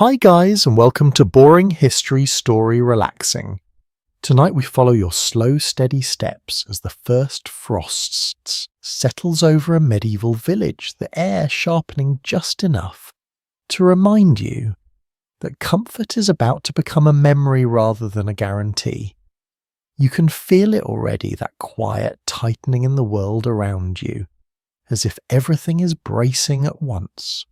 Hi guys, and welcome to Boring History Story Relaxing. Tonight we follow your slow, steady steps as the first frost settles over a medieval village, the air sharpening just enough to remind you that comfort is about to become a memory rather than a guarantee. You can feel it already, that quiet tightening in the world around you, as if everything is bracing at once.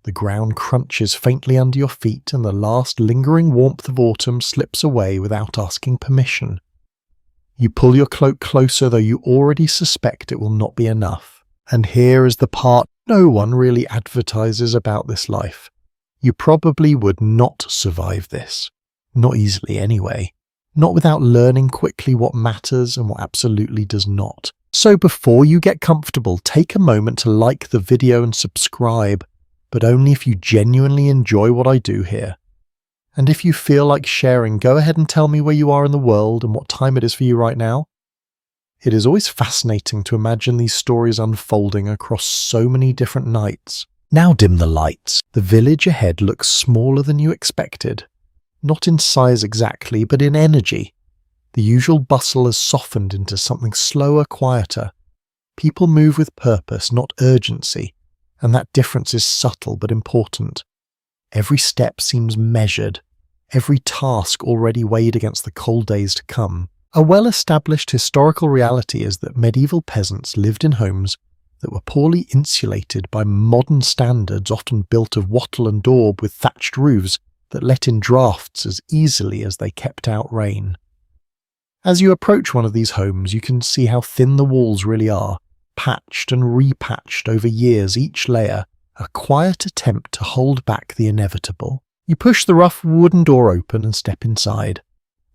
The ground crunches faintly under your feet and the last lingering warmth of autumn slips away without asking permission. You pull your cloak closer, though you already suspect it will not be enough. And here is the part no one really advertises about this life. You probably would not survive this. Not easily anyway. Not without learning quickly what matters and what absolutely does not. So before you get comfortable, take a moment to like the video and subscribe, but only if you genuinely enjoy what I do here. And if you feel like sharing, go ahead and tell me where you are in the world and what time it is for you right now. It is always fascinating to imagine these stories unfolding across so many different nights. Now dim the lights. The village ahead looks smaller than you expected. Not in size exactly, but in energy. The usual bustle has softened into something slower, quieter. People move with purpose, not urgency. And that difference is subtle but important. Every step seems measured, every task already weighed against the cold days to come. A well-established historical reality is that medieval peasants lived in homes that were poorly insulated by modern standards, often built of wattle and daub with thatched roofs that let in drafts as easily as they kept out rain. As you approach one of these homes, you can see how thin the walls really are. Patched and repatched over years, each layer, a quiet attempt to hold back the inevitable. You push the rough wooden door open and step inside.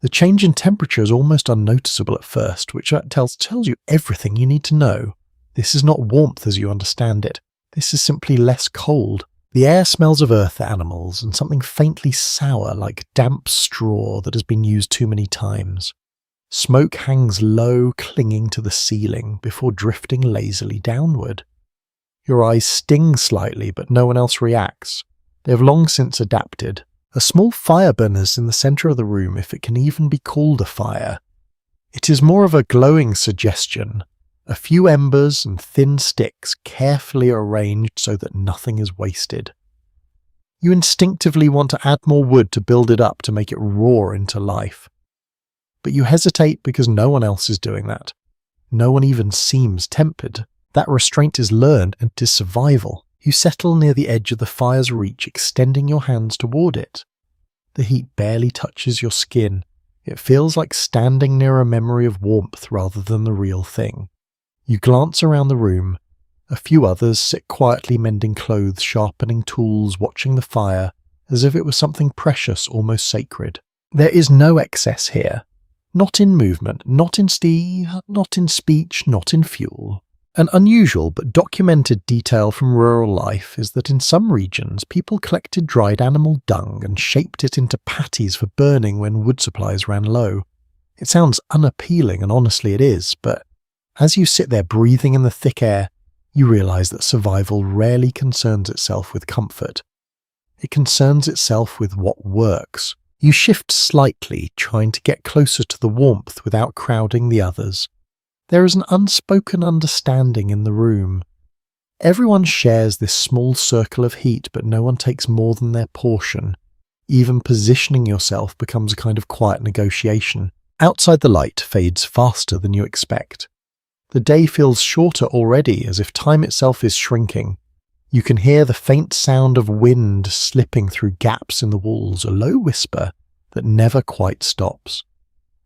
The change in temperature is almost unnoticeable at first, which tells you everything you need to know. This is not warmth as you understand it. This is simply less cold. The air smells of earth animals and something faintly sour like damp straw that has been used too many times. Smoke hangs low, clinging to the ceiling, before drifting lazily downward. Your eyes sting slightly, but no one else reacts. They have long since adapted. A small fire burners in the centre of the room, if it can even be called a fire. It is more of a glowing suggestion. A few embers and thin sticks carefully arranged so that nothing is wasted. You instinctively want to add more wood to build it up to make it roar into life. But you hesitate because no one else is doing that. No one even seems tempted. That restraint is learned and it is survival. You settle near the edge of the fire's reach, extending your hands toward it. The heat barely touches your skin. It feels like standing near a memory of warmth rather than the real thing. You glance around the room. A few others sit quietly mending clothes, sharpening tools, watching the fire, as if it was something precious, almost sacred. There is no excess here. Not in movement, not in speech, not in fuel. An unusual but documented detail from rural life is that in some regions people collected dried animal dung and shaped it into patties for burning when wood supplies ran low. It sounds unappealing, and honestly it is, but as you sit there breathing in the thick air, you realise that survival rarely concerns itself with comfort. It concerns itself with what works. You shift slightly, trying to get closer to the warmth without crowding the others. There is an unspoken understanding in the room. Everyone shares this small circle of heat, but no one takes more than their portion. Even positioning yourself becomes a kind of quiet negotiation. Outside, the light fades faster than you expect. The day feels shorter already, as if time itself is shrinking. You can hear the faint sound of wind slipping through gaps in the walls, a low whisper that never quite stops.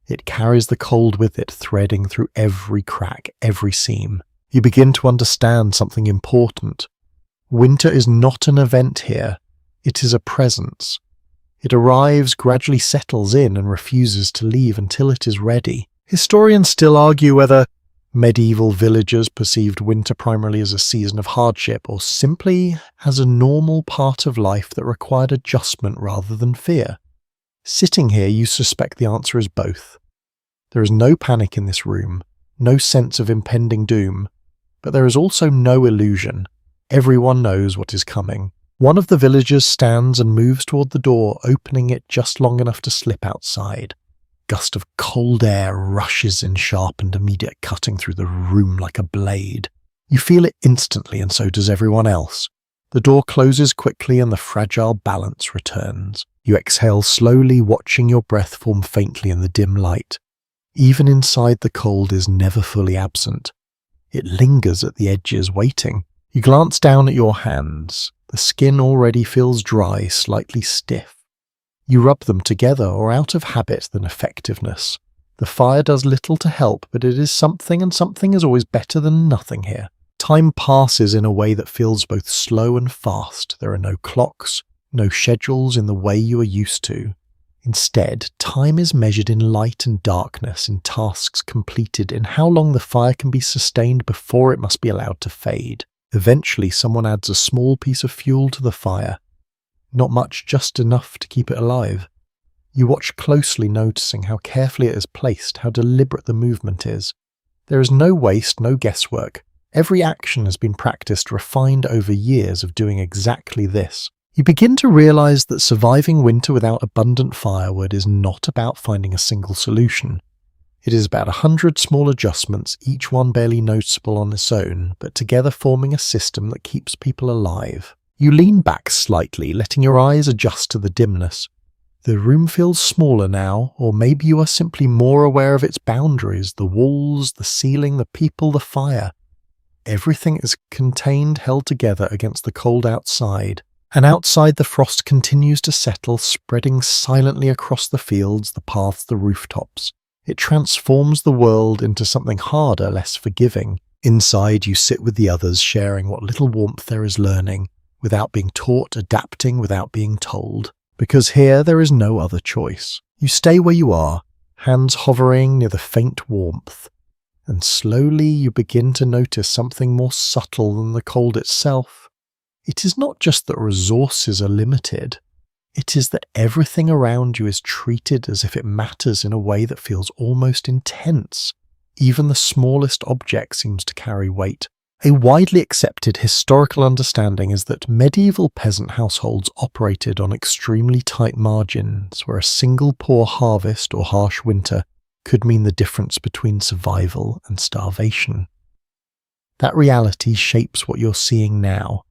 It carries the cold with it, threading through every crack, every seam. You begin to understand something important. Winter is not an event here. It is a presence. It arrives, gradually settles in, and refuses to leave until it is ready. Historians still argue whether medieval villagers perceived winter primarily as a season of hardship or simply as a normal part of life that required adjustment rather than fear. Sitting here, you suspect the answer is both. There is no panic in this room, no sense of impending doom, but there is also no illusion. Everyone knows what is coming. One of the villagers stands and moves toward the door, opening it just long enough to slip outside. A gust of cold air rushes in sharp and immediate, cutting through the room like a blade. You feel it instantly, and so does everyone else. The door closes quickly and the fragile balance returns. You exhale slowly, watching your breath form faintly in the dim light. Even inside, the cold is never fully absent. It lingers at the edges, waiting. You glance down at your hands. The skin already feels dry, slightly stiff. You rub them together, or out of habit than effectiveness. The fire does little to help, but it is something, and something is always better than nothing here. Time passes in a way that feels both slow and fast. There are no clocks, no schedules in the way you are used to. Instead, time is measured in light and darkness, in tasks completed, in how long the fire can be sustained before it must be allowed to fade. Eventually, someone adds a small piece of fuel to the fire. Not much, just enough to keep it alive. You watch closely, noticing how carefully it is placed, how deliberate the movement is. There is no waste, no guesswork. Every action has been practiced, refined over years of doing exactly this. You begin to realize that surviving winter without abundant firewood is not about finding a single solution. It is about 100 small adjustments, each one barely noticeable on its own, but together forming a system that keeps people alive. You lean back slightly, letting your eyes adjust to the dimness. The room feels smaller now, or maybe you are simply more aware of its boundaries, the walls, the ceiling, the people, the fire. Everything is contained, held together against the cold outside. And outside, the frost continues to settle, spreading silently across the fields, the paths, the rooftops. It transforms the world into something harder, less forgiving. Inside, you sit with the others, sharing what little warmth there is, learning, without being taught, adapting without being told. Because here, there is no other choice. You stay where you are, hands hovering near the faint warmth. And slowly you begin to notice something more subtle than the cold itself. It is not just that resources are limited. It is that everything around you is treated as if it matters in a way that feels almost intense. Even the smallest object seems to carry weight. A widely accepted historical understanding is that medieval peasant households operated on extremely tight margins, where a single poor harvest or harsh winter could mean the difference between survival and starvation. That reality shapes what you're seeing now.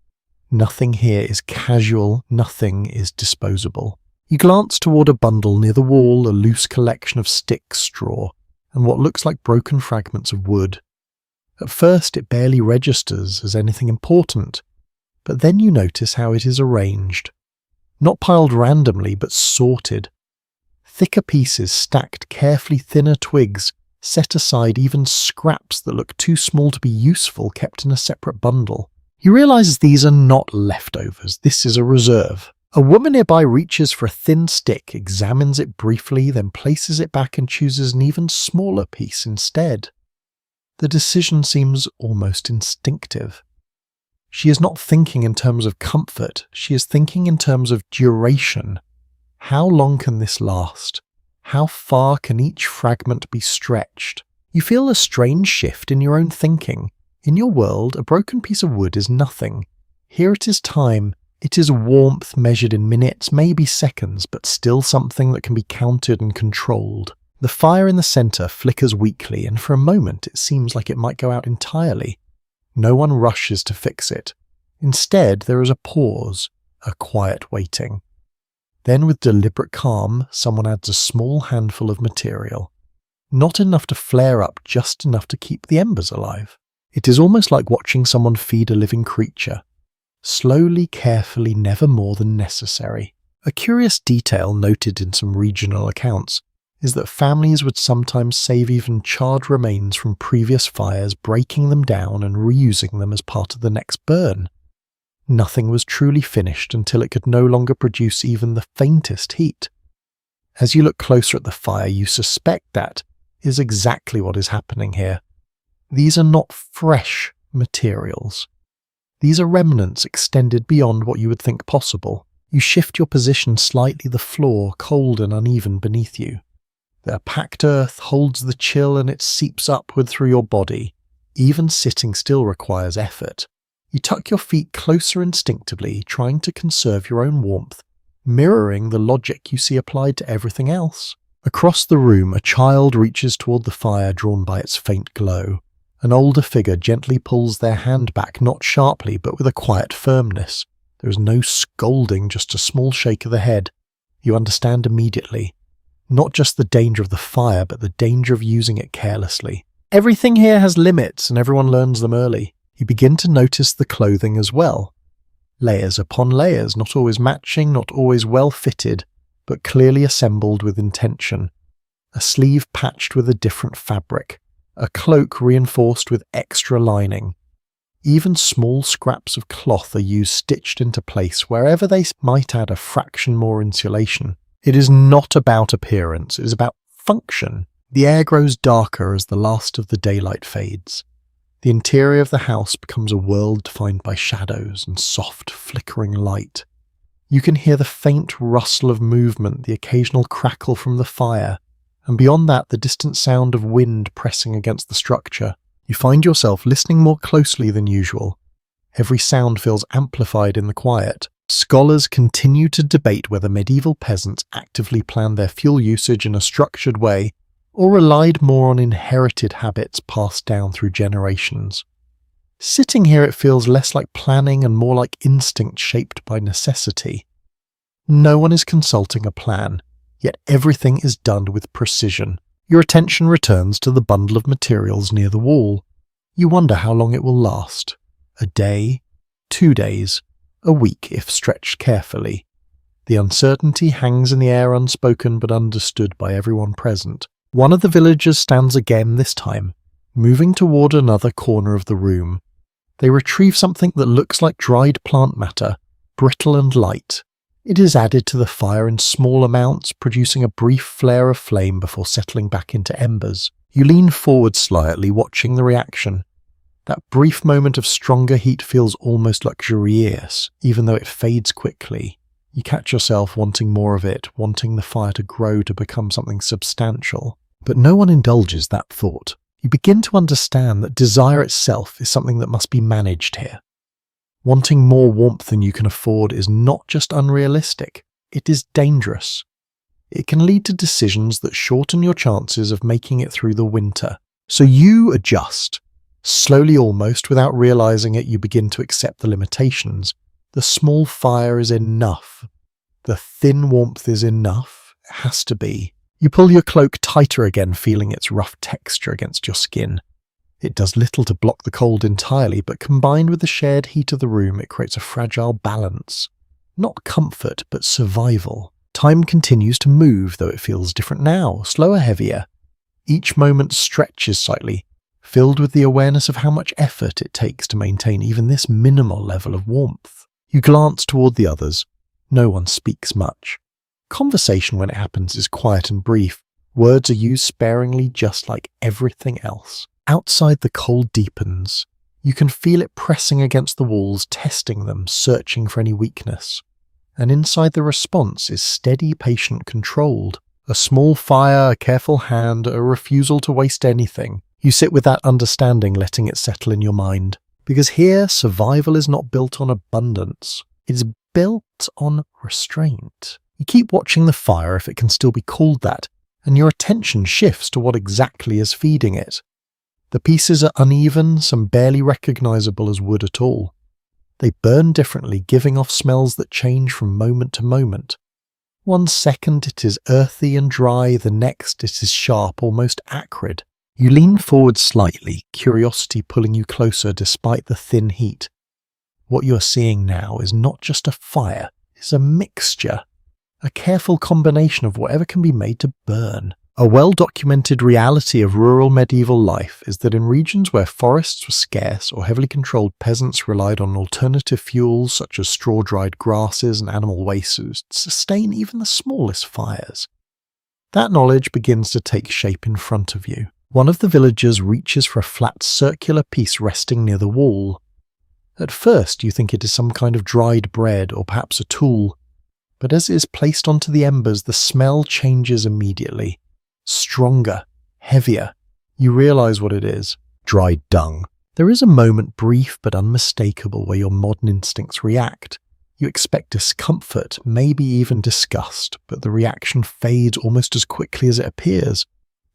Nothing here is casual, nothing is disposable. You glance toward a bundle near the wall, a loose collection of sticks, straw, and what looks like broken fragments of wood. At first it barely registers as anything important, but then you notice how it is arranged. Not piled randomly, but sorted. Thicker pieces stacked carefully, thinner twigs, set aside, even scraps that look too small to be useful kept in a separate bundle. You realize these are not leftovers, this is a reserve. A woman nearby reaches for a thin stick, examines it briefly, then places it back and chooses an even smaller piece instead. The decision seems almost instinctive. She is not thinking in terms of comfort, she is thinking in terms of duration. How long can this last? How far can each fragment be stretched? You feel a strange shift in your own thinking. In your world, a broken piece of wood is nothing. Here it is time. It is warmth measured in minutes, maybe seconds, but still something that can be counted and controlled. The fire in the center flickers weakly, and for a moment it seems like it might go out entirely. No one rushes to fix it. Instead, there is a pause, a quiet waiting. Then, with deliberate calm, someone adds a small handful of material. Not enough to flare up, just enough to keep the embers alive. It is almost like watching someone feed a living creature. Slowly, carefully, never more than necessary. A curious detail noted in some regional accounts is that families would sometimes save even charred remains from previous fires, breaking them down and reusing them as part of the next burn. Nothing was truly finished until it could no longer produce even the faintest heat. As you look closer at the fire, you suspect that is exactly what is happening here. These are not fresh materials. These are remnants extended beyond what you would think possible. You shift your position slightly, the floor cold and uneven beneath you. The packed earth holds the chill and it seeps upward through your body. Even sitting still requires effort. You tuck your feet closer instinctively, trying to conserve your own warmth, mirroring the logic you see applied to everything else. Across the room, a child reaches toward the fire drawn by its faint glow. An older figure gently pulls their hand back, not sharply, but with a quiet firmness. There is no scolding, just a small shake of the head. You understand immediately. Not just the danger of the fire, but the danger of using it carelessly. Everything here has limits, and everyone learns them early. You begin to notice the clothing as well. Layers upon layers, not always matching, not always well fitted, but clearly assembled with intention. A sleeve patched with a different fabric. A cloak reinforced with extra lining. Even small scraps of cloth are used stitched into place wherever they might add a fraction more insulation. It is not about appearance, it is about function. The air grows darker as the last of the daylight fades. The interior of the house becomes a world defined by shadows and soft, flickering light. You can hear the faint rustle of movement, the occasional crackle from the fire, and beyond that the distant sound of wind pressing against the structure. You find yourself listening more closely than usual. Every sound feels amplified in the quiet. Scholars continue to debate whether medieval peasants actively planned their fuel usage in a structured way or relied more on inherited habits passed down through generations. Sitting here, it feels less like planning and more like instinct shaped by necessity. No one is consulting a plan, yet everything is done with precision. Your attention returns to the bundle of materials near the wall. You wonder how long it will last. A day, 2 days, a week if stretched carefully. The uncertainty hangs in the air, unspoken but understood by everyone present. One of the villagers stands again this time, moving toward another corner of the room. They retrieve something that looks like dried plant matter, brittle and light. It is added to the fire in small amounts, producing a brief flare of flame before settling back into embers. You lean forward slightly, watching the reaction. That brief moment of stronger heat feels almost luxurious, even though it fades quickly. You catch yourself wanting more of it, wanting the fire to grow to become something substantial. But no one indulges that thought. You begin to understand that desire itself is something that must be managed here. Wanting more warmth than you can afford is not just unrealistic, it is dangerous. It can lead to decisions that shorten your chances of making it through the winter. So you adjust. Slowly, almost without realizing it, you begin to accept the limitations. The small fire is enough. The thin warmth is enough. It has to be. You pull your cloak tighter again, feeling its rough texture against your skin. It does little to block the cold entirely, but combined with the shared heat of the room, it creates a fragile balance. Not comfort, but survival. Time continues to move, though it feels different now, slower, heavier. Each moment stretches slightly, filled with the awareness of how much effort it takes to maintain even this minimal level of warmth. You glance toward the others. No one speaks much. Conversation, when it happens, is quiet and brief. Words are used sparingly, just like everything else. Outside, the cold deepens. You can feel it pressing against the walls, testing them, searching for any weakness. And inside, the response is steady, patient, controlled. A small fire, a careful hand, a refusal to waste anything. You sit with that understanding, letting it settle in your mind. Because here, survival is not built on abundance. It's built on restraint. You keep watching the fire, if it can still be called that, and your attention shifts to what exactly is feeding it. The pieces are uneven, some barely recognizable as wood at all. They burn differently, giving off smells that change from moment to moment. 1 second it is earthy and dry, the next it is sharp, almost acrid. You lean forward slightly, curiosity pulling you closer despite the thin heat. What you are seeing now is not just a fire, it's a mixture. A careful combination of whatever can be made to burn. A well-documented reality of rural medieval life is that in regions where forests were scarce or heavily controlled, peasants relied on alternative fuels such as straw-dried grasses and animal waste to sustain even the smallest fires. That knowledge begins to take shape in front of you. One of the villagers reaches for a flat circular piece resting near the wall. At first you think it is some kind of dried bread or perhaps a tool, but as it is placed onto the embers, the smell changes immediately. Stronger, heavier. You realize what it is. Dried dung. There is a moment, brief but unmistakable, where your modern instincts react. You expect discomfort, maybe even disgust, but the reaction fades almost as quickly as it appears.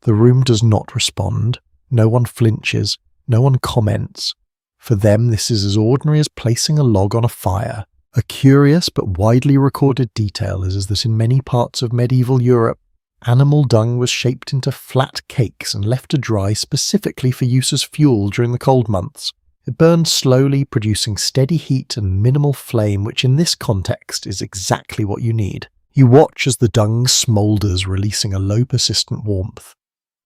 The room does not respond. No one flinches. No one comments. For them, this is as ordinary as placing a log on a fire. A curious but widely recorded detail is that in many parts of medieval Europe, animal dung was shaped into flat cakes and left to dry specifically for use as fuel during the cold months. It burned slowly, producing steady heat and minimal flame, which in this context is exactly what you need. You watch as the dung smoulders, releasing a low persistent warmth.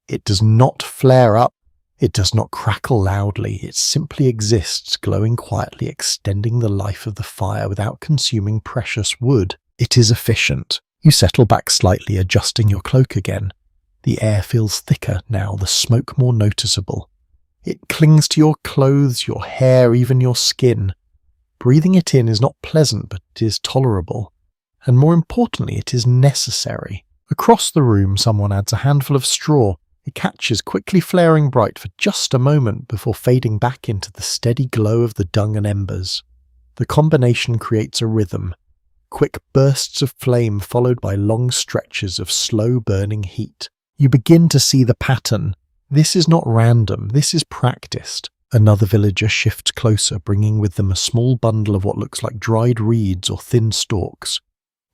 It does not flare up. It does not crackle loudly. It simply exists, glowing quietly, extending the life of the fire without consuming precious wood. It is efficient. You settle back slightly, adjusting your cloak again. The air feels thicker now, the smoke more noticeable. It clings to your clothes, your hair, even your skin. Breathing it in is not pleasant, but it is tolerable. And more importantly, it is necessary. Across the room, someone adds a handful of straw. It catches, quickly flaring bright for just a moment before fading back into the steady glow of the dung and embers. The combination creates a rhythm. Quick bursts of flame followed by long stretches of slow burning heat. You begin to see the pattern. This is not random, this is practiced. Another villager shifts closer, bringing with them a small bundle of what looks like dried reeds or thin stalks.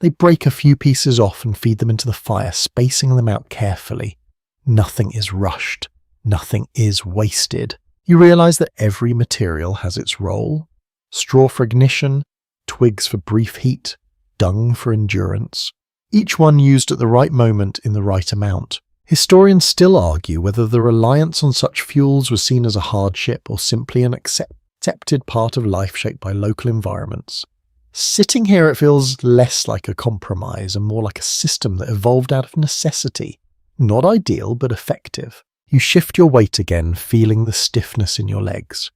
They break a few pieces off and feed them into the fire, spacing them out carefully. Nothing is rushed. Nothing is wasted. You realize that every material has its role. Straw for ignition, twigs for brief heat, dung for endurance. Each one used at the right moment in the right amount. Historians still argue whether the reliance on such fuels was seen as a hardship or simply an accepted part of life shaped by local environments. Sitting here, it feels less like a compromise and more like a system that evolved out of necessity. Not ideal, but effective. You shift your weight again, feeling the stiffness in your legs.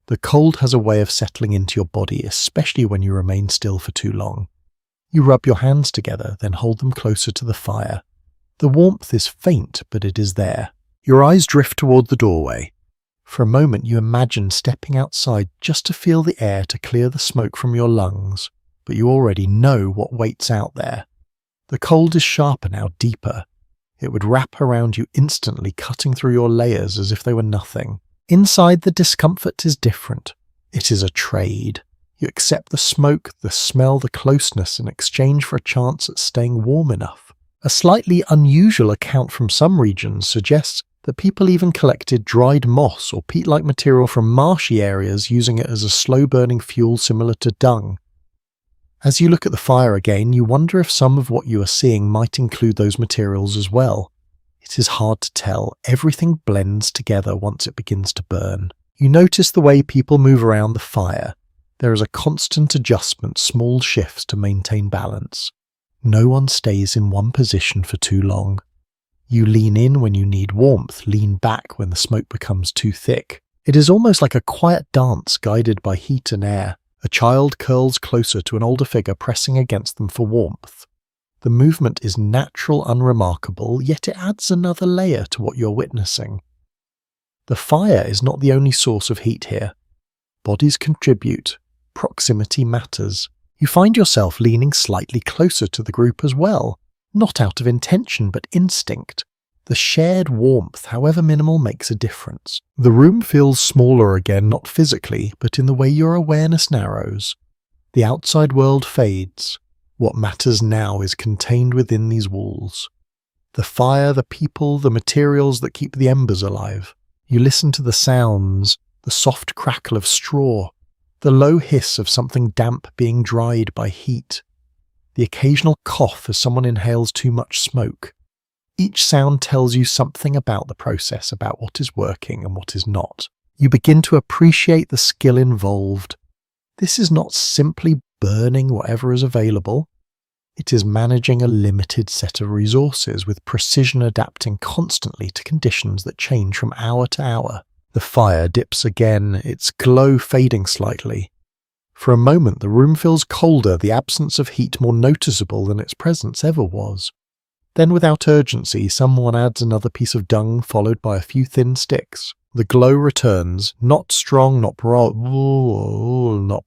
The cold has a way of settling into your body, especially when you remain still for too long. You rub your hands together, then hold them closer to the fire. The warmth is faint, but it is there. Your eyes drift toward the doorway. For a moment you imagine stepping outside just to feel the air to clear the smoke from your lungs, but you already know what waits out there. The cold is sharper now, deeper. It would wrap around you instantly, cutting through your layers as if they were nothing. Inside, the discomfort is different. It is a trade. You accept the smoke, the smell, the closeness in exchange for a chance at staying warm enough. A slightly unusual account from some regions suggests that people even collected dried moss or peat-like material from marshy areas, using it as a slow-burning fuel similar to dung. As you look at the fire again, you wonder if some of what you are seeing might include those materials as well. It is hard to tell. Everything blends together once it begins to burn. You notice the way people move around the fire. There is a constant adjustment, small shifts to maintain balance. No one stays in one position for too long. You lean in when you need warmth, lean back when the smoke becomes too thick. It is almost like a quiet dance guided by heat and air. A child curls closer to an older figure, pressing against them for warmth. The movement is natural, unremarkable, yet it adds another layer to what you're witnessing. The fire is not the only source of heat here. Bodies contribute. Proximity matters. You find yourself leaning slightly closer to the group as well, not out of intention but instinct. The shared warmth, however minimal, makes a difference. The room feels smaller again, not physically, but in the way your awareness narrows. The outside world fades. What matters now is contained within these walls. The fire, the people, the materials that keep the embers alive. You listen to the sounds, the soft crackle of straw, the low hiss of something damp being dried by heat, the occasional cough as someone inhales too much smoke. Each sound tells you something about the process, about what is working and what is not. You begin to appreciate the skill involved. This is not simply burning whatever is available. It is managing a limited set of resources with precision, adapting constantly to conditions that change from hour to hour. The fire dips again, its glow fading slightly. For a moment the room feels colder, the absence of heat more noticeable than its presence ever was. Then without urgency, someone adds another piece of dung followed by a few thin sticks. The glow returns, not strong, not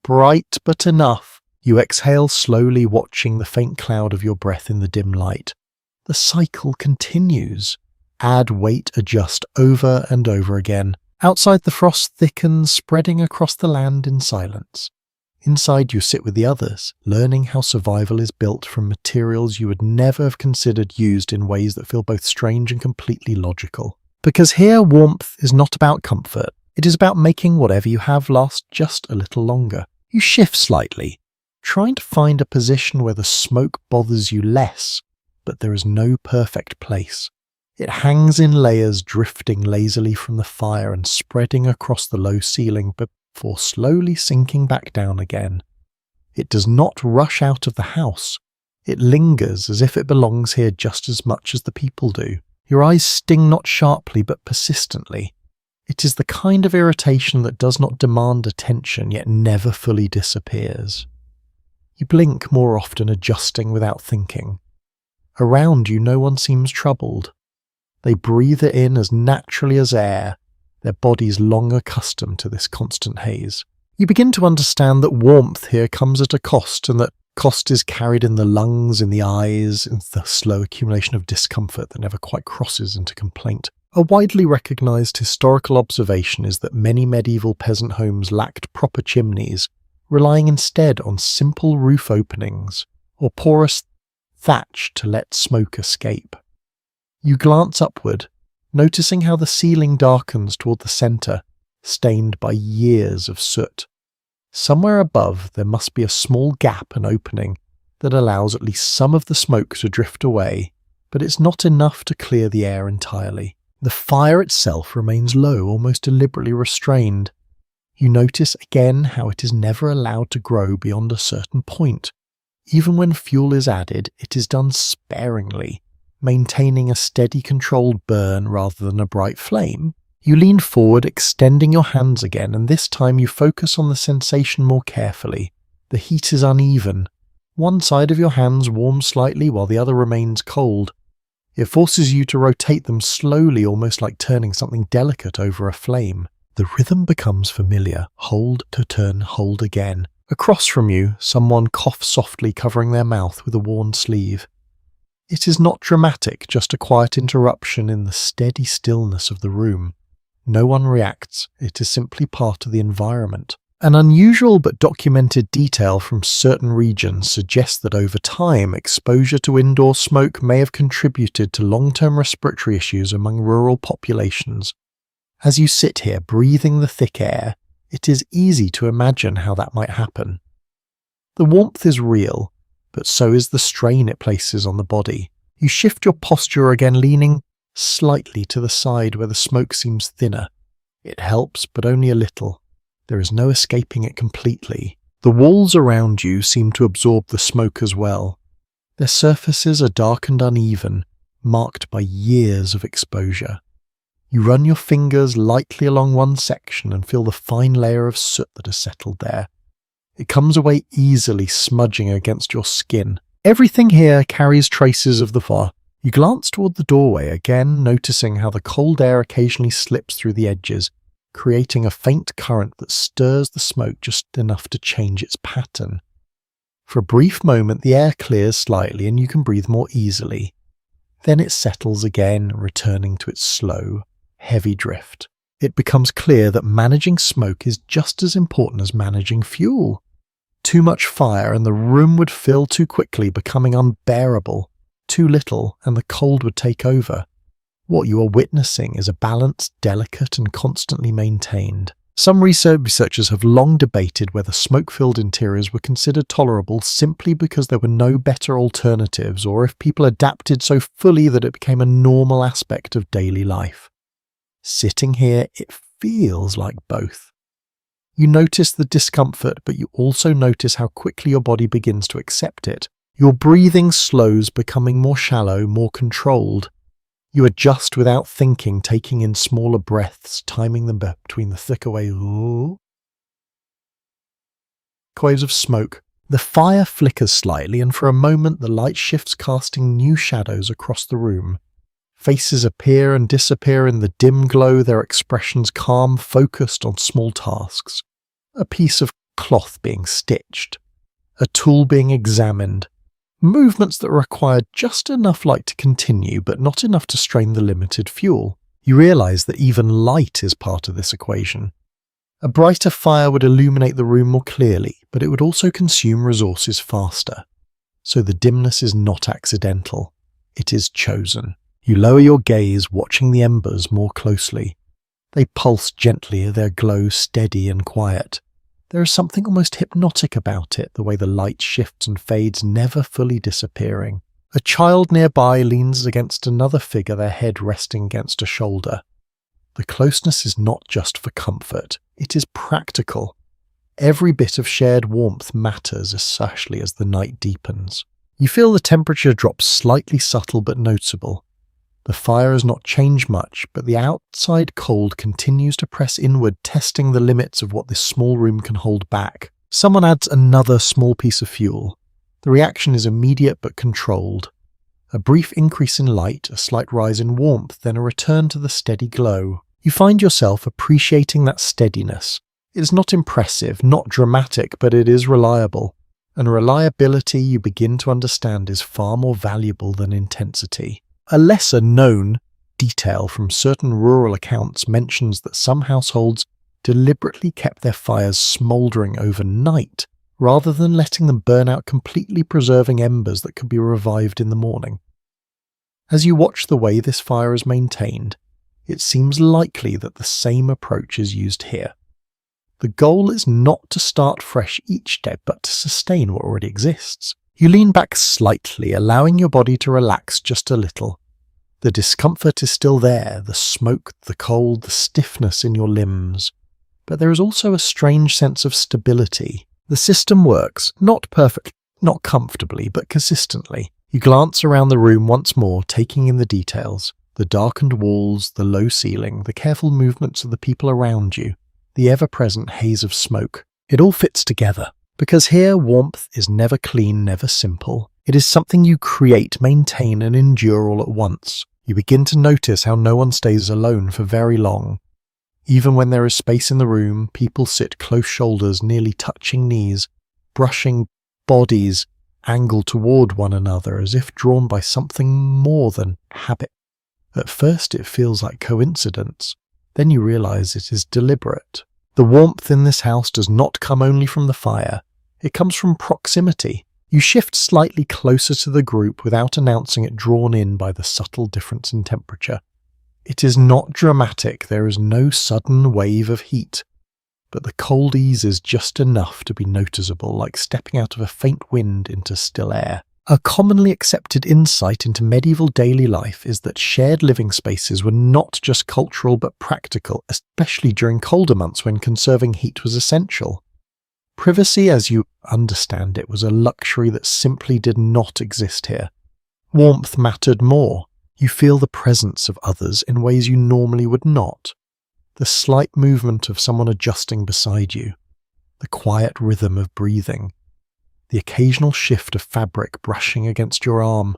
bright, but enough. You exhale slowly, watching the faint cloud of your breath in the dim light. The cycle continues. Add weight, adjust over and over again. Outside, the frost thickens, spreading across the land in silence. Inside, you sit with the others, learning how survival is built from materials you would never have considered used in ways that feel both strange and completely logical. Because here, warmth is not about comfort. It is about making whatever you have last just a little longer. You shift slightly, trying to find a position where the smoke bothers you less, but there is no perfect place. It hangs in layers, drifting lazily from the fire and spreading across the low ceiling before slowly sinking back down again. It does not rush out of the house. It lingers as if it belongs here just as much as the people do. Your eyes sting not sharply but persistently. It is the kind of irritation that does not demand attention yet never fully disappears. You blink more often, adjusting without thinking. Around you, no one seems troubled. They breathe it in as naturally as air, their bodies long accustomed to this constant haze. You begin to understand that warmth here comes at a cost, and that cost is carried in the lungs, in the eyes, in the slow accumulation of discomfort that never quite crosses into complaint. A widely recognised historical observation is that many medieval peasant homes lacked proper chimneys, relying instead on simple roof openings or porous thatch to let smoke escape. You glance upward, noticing how the ceiling darkens toward the centre, stained by years of soot. Somewhere above there must be a small gap and opening that allows at least some of the smoke to drift away, but it's not enough to clear the air entirely. The fire itself remains low, almost deliberately restrained. You notice again how it is never allowed to grow beyond a certain point. Even when fuel is added, it is done sparingly, maintaining a steady, controlled burn rather than a bright flame. You lean forward, extending your hands again, and this time you focus on the sensation more carefully. The heat is uneven. One side of your hands warms slightly while the other remains cold. It forces you to rotate them slowly, almost like turning something delicate over a flame. The rhythm becomes familiar. Hold to turn, hold again. Across from you, someone coughs softly, covering their mouth with a worn sleeve. It is not dramatic, just a quiet interruption in the steady stillness of the room. No one reacts. It is simply part of the environment. An unusual but documented detail from certain regions suggests that over time, exposure to indoor smoke may have contributed to long-term respiratory issues among rural populations. As you sit here breathing the thick air, it is easy to imagine how that might happen. The warmth is real, but so is the strain it places on the body. You shift your posture again, leaning slightly to the side where the smoke seems thinner. It helps, but only a little. There is no escaping it completely. The walls around you seem to absorb the smoke as well. Their surfaces are dark and uneven, marked by years of exposure. You run your fingers lightly along one section and feel the fine layer of soot that has settled there. It comes away easily, smudging against your skin. Everything here carries traces of the fire. You glance toward the doorway, again noticing how the cold air occasionally slips through the edges, creating a faint current that stirs the smoke just enough to change its pattern. For a brief moment, the air clears slightly and you can breathe more easily. Then it settles again, returning to its slow, heavy drift. It becomes clear that managing smoke is just as important as managing fuel. Too much fire and the room would fill too quickly, becoming unbearable. Too little and the cold would take over. What you are witnessing is a balance, delicate and constantly maintained. Some researchers have long debated whether smoke-filled interiors were considered tolerable simply because there were no better alternatives, or if people adapted so fully that it became a normal aspect of daily life. Sitting here, it feels like both. You notice the discomfort, but you also notice how quickly your body begins to accept it. Your breathing slows, becoming more shallow, more controlled. You adjust without thinking, taking in smaller breaths, timing them between the thicker waves of smoke. The fire flickers slightly, and for a moment the light shifts, casting new shadows across the room. Faces appear and disappear in the dim glow, their expressions calm, focused on small tasks. A piece of cloth being stitched, a tool being examined, movements that require just enough light to continue but not enough to strain the limited fuel. You realise that even light is part of this equation. A brighter fire would illuminate the room more clearly, but it would also consume resources faster. So the dimness is not accidental, it is chosen. You lower your gaze, watching the embers more closely. They pulse gently, their glow steady and quiet. There is something almost hypnotic about it, the way the light shifts and fades, never fully disappearing. A child nearby leans against another figure, their head resting against a shoulder. The closeness is not just for comfort, it is practical. Every bit of shared warmth matters, especially as the night deepens. You feel the temperature drop slightly, subtle but noticeable. The fire has not changed much, but the outside cold continues to press inward, testing the limits of what this small room can hold back. Someone adds another small piece of fuel. The reaction is immediate but controlled. A brief increase in light, a slight rise in warmth, then a return to the steady glow. You find yourself appreciating that steadiness. It is not impressive, not dramatic, but it is reliable. And reliability, you begin to understand, is far more valuable than intensity. A lesser-known detail from certain rural accounts mentions that some households deliberately kept their fires smouldering overnight, rather than letting them burn out completely, preserving embers that could be revived in the morning. As you watch the way this fire is maintained, it seems likely that the same approach is used here. The goal is not to start fresh each day, but to sustain what already exists. You lean back slightly, allowing your body to relax just a little. The discomfort is still there, the smoke, the cold, the stiffness in your limbs. But there is also a strange sense of stability. The system works, not perfectly, not comfortably, but consistently. You glance around the room once more, taking in the details. The darkened walls, the low ceiling, the careful movements of the people around you, the ever-present haze of smoke. It all fits together. Because here, warmth is never clean, never simple. It is something you create, maintain, and endure all at once. You begin to notice how no one stays alone for very long. Even when there is space in the room, people sit close shoulders, nearly touching knees, brushing bodies angled toward one another as if drawn by something more than habit. At first it feels like coincidence, then you realize it is deliberate. The warmth in this house does not come only from the fire, it comes from proximity. You shift slightly closer to the group without announcing it, drawn in by the subtle difference in temperature. It is not dramatic, there is no sudden wave of heat, but the cold ease is just enough to be noticeable, like stepping out of a faint wind into still air. A commonly accepted insight into medieval daily life is that shared living spaces were not just cultural but practical, especially during colder months when conserving heat was essential. Privacy, as you understand it, was a luxury that simply did not exist here. Warmth mattered more. You feel the presence of others in ways you normally would not. The slight movement of someone adjusting beside you, the quiet rhythm of breathing, the occasional shift of fabric brushing against your arm.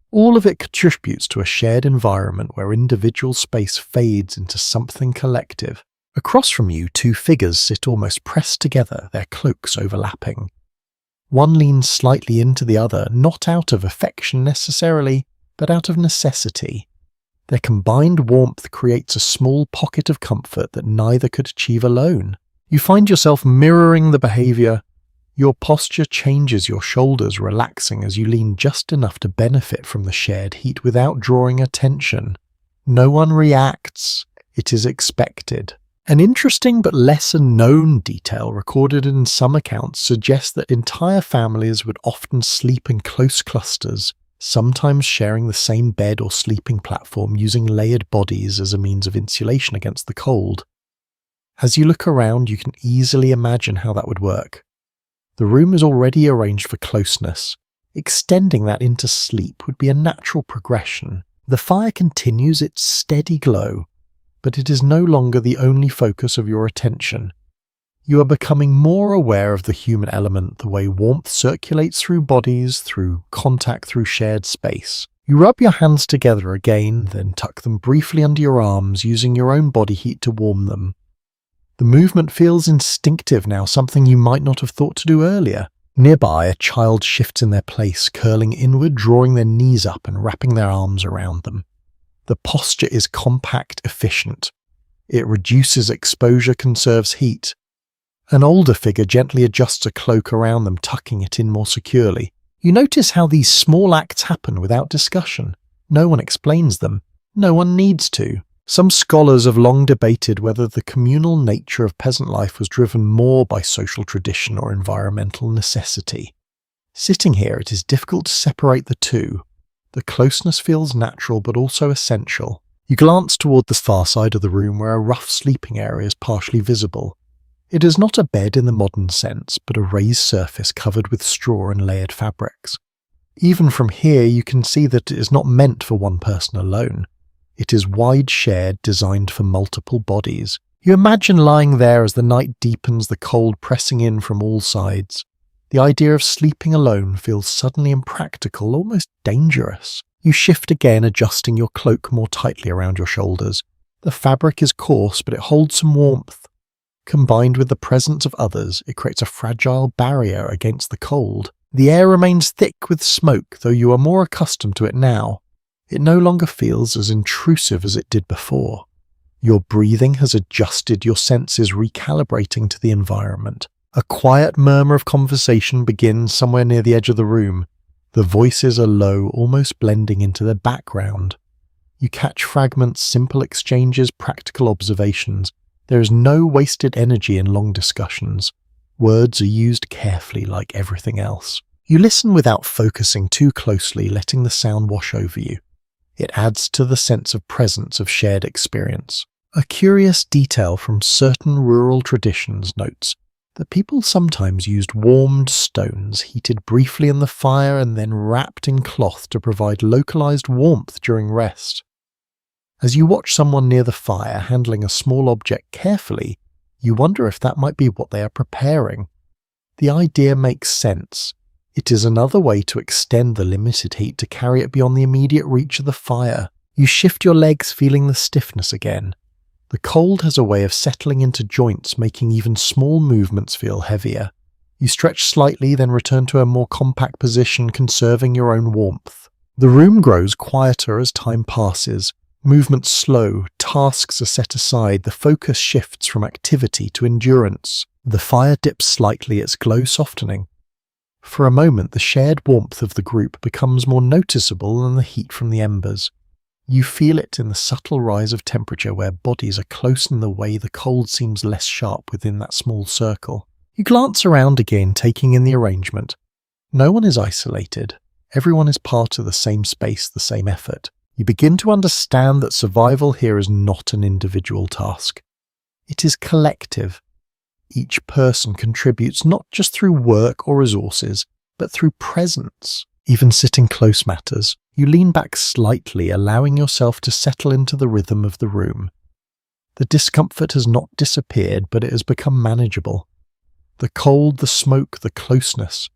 All of it contributes to a shared environment where individual space fades into something collective. Across from you, two figures sit almost pressed together, their cloaks overlapping. One leans slightly into the other, not out of affection necessarily, but out of necessity. Their combined warmth creates a small pocket of comfort that neither could achieve alone. You find yourself mirroring the behavior. Your posture changes, your shoulders relaxing as you lean just enough to benefit from the shared heat without drawing attention. No one reacts. It is expected. An interesting but lesser-known detail recorded in some accounts suggests that entire families would often sleep in close clusters, sometimes sharing the same bed or sleeping platform, using layered bodies as a means of insulation against the cold. As you look around, you can easily imagine how that would work. The room is already arranged for closeness. Extending that into sleep would be a natural progression. The fire continues its steady glow, but it is no longer the only focus of your attention. You are becoming more aware of the human element, the way warmth circulates through bodies, through contact, through shared space. You rub your hands together again, then tuck them briefly under your arms, using your own body heat to warm them. The movement feels instinctive now, something you might not have thought to do earlier. Nearby, a child shifts in their place, curling inward, drawing their knees up and wrapping their arms around them. The posture is compact, efficient. It reduces exposure, conserves heat. An older figure gently adjusts a cloak around them, tucking it in more securely. You notice how these small acts happen without discussion. No one explains them. No one needs to. Some scholars have long debated whether the communal nature of peasant life was driven more by social tradition or environmental necessity. Sitting here, it is difficult to separate the two. The closeness feels natural but also essential. You glance toward the far side of the room where a rough sleeping area is partially visible. It is not a bed in the modern sense, but a raised surface covered with straw and layered fabrics. Even from here, you can see that it is not meant for one person alone. It is wide shared, designed for multiple bodies. You imagine lying there as the night deepens, the cold pressing in from all sides. The idea of sleeping alone feels suddenly impractical, almost dangerous. You shift again, adjusting your cloak more tightly around your shoulders. The fabric is coarse, but it holds some warmth. Combined with the presence of others, it creates a fragile barrier against the cold. The air remains thick with smoke, though you are more accustomed to it now. It no longer feels as intrusive as it did before. Your breathing has adjusted, your senses recalibrating to the environment. A quiet murmur of conversation begins somewhere near the edge of the room. The voices are low, almost blending into the background. You catch fragments, simple exchanges, practical observations. There is no wasted energy in long discussions. Words are used carefully like everything else. You listen without focusing too closely, letting the sound wash over you. It adds to the sense of presence of shared experience. A curious detail from certain rural traditions notes that people sometimes used warmed stones heated briefly in the fire and then wrapped in cloth to provide localized warmth during rest. As you watch someone near the fire handling a small object carefully, you wonder if that might be what they are preparing. The idea makes sense. It is another way to extend the limited heat to carry it beyond the immediate reach of the fire. You shift your legs, feeling the stiffness again. The cold has a way of settling into joints, making even small movements feel heavier. You stretch slightly, then return to a more compact position, conserving your own warmth. The room grows quieter as time passes. Movements slow, tasks are set aside, the focus shifts from activity to endurance. The fire dips slightly, its glow softening. For a moment, the shared warmth of the group becomes more noticeable than the heat from the embers. You feel it in the subtle rise of temperature where bodies are close in the way the cold seems less sharp within that small circle. You glance around again, taking in the arrangement. No one is isolated. Everyone is part of the same space, the same effort. You begin to understand that survival here is not an individual task. It is collective. Each person contributes not just through work or resources, but through presence. Even sitting close matters. You lean back slightly, allowing yourself to settle into the rhythm of the room. The discomfort has not disappeared, but it has become manageable. The cold, the smoke, the closeness.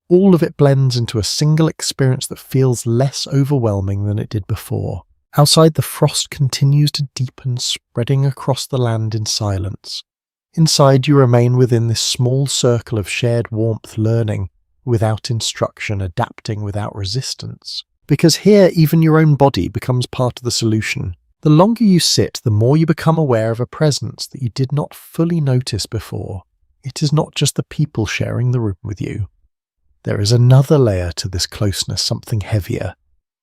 All of it blends into a single experience that feels less overwhelming than it did before. Outside, the frost continues to deepen, spreading across the land in silence. Inside, you remain within this small circle of shared warmth, learning without instruction, adapting without resistance. Because here, even your own body becomes part of the solution. The longer you sit, the more you become aware of a presence that you did not fully notice before. It is not just the people sharing the room with you. There is another layer to this closeness, something heavier,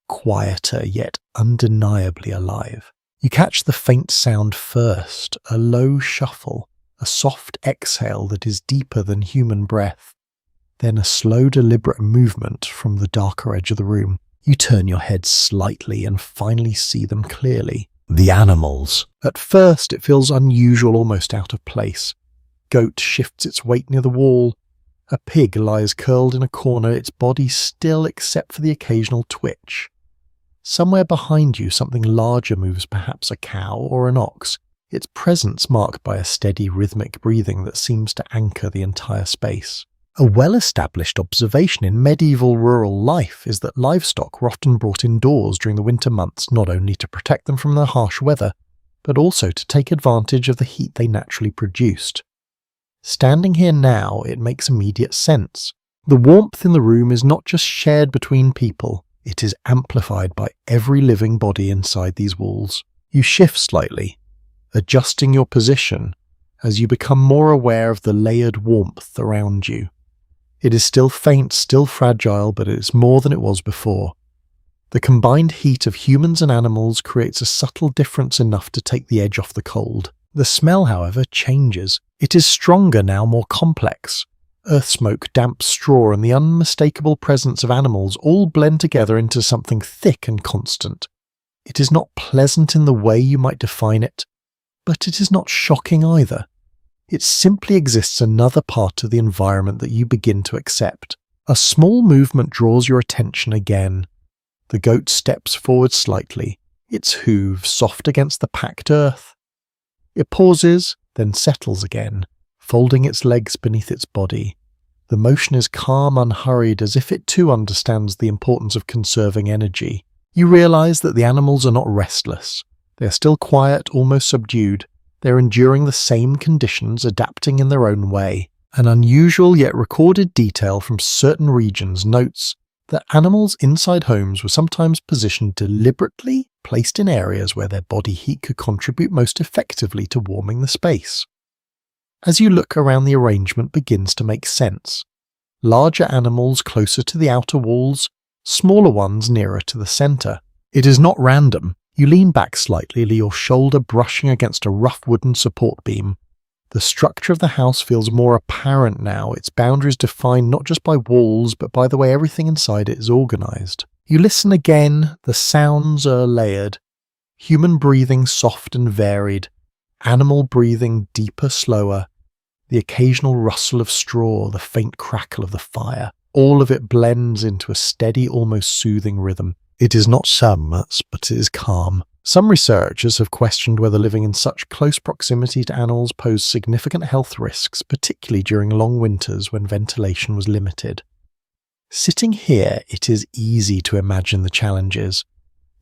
quieter, yet undeniably alive. You catch the faint sound first, a low shuffle, a soft exhale that is deeper than human breath. Then a slow, deliberate movement from the darker edge of the room. You turn your head slightly and finally see them clearly. The animals. At first, it feels unusual, almost out of place. Goat shifts its weight near the wall. A pig lies curled in a corner, its body still except for the occasional twitch. Somewhere behind you, something larger moves, perhaps a cow or an ox, its presence marked by a steady, rhythmic breathing that seems to anchor the entire space. A well-established observation in medieval rural life is that livestock were often brought indoors during the winter months not only to protect them from the harsh weather, but also to take advantage of the heat they naturally produced. Standing here now, it makes immediate sense. The warmth in the room is not just shared between people, it is amplified by every living body inside these walls. You shift slightly, adjusting your position as you become more aware of the layered warmth around you. It is still faint, still fragile, but it is more than it was before. The combined heat of humans and animals creates a subtle difference enough to take the edge off the cold. The smell, however, changes. It is stronger now, more complex. Earth smoke, damp straw, and the unmistakable presence of animals all blend together into something thick and constant. It is not pleasant in the way you might define it, but it is not shocking either. It simply exists another part of the environment that you begin to accept. A small movement draws your attention again. The goat steps forward slightly, its hooves soft against the packed earth. It pauses, then settles again, folding its legs beneath its body. The motion is calm, unhurried, as if it too understands the importance of conserving energy. You realize that the animals are not restless. They are still quiet, almost subdued. They are enduring the same conditions, adapting in their own way. An unusual yet recorded detail from certain regions notes that animals inside homes were sometimes positioned deliberately, placed in areas where their body heat could contribute most effectively to warming the space. As you look around, the arrangement begins to make sense. Larger animals closer to the outer walls, smaller ones nearer to the center. It is not random. You lean back slightly, your shoulder brushing against a rough wooden support beam. The structure of the house feels more apparent now, its boundaries defined not just by walls, but by the way everything inside it is organized. You listen again, the sounds are layered. Human breathing soft and varied, animal breathing deeper, slower, the occasional rustle of straw, the faint crackle of the fire. All of it blends into a steady, almost soothing rhythm. It is not sadness, but it is calm. Some researchers have questioned whether living in such close proximity to animals posed significant health risks, particularly during long winters when ventilation was limited. Sitting here, it is easy to imagine the challenges.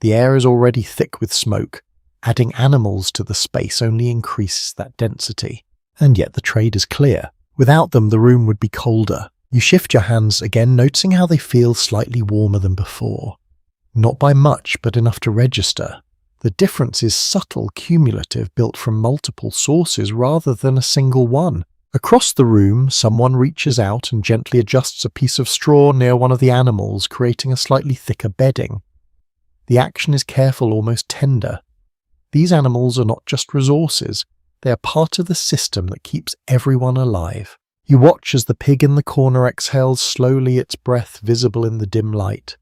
The air is already thick with smoke. Adding animals to the space only increases that density. And yet the trade is clear. Without them, the room would be colder. You shift your hands again, noticing how they feel slightly warmer than before. Not by much, but enough to register. The difference is subtle, cumulative, built from multiple sources rather than a single one. Across the room, someone reaches out and gently adjusts a piece of straw near one of the animals, creating a slightly thicker bedding. The action is careful, almost tender. These animals are not just resources, they are part of the system that keeps everyone alive. You watch as the pig in the corner exhales slowly, its breath visible in the dim light.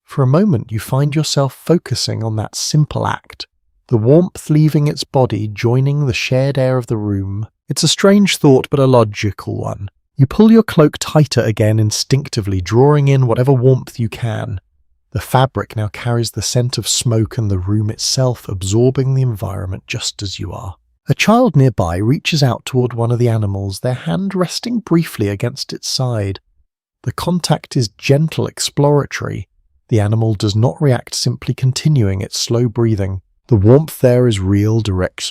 For a moment you find yourself focusing on that simple act, the warmth leaving its body, joining the shared air of the room. It's a strange thought, but a logical one. You pull your cloak tighter again instinctively, drawing in whatever warmth you can. The fabric now carries the scent of smoke and the room itself absorbing the environment just as you are. A child nearby reaches out toward one of the animals, their hand resting briefly against its side. The contact is gentle, exploratory. The animal does not react, simply continuing its slow breathing. The warmth there is real, direct,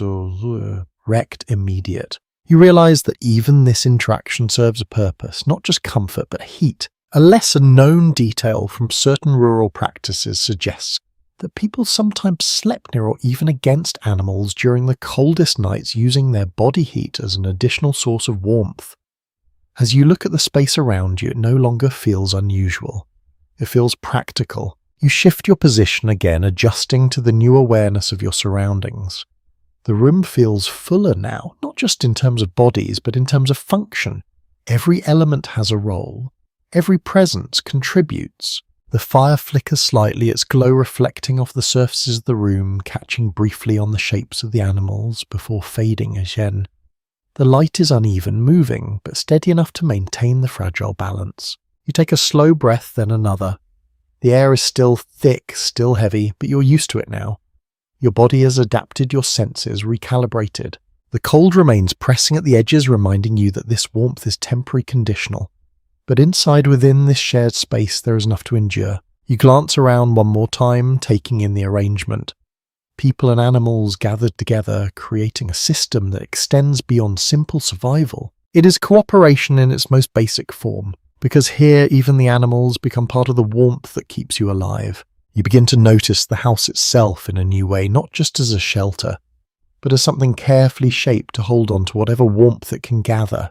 immediate. You realize that even this interaction serves a purpose, not just comfort, but heat. A lesser-known detail from certain rural practices suggests that people sometimes slept near or even against animals during the coldest nights, using their body heat as an additional source of warmth. As you look at the space around you, it no longer feels unusual. It feels practical. You shift your position again, adjusting to the new awareness of your surroundings. The room feels fuller now, not just in terms of bodies, but in terms of function. Every element has a role. Every presence contributes. The fire flickers slightly, its glow reflecting off the surfaces of the room, catching briefly on the shapes of the animals before fading again. The light is uneven, moving, but steady enough to maintain the fragile balance. You take a slow breath, then another. The air is still thick, still heavy, but you're used to it now. Your body has adapted, your senses recalibrated. The cold remains pressing at the edges, reminding you that this warmth is temporary, conditional. But inside within this shared space there is enough to endure. You glance around one more time, taking in the arrangement. People and animals gathered together, creating a system that extends beyond simple survival. It is cooperation in its most basic form, because here even the animals become part of the warmth that keeps you alive. You begin to notice the house itself in a new way, not just as a shelter, but as something carefully shaped to hold on to whatever warmth it can gather.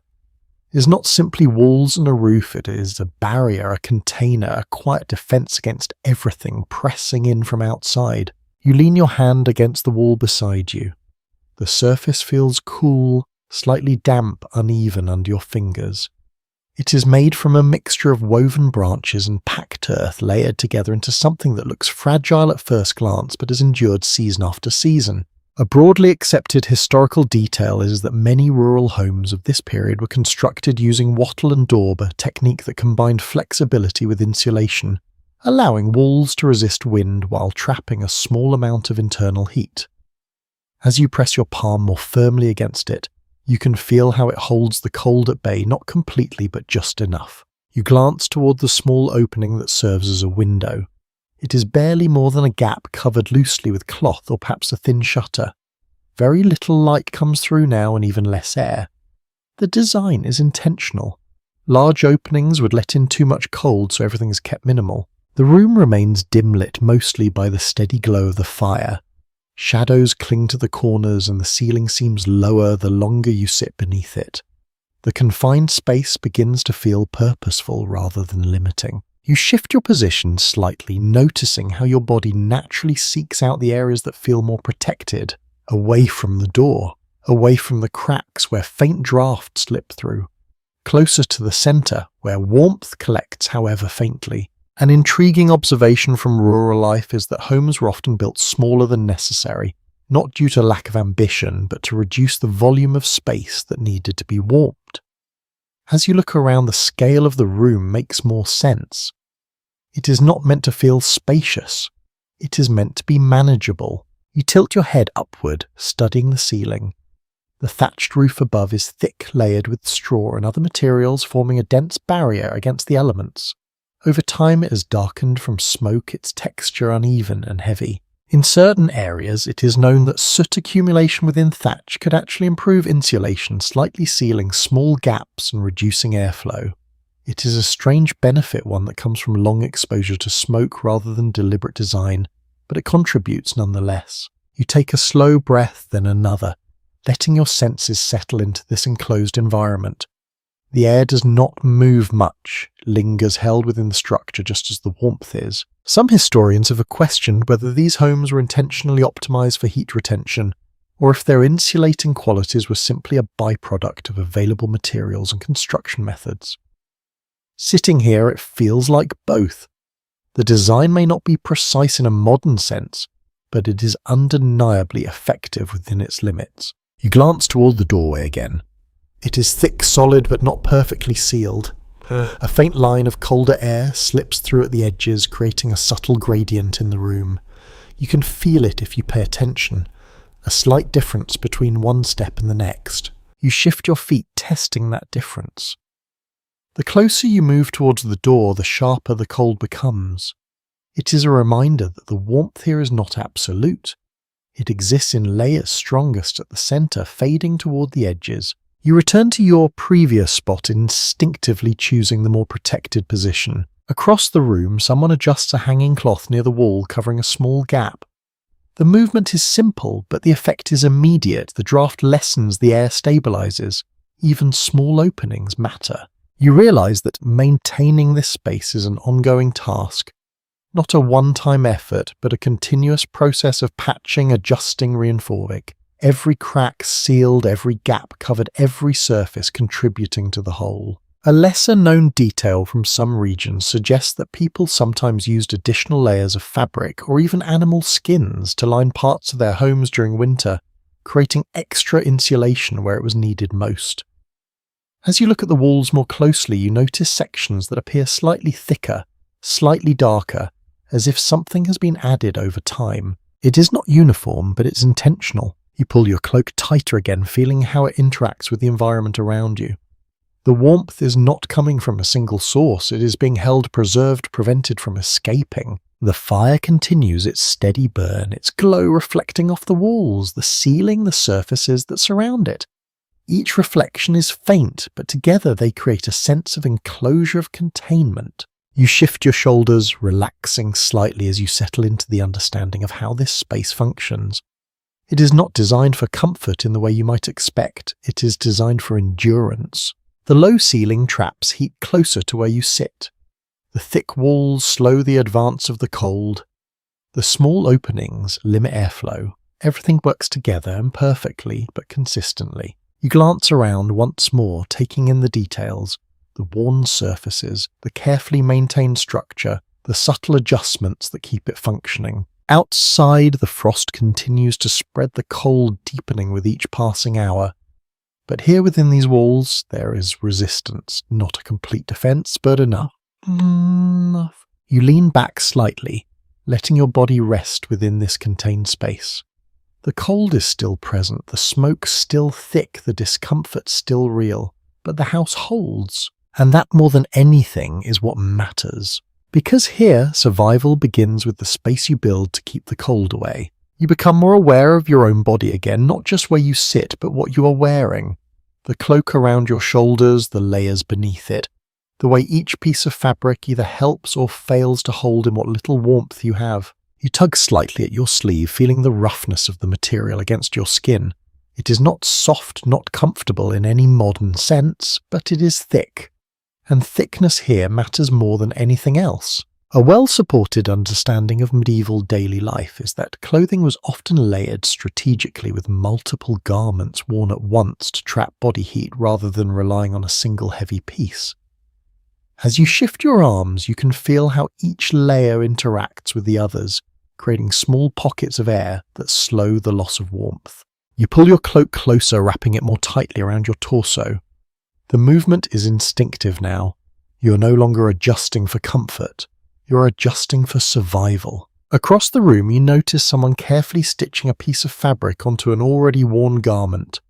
It is not simply walls and a roof, it is a barrier, a container, a quiet defense against everything pressing in from outside. You lean your hand against the wall beside you. The surface feels cool, slightly damp, uneven under your fingers. It is made from a mixture of woven branches and packed earth layered together into something that looks fragile at first glance but has endured season after season. A broadly accepted historical detail is that many rural homes of this period were constructed using wattle and daub, a technique that combined flexibility with insulation, allowing walls to resist wind while trapping a small amount of internal heat. As you press your palm more firmly against it, you can feel how it holds the cold at bay, not completely but just enough. You glance toward the small opening that serves as a window. It is barely more than a gap covered loosely with cloth or perhaps a thin shutter. Very little light comes through now and even less air. The design is intentional. Large openings would let in too much cold, so everything is kept minimal. The room remains dim-lit mostly by the steady glow of the fire. Shadows cling to the corners and the ceiling seems lower the longer you sit beneath it. The confined space begins to feel purposeful rather than limiting. You shift your position slightly, noticing how your body naturally seeks out the areas that feel more protected, away from the door, away from the cracks where faint drafts slip through, closer to the centre where warmth collects however faintly. An intriguing observation from rural life is that homes were often built smaller than necessary, not due to lack of ambition, but to reduce the volume of space that needed to be warmed. As you look around, the scale of the room makes more sense. It is not meant to feel spacious. It is meant to be manageable. You tilt your head upward, studying the ceiling. The thatched roof above is thick, layered with straw and other materials, forming a dense barrier against the elements. Over time it has darkened from smoke, its texture uneven and heavy. In certain areas it is known that soot accumulation within thatch could actually improve insulation, slightly sealing small gaps and reducing airflow. It is a strange benefit, one that comes from long exposure to smoke rather than deliberate design, but it contributes nonetheless. You take a slow breath, then another, letting your senses settle into this enclosed environment. The air does not move much, lingers held within the structure just as the warmth is. Some historians have questioned whether these homes were intentionally optimized for heat retention, or if their insulating qualities were simply a byproduct of available materials and construction methods. Sitting here, it feels like both. The design may not be precise in a modern sense, but it is undeniably effective within its limits. You glance toward the doorway again. It is thick, solid, but not perfectly sealed. A faint line of colder air slips through at the edges, creating a subtle gradient in the room. You can feel it if you pay attention, a slight difference between one step and the next. You shift your feet, testing that difference. The closer you move towards the door, the sharper the cold becomes. It is a reminder that the warmth here is not absolute. It exists in layers, strongest at the centre, fading toward the edges. You return to your previous spot, instinctively choosing the more protected position. Across the room, someone adjusts a hanging cloth near the wall, covering a small gap. The movement is simple, but the effect is immediate. The draft lessens, the air stabilizes. Even small openings matter. You realize that maintaining this space is an ongoing task, not a one-time effort, but a continuous process of patching, adjusting, reinforcing. Every crack sealed, every gap covered, every surface contributing to the whole. A lesser-known detail from some regions suggests that people sometimes used additional layers of fabric or even animal skins to line parts of their homes during winter, creating extra insulation where it was needed most. As you look at the walls more closely, you notice sections that appear slightly thicker, slightly darker, as if something has been added over time. It is not uniform, but it's intentional. You pull your cloak tighter again, feeling how it interacts with the environment around you. The warmth is not coming from a single source, it is being held preserved, prevented from escaping. The fire continues its steady burn, its glow reflecting off the walls, the ceiling, the surfaces that surround it. Each reflection is faint, but together they create a sense of enclosure, of containment. You shift your shoulders, relaxing slightly as you settle into the understanding of how this space functions. It is not designed for comfort in the way you might expect, it is designed for endurance. The low ceiling traps heat closer to where you sit. The thick walls slow the advance of the cold. The small openings limit airflow. Everything works together and perfectly, but consistently. You glance around once more, taking in the details, the worn surfaces, the carefully maintained structure, the subtle adjustments that keep it functioning. Outside, the frost continues to spread, the cold deepening with each passing hour. But here within these walls, there is resistance, not a complete defense, but enough. You lean back slightly, letting your body rest within this contained space. The cold is still present, the smoke still thick, the discomfort still real, but the house holds. And that more than anything is what matters. Because here, survival begins with the space you build to keep the cold away. You become more aware of your own body again, not just where you sit, but what you are wearing. The cloak around your shoulders, the layers beneath it. The way each piece of fabric either helps or fails to hold in what little warmth you have. You tug slightly at your sleeve, feeling the roughness of the material against your skin. It is not soft, not comfortable in any modern sense, but it is thick. And thickness here matters more than anything else. A well-supported understanding of medieval daily life is that clothing was often layered strategically with multiple garments worn at once to trap body heat rather than relying on a single heavy piece. As you shift your arms, you can feel how each layer interacts with the others, creating small pockets of air that slow the loss of warmth. You pull your cloak closer, wrapping it more tightly around your torso. The movement is instinctive now. You are no longer adjusting for comfort. You are adjusting for survival. Across the room, you notice someone carefully stitching a piece of fabric onto an already worn garment.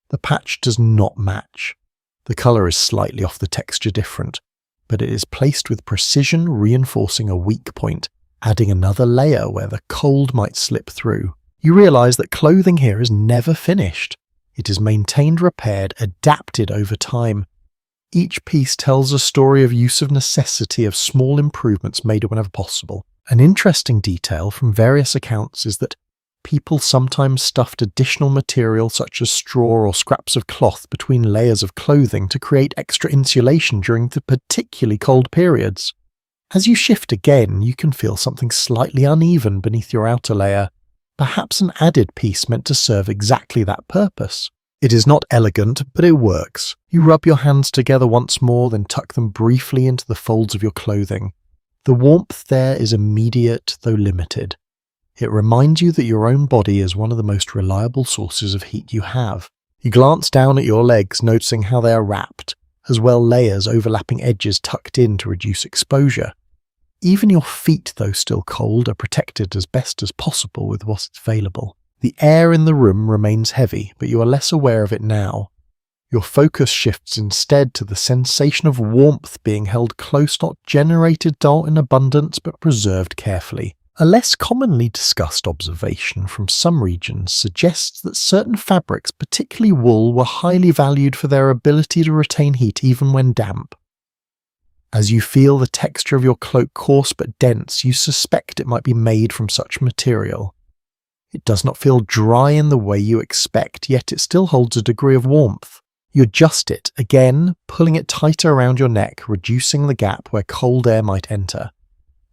The patch does not match. The colour is slightly off, the texture different, but it is placed with precision, reinforcing a weak point, adding another layer where the cold might slip through. You realise that clothing here is never finished. It is maintained, repaired, adapted over time. Each piece tells a story of use of necessity, of small improvements made whenever possible. An interesting detail from various accounts is that people sometimes stuffed additional material such as straw or scraps of cloth between layers of clothing to create extra insulation during the particularly cold periods. As you shift again, you can feel something slightly uneven beneath your outer layer, perhaps an added piece meant to serve exactly that purpose. It is not elegant, but it works. You rub your hands together once more, then tuck them briefly into the folds of your clothing. The warmth there is immediate, though limited. It reminds you that your own body is one of the most reliable sources of heat you have. You glance down at your legs, noticing how they are wrapped, as well layers overlapping edges tucked in to reduce exposure. Even your feet, though still cold, are protected as best as possible with what is available. The air in the room remains heavy, but you are less aware of it now. Your focus shifts instead to the sensation of warmth being held close, not generated in abundance, but preserved carefully. A less commonly discussed observation from some regions suggests that certain fabrics, particularly wool, were highly valued for their ability to retain heat even when damp. As you feel the texture of your cloak coarse but dense, you suspect it might be made from such material. It does not feel dry in the way you expect, yet it still holds a degree of warmth. You adjust it, again, pulling it tighter around your neck, reducing the gap where cold air might enter.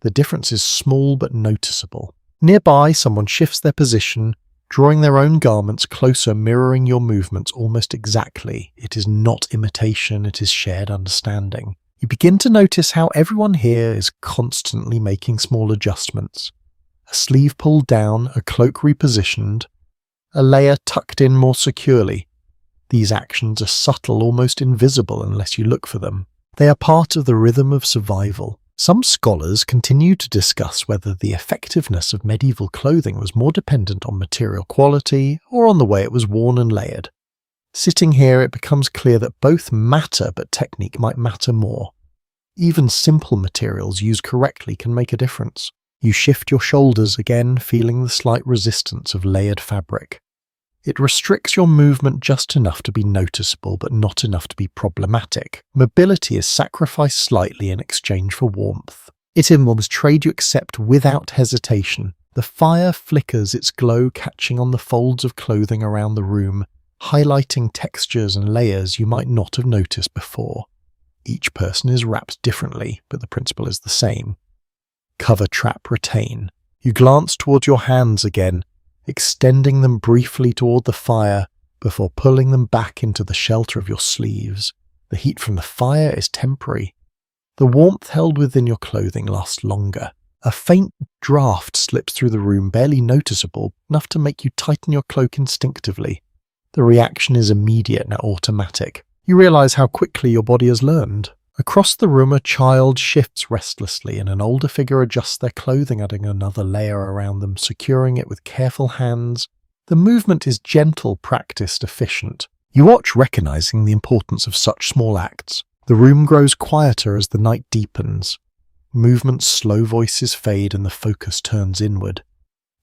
The difference is small but noticeable. Nearby, someone shifts their position, drawing their own garments closer, mirroring your movements almost exactly. It is not imitation, it is shared understanding. You begin to notice how everyone here is constantly making small adjustments. A sleeve pulled down, a cloak repositioned, a layer tucked in more securely. These actions are subtle, almost invisible unless you look for them. They are part of the rhythm of survival. Some scholars continue to discuss whether the effectiveness of medieval clothing was more dependent on material quality or on the way it was worn and layered. Sitting here, it becomes clear that both matter, but technique might matter more. Even simple materials used correctly can make a difference. You shift your shoulders again, feeling the slight resistance of layered fabric. It restricts your movement just enough to be noticeable, but not enough to be problematic. Mobility is sacrificed slightly in exchange for warmth. It involves trade you accept without hesitation. The fire flickers its glow, catching on the folds of clothing around the room, highlighting textures and layers you might not have noticed before. Each person is wrapped differently, but the principle is the same. Cover, trap, retain. You glance towards your hands again, extending them briefly toward the fire before pulling them back into the shelter of your sleeves. The heat from the fire is temporary. The warmth held within your clothing lasts longer. A faint draft slips through the room, barely noticeable, enough to make you tighten your cloak instinctively. The reaction is immediate and automatic. You realize how quickly your body has learned. Across the room, a child shifts restlessly and an older figure adjusts their clothing, adding another layer around them, securing it with careful hands. The movement is gentle, practiced, efficient. You watch, recognizing the importance of such small acts. The room grows quieter as the night deepens. Movement's slow voices fade and the focus turns inward.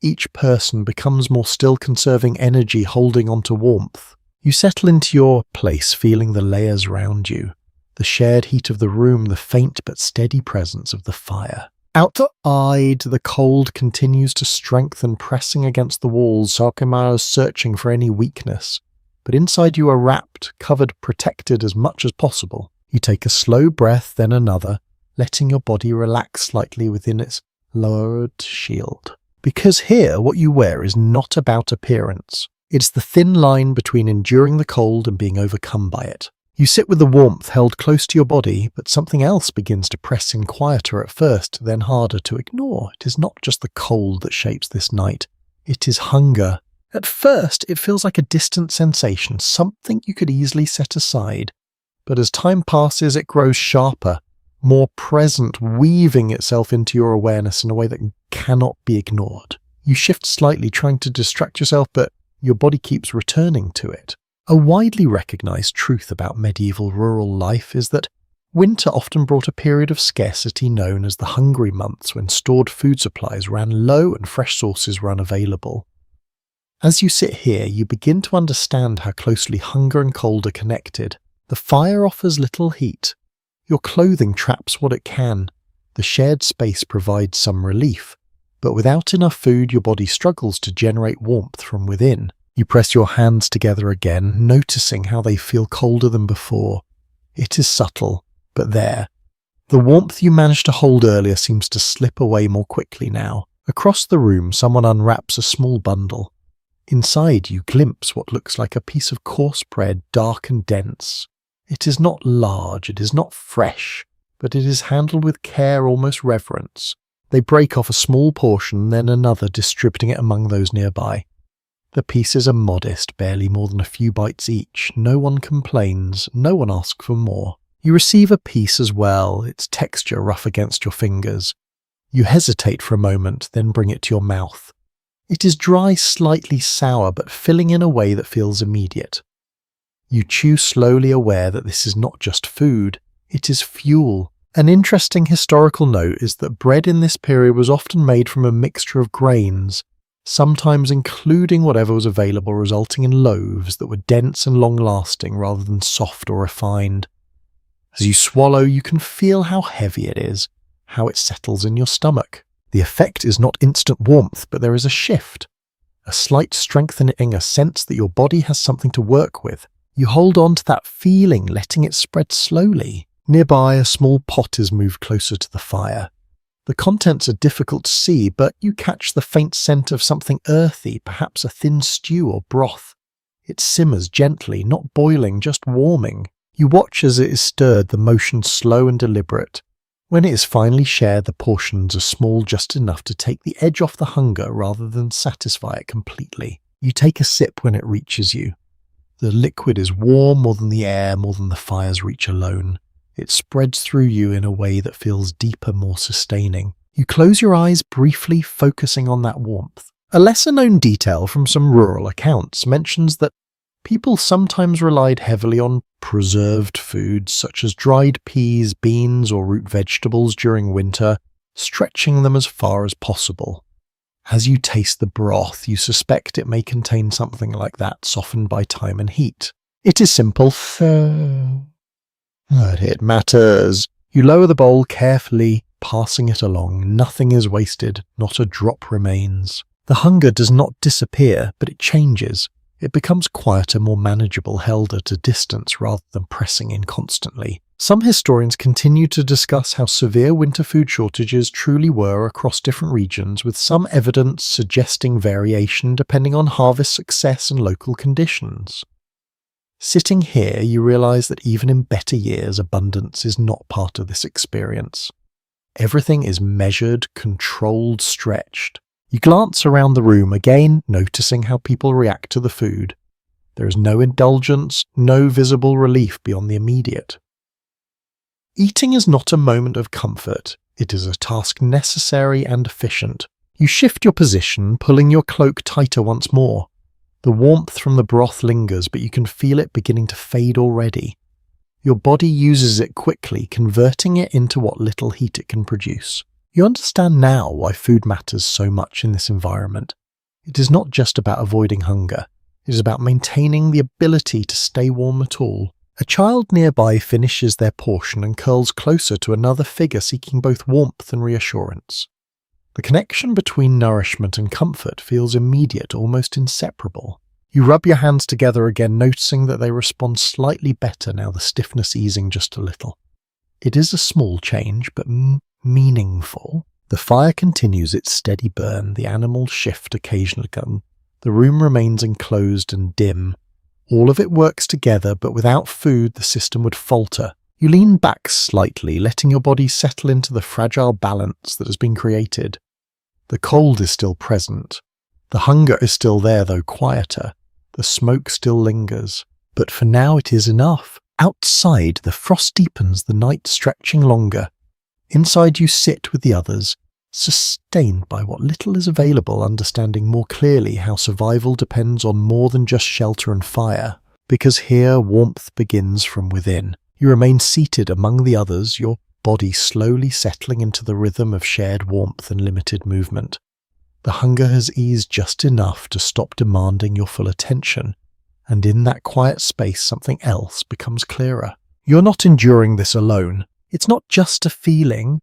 Each person becomes more still, conserving energy, holding on to warmth. You settle into your place, feeling the layers around you. The shared heat of the room, the faint but steady presence of the fire. Outside, the cold continues to strengthen, pressing against the walls, Sarkimaru's searching for any weakness. But inside you are wrapped, covered, protected as much as possible. You take a slow breath, then another, letting your body relax slightly within its lowered shield. Because here, what you wear is not about appearance. It's the thin line between enduring the cold and being overcome by it. You sit with the warmth held close to your body, but something else begins to press in, quieter at first, then harder to ignore. It is not just the cold that shapes this night. It is hunger. At first, it feels like a distant sensation, something you could easily set aside. But as time passes, it grows sharper, more present, weaving itself into your awareness in a way that cannot be ignored. You shift slightly, trying to distract yourself, but your body keeps returning to it. A widely recognized truth about medieval rural life is that winter often brought a period of scarcity known as the hungry months, when stored food supplies ran low and fresh sources were unavailable. As you sit here, you begin to understand how closely hunger and cold are connected. The fire offers little heat. Your clothing traps what it can. The shared space provides some relief. But without enough food, your body struggles to generate warmth from within. You press your hands together again, noticing how they feel colder than before. It is subtle, but there. The warmth you managed to hold earlier seems to slip away more quickly now. Across the room, someone unwraps a small bundle. Inside, you glimpse what looks like a piece of coarse bread, dark and dense. It is not large, it is not fresh, but it is handled with care, almost reverence. They break off a small portion, then another, distributing it among those nearby. The pieces are modest, barely more than a few bites each. No one complains, no one asks for more. You receive a piece as well, its texture rough against your fingers. You hesitate for a moment, then bring it to your mouth. It is dry, slightly sour, but filling in a way that feels immediate. You chew slowly, aware that this is not just food, it is fuel. An interesting historical note is that bread in this period was often made from a mixture of grains, sometimes including whatever was available, resulting in loaves that were dense and long-lasting rather than soft or refined. As you swallow, you can feel how heavy it is, how it settles in your stomach. The effect is not instant warmth, but there is a shift, a slight strengthening, a sense that your body has something to work with. You hold on to that feeling, letting it spread slowly. Nearby, a small pot is moved closer to the fire. The contents are difficult to see, but you catch the faint scent of something earthy, perhaps a thin stew or broth. It simmers gently, not boiling, just warming. You watch as it is stirred, the motion slow and deliberate. When it is finally shared, the portions are small, just enough to take the edge off the hunger rather than satisfy it completely. You take a sip when it reaches you. The liquid is warm, more than the air, more than the fire's reach alone. It spreads through you in a way that feels deeper, more sustaining. You close your eyes briefly, focusing on that warmth. A lesser-known detail from some rural accounts mentions that People sometimes relied heavily on preserved foods such as dried peas, beans, or root vegetables during winter, stretching them as far as possible. As you taste the broth, you suspect it may contain something like that, softened by time and heat. It is simple, but it matters. You lower the bowl carefully, passing it along. Nothing is wasted, not a drop remains. The hunger does not disappear, but it changes. It becomes quieter, more manageable, held at a distance rather than pressing in constantly. Some historians continue to discuss how severe winter food shortages truly were across different regions, with some evidence suggesting variation depending on harvest success and local conditions. Sitting here, you realize that even in better years, abundance is not part of this experience. Everything is measured, controlled, stretched. You glance around the room again, noticing how people react to the food. There is no indulgence, no visible relief beyond the immediate. Eating is not a moment of comfort. It is a task necessary and efficient. You shift your position, pulling your cloak tighter once more. The warmth from the broth lingers, but you can feel it beginning to fade already. Your body uses it quickly, converting it into what little heat it can produce. You understand now why food matters so much in this environment. It is not just about avoiding hunger. It is about maintaining the ability to stay warm at all. A child nearby finishes their portion and curls closer to another figure seeking both warmth and reassurance. The connection between nourishment and comfort feels immediate, almost inseparable. You rub your hands together again, noticing that they respond slightly better now, the stiffness easing just a little. It is a small change, but meaningful. The fire continues its steady burn, the animals shift occasionally. The room remains enclosed and dim. All of it works together, but without food the system would falter. You lean back slightly, letting your body settle into the fragile balance that has been created. The cold is still present. The hunger is still there, though quieter. The smoke still lingers. But for now it is enough. Outside, the frost deepens, the night stretching longer. Inside you sit with the others, sustained by what little is available, understanding more clearly how survival depends on more than just shelter and fire. Because here warmth begins from within. You remain seated among the others, your body slowly settling into the rhythm of shared warmth and limited movement. The hunger has eased just enough to stop demanding your full attention, and in that quiet space something else becomes clearer. You're not enduring this alone. It's not just a feeling.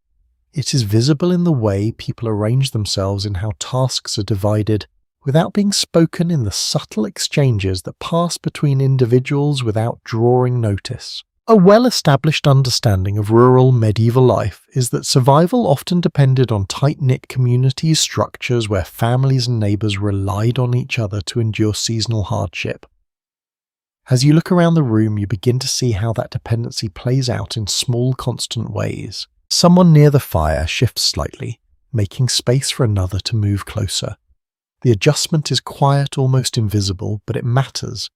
It is visible in the way people arrange themselves, in how tasks are divided, without being spoken, in the subtle exchanges that pass between individuals without drawing notice. A well-established understanding of rural medieval life is that survival often depended on tight-knit community structures where families and neighbours relied on each other to endure seasonal hardship. As you look around the room, you begin to see how that dependency plays out in small, constant ways. Someone near the fire shifts slightly, making space for another to move closer. The adjustment is quiet, almost invisible, but it matters.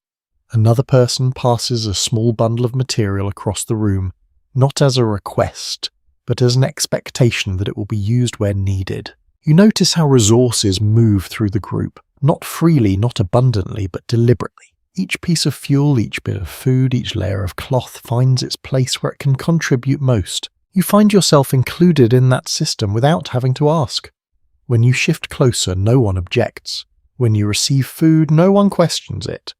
Another person passes a small bundle of material across the room, not as a request, but as an expectation that it will be used where needed. You notice how resources move through the group, not freely, not abundantly, but deliberately. Each piece of fuel, each bit of food, each layer of cloth finds its place where it can contribute most. You find yourself included in that system without having to ask. When you shift closer, no one objects. When you receive food, no one questions it.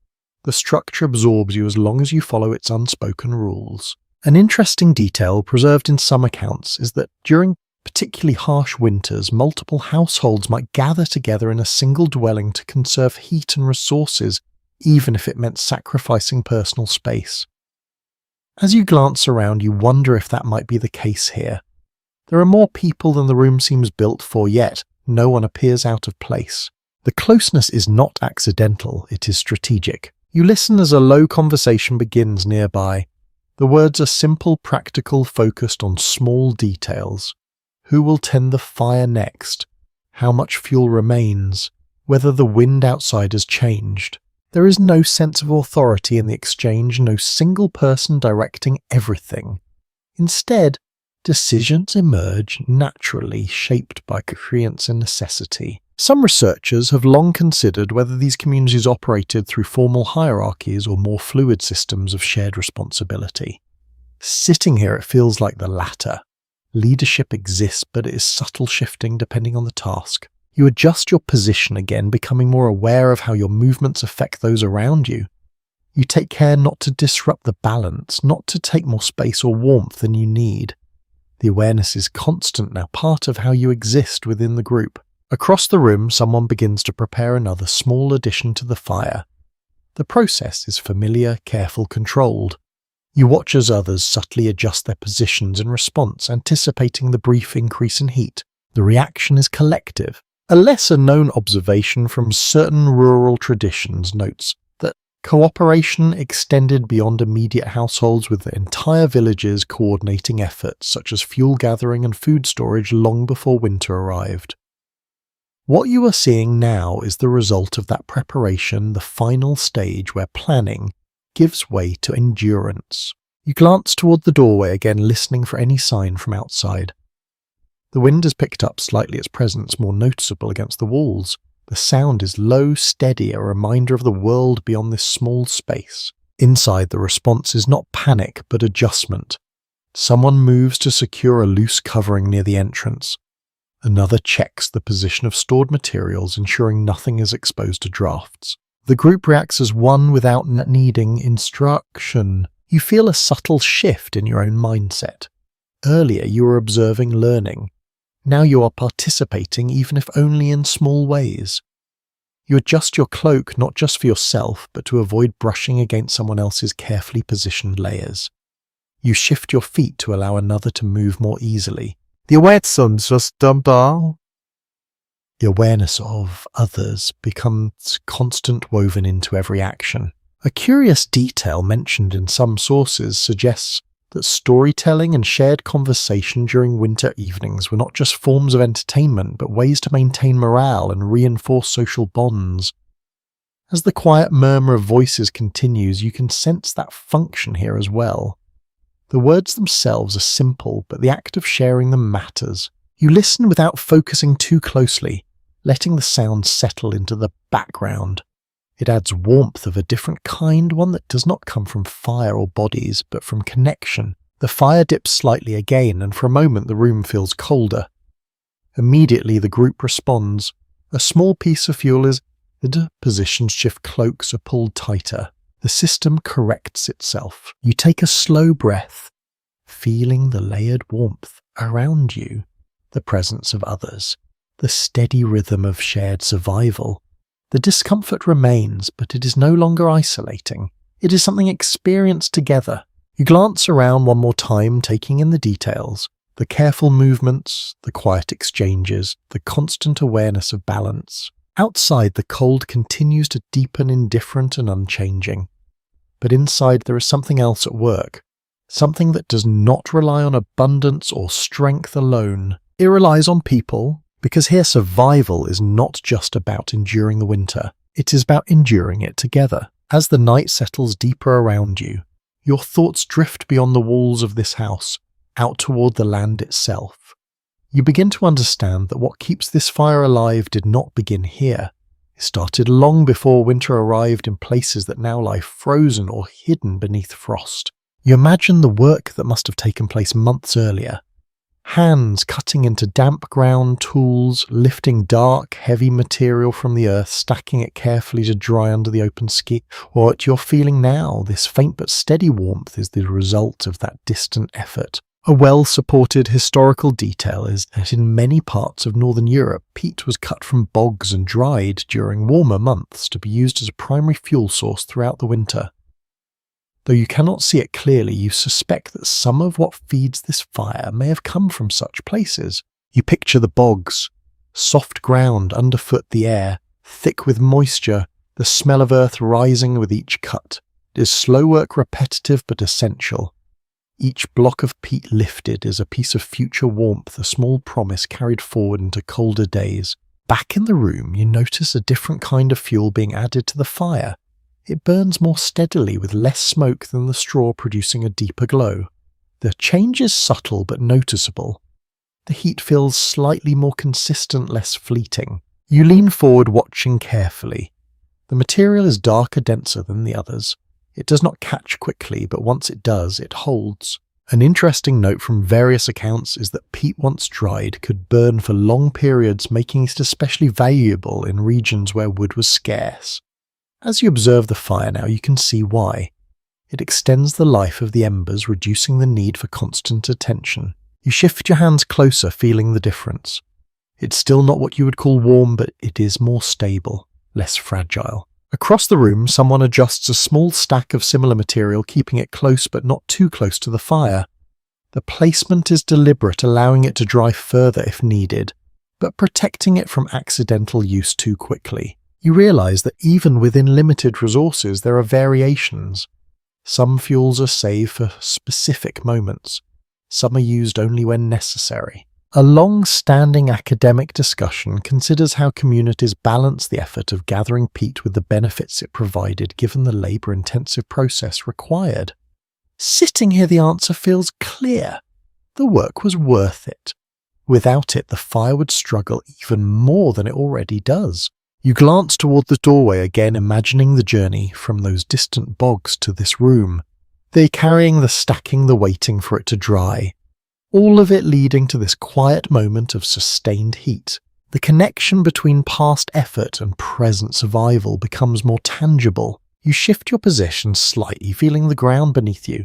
The structure absorbs you as long as you follow its unspoken rules. An interesting detail preserved in some accounts is that during particularly harsh winters, multiple households might gather together in a single dwelling to conserve heat and resources, even if it meant sacrificing personal space. As you glance around, you wonder if that might be the case here. There are more people than the room seems built for, yet no one appears out of place. The closeness is not accidental, it is strategic. You listen as a low conversation begins nearby. The words are simple, practical, focused on small details. Who will tend the fire next? How much fuel remains? Whether the wind outside has changed? There is no sense of authority in the exchange, no single person directing everything. Instead, decisions emerge naturally, shaped by experience and necessity. Some researchers have long considered whether these communities operated through formal hierarchies or more fluid systems of shared responsibility. Sitting here, it feels like the latter. Leadership exists, but it is subtle shifting depending on the task. You adjust your position again, becoming more aware of how your movements affect those around you. You take care not to disrupt the balance, not to take more space or warmth than you need. The awareness is constant now, part of how you exist within the group. Across the room, someone begins to prepare another small addition to the fire. The process is familiar, careful, controlled. You watch as others subtly adjust their positions in response, anticipating the brief increase in heat. The reaction is collective. A lesser-known observation from certain rural traditions notes that cooperation extended beyond immediate households, with entire villages coordinating efforts such as fuel gathering and food storage long before winter arrived. What you are seeing now is the result of that preparation, the final stage where planning gives way to endurance. You glance toward the doorway again, listening for any sign from outside. The wind has picked up slightly, its presence more noticeable against the walls. The sound is low, steady, a reminder of the world beyond this small space. Inside, the response is not panic, but adjustment. Someone moves to secure a loose covering near the entrance. Another checks the position of stored materials, ensuring nothing is exposed to drafts. The group reacts as one without needing instruction. You feel a subtle shift in your own mindset. Earlier, you were observing, learning. Now you are participating, even if only in small ways. You adjust your cloak not just for yourself, but to avoid brushing against someone else's carefully positioned layers. You shift your feet to allow another to move more easily. The awareness of others becomes constant, woven into every action. A curious detail mentioned in some sources suggests that storytelling and shared conversation during winter evenings were not just forms of entertainment, but ways to maintain morale and reinforce social bonds. As the quiet murmur of voices continues, you can sense that function here as well. The words themselves are simple, but the act of sharing them matters. You listen without focusing too closely, letting the sound settle into the background. It adds warmth of a different kind, one that does not come from fire or bodies, but from connection. The fire dips slightly again, and for a moment the room feels colder. Immediately the group responds. A small piece of fuel is added, positions shift, cloaks are pulled tighter. The system corrects itself. You take a slow breath, feeling the layered warmth around you, the presence of others, the steady rhythm of shared survival. The discomfort remains, but it is no longer isolating. It is something experienced together. You glance around one more time, taking in the details, the careful movements, the quiet exchanges, the constant awareness of balance. Outside, the cold continues to deepen, indifferent and unchanging. But inside there is something else at work, something that does not rely on abundance or strength alone. It relies on people, because here survival is not just about enduring the winter, it is about enduring it together. As the night settles deeper around you, your thoughts drift beyond the walls of this house, out toward the land itself. You begin to understand that what keeps this fire alive did not begin here. It started long before winter arrived in places that now lie frozen or hidden beneath frost. You imagine the work that must have taken place months earlier. Hands cutting into damp ground, tools, lifting dark, heavy material from the earth, stacking it carefully to dry under the open sky. What you're feeling now, this faint but steady warmth, is the result of that distant effort. A well-supported historical detail is that in many parts of northern Europe, peat was cut from bogs and dried during warmer months to be used as a primary fuel source throughout the winter. Though you cannot see it clearly, you suspect that some of what feeds this fire may have come from such places. You picture the bogs, soft ground underfoot, the air, thick with moisture, the smell of earth rising with each cut. It is slow work, repetitive but essential. Each block of peat lifted is a piece of future warmth, a small promise carried forward into colder days. Back in the room, you notice a different kind of fuel being added to the fire. It burns more steadily with less smoke than the straw, producing a deeper glow. The change is subtle but noticeable. The heat feels slightly more consistent, less fleeting. You lean forward, watching carefully. The material is darker, denser than the others. It does not catch quickly, but once it does, it holds. An interesting note from various accounts is that peat once dried could burn for long periods, making it especially valuable in regions where wood was scarce. As you observe the fire now, you can see why. It extends the life of the embers, reducing the need for constant attention. You shift your hands closer, feeling the difference. It's still not what you would call warm, but it is more stable, less fragile. Across the room, someone adjusts a small stack of similar material, keeping it close but not too close to the fire. The placement is deliberate, allowing it to dry further if needed, but protecting it from accidental use too quickly. You realize that even within limited resources, there are variations. Some fuels are saved for specific moments. Some are used only when necessary. A long-standing academic discussion considers how communities balance the effort of gathering peat with the benefits it provided given the labour-intensive process required. Sitting here, the answer feels clear. The work was worth it. Without it, the fire would struggle even more than it already does. You glance toward the doorway again, imagining the journey from those distant bogs to this room. They're carrying the stacking, the waiting for it to dry. All of it leading to this quiet moment of sustained heat. The connection between past effort and present survival becomes more tangible. You shift your position slightly, feeling the ground beneath you.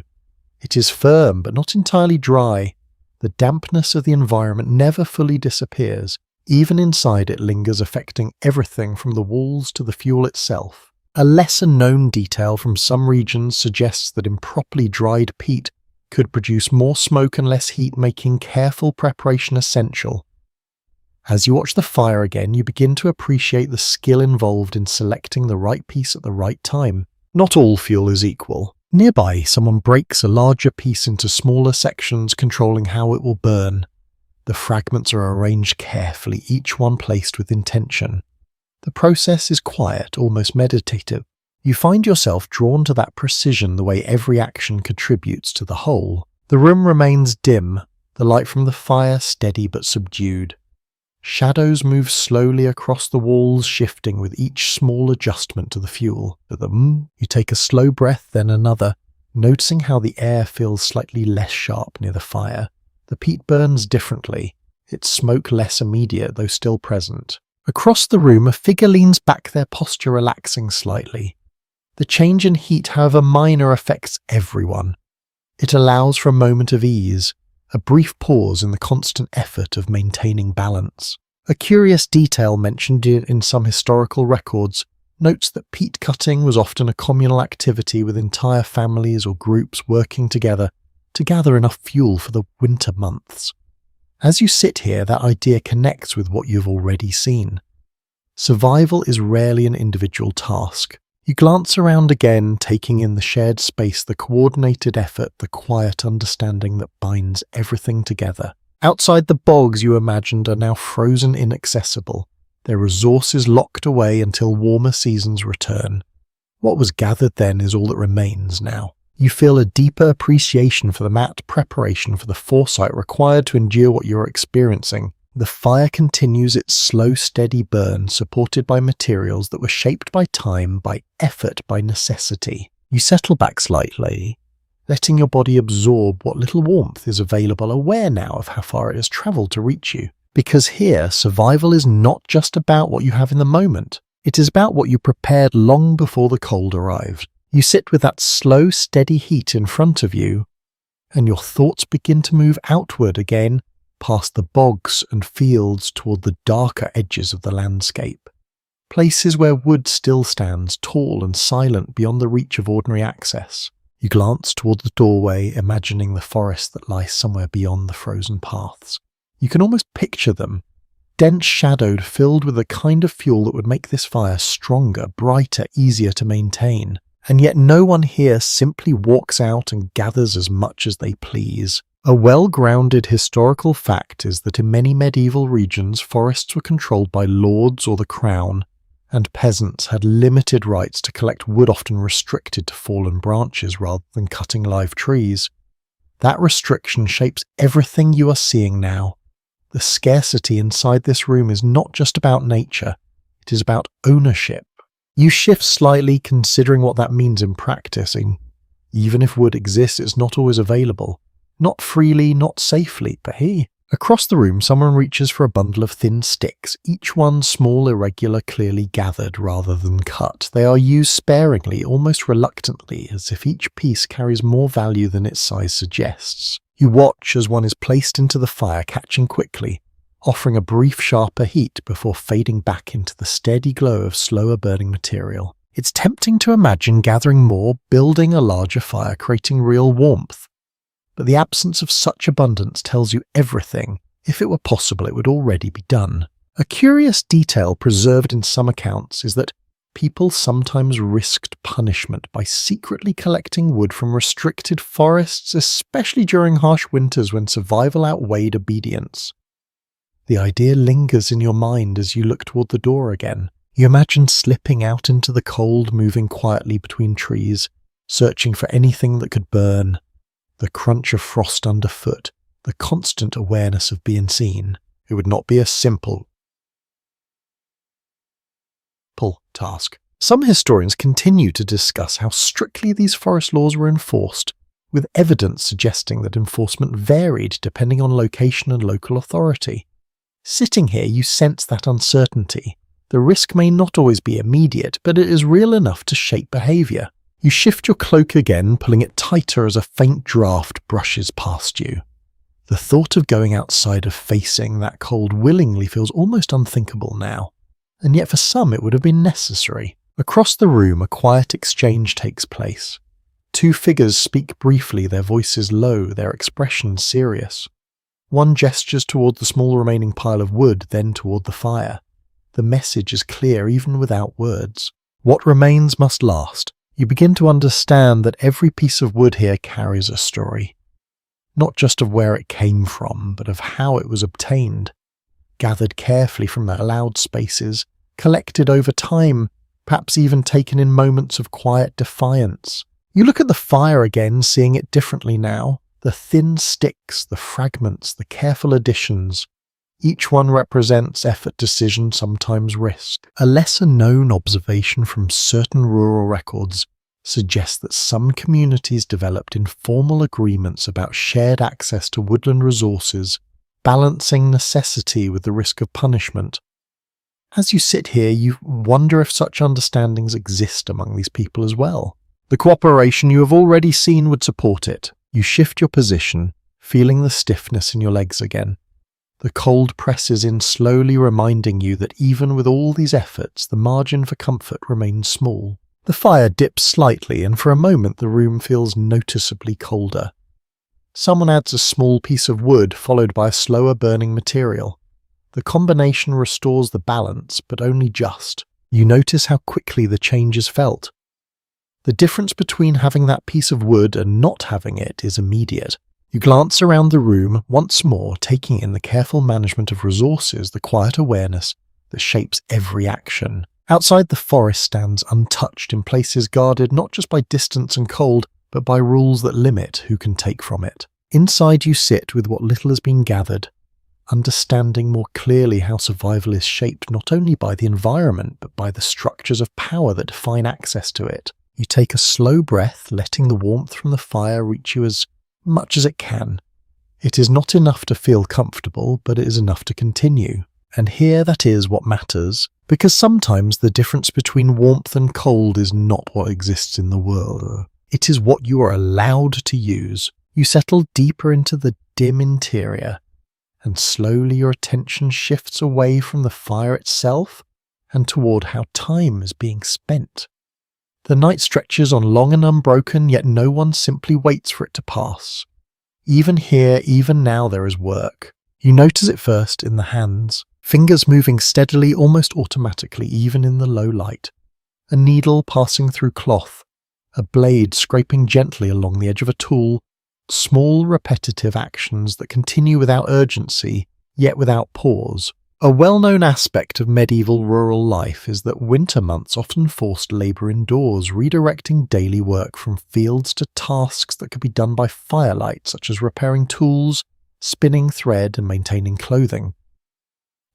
It is firm, but not entirely dry. The dampness of the environment never fully disappears. Even inside it lingers, affecting everything from the walls to the fuel itself. A lesser-known detail from some regions suggests that improperly dried peat could produce more smoke and less heat, making careful preparation essential. As you watch the fire again, you begin to appreciate the skill involved in selecting the right piece at the right time. Not all fuel is equal. Nearby, someone breaks a larger piece into smaller sections, controlling how it will burn. The fragments are arranged carefully, each one placed with intention. The process is quiet, almost meditative. You find yourself drawn to that precision, the way every action contributes to the whole. The room remains dim, the light from the fire steady but subdued. Shadows move slowly across the walls, shifting with each small adjustment to the fuel. You take a slow breath, then another, noticing how the air feels slightly less sharp near the fire. The peat burns differently, its smoke less immediate though still present. Across the room, a figure leans back, their posture relaxing slightly. The change in heat, however minor, affects everyone. It allows for a moment of ease, a brief pause in the constant effort of maintaining balance. A curious detail mentioned in some historical records notes that peat cutting was often a communal activity, with entire families or groups working together to gather enough fuel for the winter months. As you sit here, that idea connects with what you've already seen. Survival is rarely an individual task. You glance around again, taking in the shared space, the coordinated effort, the quiet understanding that binds everything together. Outside, the bogs you imagined are now frozen inaccessible, their resources locked away until warmer seasons return. What was gathered then is all that remains now. You feel a deeper appreciation for the mat, preparation for the foresight required to endure what you are experiencing. The fire continues its slow, steady burn, supported by materials that were shaped by time, by effort, by necessity. You settle back slightly, letting your body absorb what little warmth is available, aware now of how far it has travelled to reach you. Because here, survival is not just about what you have in the moment. It is about what you prepared long before the cold arrived. You sit with that slow, steady heat in front of you, and your thoughts begin to move outward again, past the bogs and fields toward the darker edges of the landscape. Places where wood still stands tall and silent beyond the reach of ordinary access. You glance toward the doorway, imagining the forest that lies somewhere beyond the frozen paths. You can almost picture them, dense shadowed, filled with the kind of fuel that would make this fire stronger, brighter, easier to maintain. And yet no one here simply walks out and gathers as much as they please. A well-grounded historical fact is that in many medieval regions, forests were controlled by lords or the crown, and peasants had limited rights to collect wood, often restricted to fallen branches rather than cutting live trees. That restriction shapes everything you are seeing now. The scarcity inside this room is not just about nature, it is about ownership. You shift slightly, considering what that means in practice. Even if wood exists, it's not always available. Not freely, not safely, but here. Across the room, someone reaches for a bundle of thin sticks, each one small, irregular, clearly gathered rather than cut. They are used sparingly, almost reluctantly, as if each piece carries more value than its size suggests. You watch as one is placed into the fire, catching quickly, offering a brief sharper heat before fading back into the steady glow of slower burning material. It's tempting to imagine gathering more, building a larger fire, creating real warmth. But the absence of such abundance tells you everything. If it were possible, it would already be done. A curious detail preserved in some accounts is that people sometimes risked punishment by secretly collecting wood from restricted forests, especially during harsh winters when survival outweighed obedience. The idea lingers in your mind as you look toward the door again. You imagine slipping out into the cold, moving quietly between trees, searching for anything that could burn. The crunch of frost underfoot, the constant awareness of being seen. It would not be a simple task. Some historians continue to discuss how strictly these forest laws were enforced, with evidence suggesting that enforcement varied depending on location and local authority. Sitting here, you sense that uncertainty. The risk may not always be immediate, but it is real enough to shape behaviour. You shift your cloak again, pulling it tighter as a faint draft brushes past you. The thought of going outside, of facing that cold willingly, feels almost unthinkable now. And yet for some it would have been necessary. Across the room, a quiet exchange takes place. Two figures speak briefly, their voices low, their expressions serious. One gestures toward the small remaining pile of wood, then toward the fire. The message is clear even without words. What remains must last. You begin to understand that every piece of wood here carries a story. Not just of where it came from, but of how it was obtained. Gathered carefully from the allowed spaces, collected over time, perhaps even taken in moments of quiet defiance. You look at the fire again, seeing it differently now. The thin sticks, the fragments, the careful additions. Each one represents effort, decision, sometimes risk. A lesser-known observation from certain rural records suggests that some communities developed informal agreements about shared access to woodland resources, balancing necessity with the risk of punishment. As you sit here, you wonder if such understandings exist among these people as well. The cooperation you have already seen would support it. You shift your position, feeling the stiffness in your legs again. The cold presses in slowly, reminding you that even with all these efforts, the margin for comfort remains small. The fire dips slightly, and for a moment the room feels noticeably colder. Someone adds a small piece of wood, followed by a slower burning material. The combination restores the balance, but only just. You notice how quickly the change is felt. The difference between having that piece of wood and not having it is immediate. You glance around the room once more, taking in the careful management of resources, the quiet awareness that shapes every action. Outside, the forest stands untouched, in places guarded not just by distance and cold, but by rules that limit who can take from it. Inside, you sit with what little has been gathered, understanding more clearly how survival is shaped not only by the environment, but by the structures of power that define access to it. You take a slow breath, letting the warmth from the fire reach you as much as it can. It is not enough to feel comfortable, but it is enough to continue. And here that is what matters, because sometimes the difference between warmth and cold is not what exists in the world. It is what you are allowed to use. You settle deeper into the dim interior, and slowly your attention shifts away from the fire itself and toward how time is being spent. The night stretches on long and unbroken, yet no one simply waits for it to pass. Even here, even now, there is work. You notice it first in the hands, fingers moving steadily, almost automatically, even in the low light. A needle passing through cloth, a blade scraping gently along the edge of a tool, small repetitive actions that continue without urgency, yet without pause. A well-known aspect of medieval rural life is that winter months often forced labour indoors, redirecting daily work from fields to tasks that could be done by firelight, such as repairing tools, spinning thread and maintaining clothing.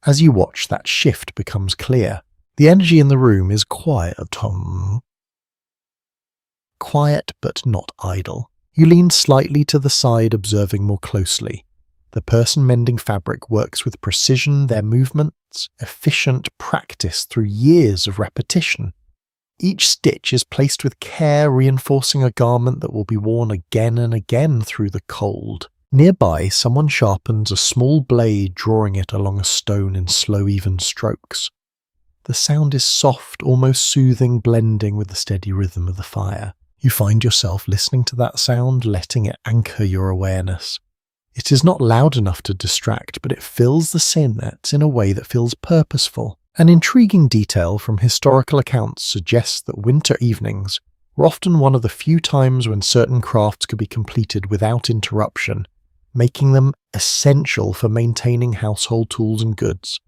As you watch, that shift becomes clear. The energy in the room is quiet but not idle. You lean slightly to the side, observing more closely. The person mending fabric works with precision, their movements efficient practice through years of repetition. Each stitch is placed with care, reinforcing a garment that will be worn again and again through the cold. Nearby, someone sharpens a small blade, drawing it along a stone in slow, even strokes. The sound is soft, almost soothing, blending with the steady rhythm of the fire. You find yourself listening to that sound, letting it anchor your awareness. It is not loud enough to distract, but it fills the silence in a way that feels purposeful. An intriguing detail from historical accounts suggests that winter evenings were often one of the few times when certain crafts could be completed without interruption, making them essential for maintaining household tools and goods.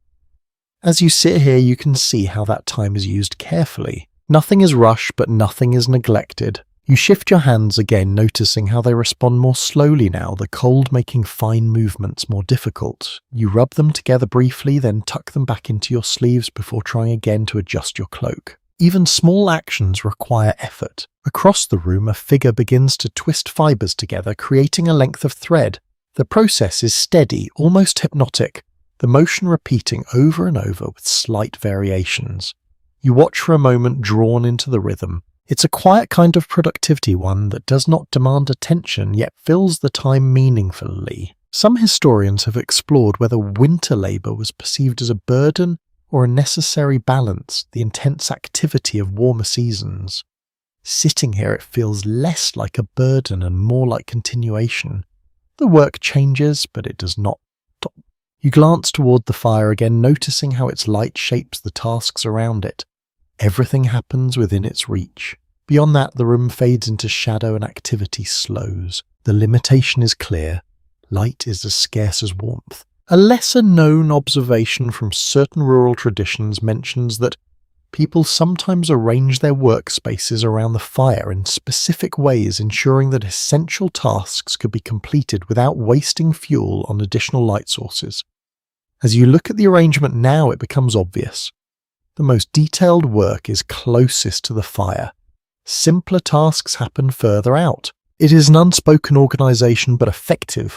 As you sit here, you can see how that time is used carefully. Nothing is rushed, but nothing is neglected. You shift your hands again, noticing how they respond more slowly now, the cold making fine movements more difficult. You rub them together briefly, then tuck them back into your sleeves before trying again to adjust your cloak. Even small actions require effort. Across the room, a figure begins to twist fibers together, creating a length of thread. The process is steady, almost hypnotic, the motion repeating over and over with slight variations. You watch for a moment, drawn into the rhythm. It's a quiet kind of productivity, one that does not demand attention, yet fills the time meaningfully. Some historians have explored whether winter labour was perceived as a burden or a necessary balance, the intense activity of warmer seasons. Sitting here, it feels less like a burden and more like continuation. The work changes, but it does not stop. You glance toward the fire again, noticing how its light shapes the tasks around it. Everything happens within its reach. Beyond that, the room fades into shadow and activity slows. The limitation is clear. Light is as scarce as warmth. A lesser-known observation from certain rural traditions mentions that people sometimes arrange their workspaces around the fire in specific ways, ensuring that essential tasks could be completed without wasting fuel on additional light sources. As you look at the arrangement now, it becomes obvious. The most detailed work is closest to the fire. Simpler tasks happen further out. It is an unspoken organization, but effective.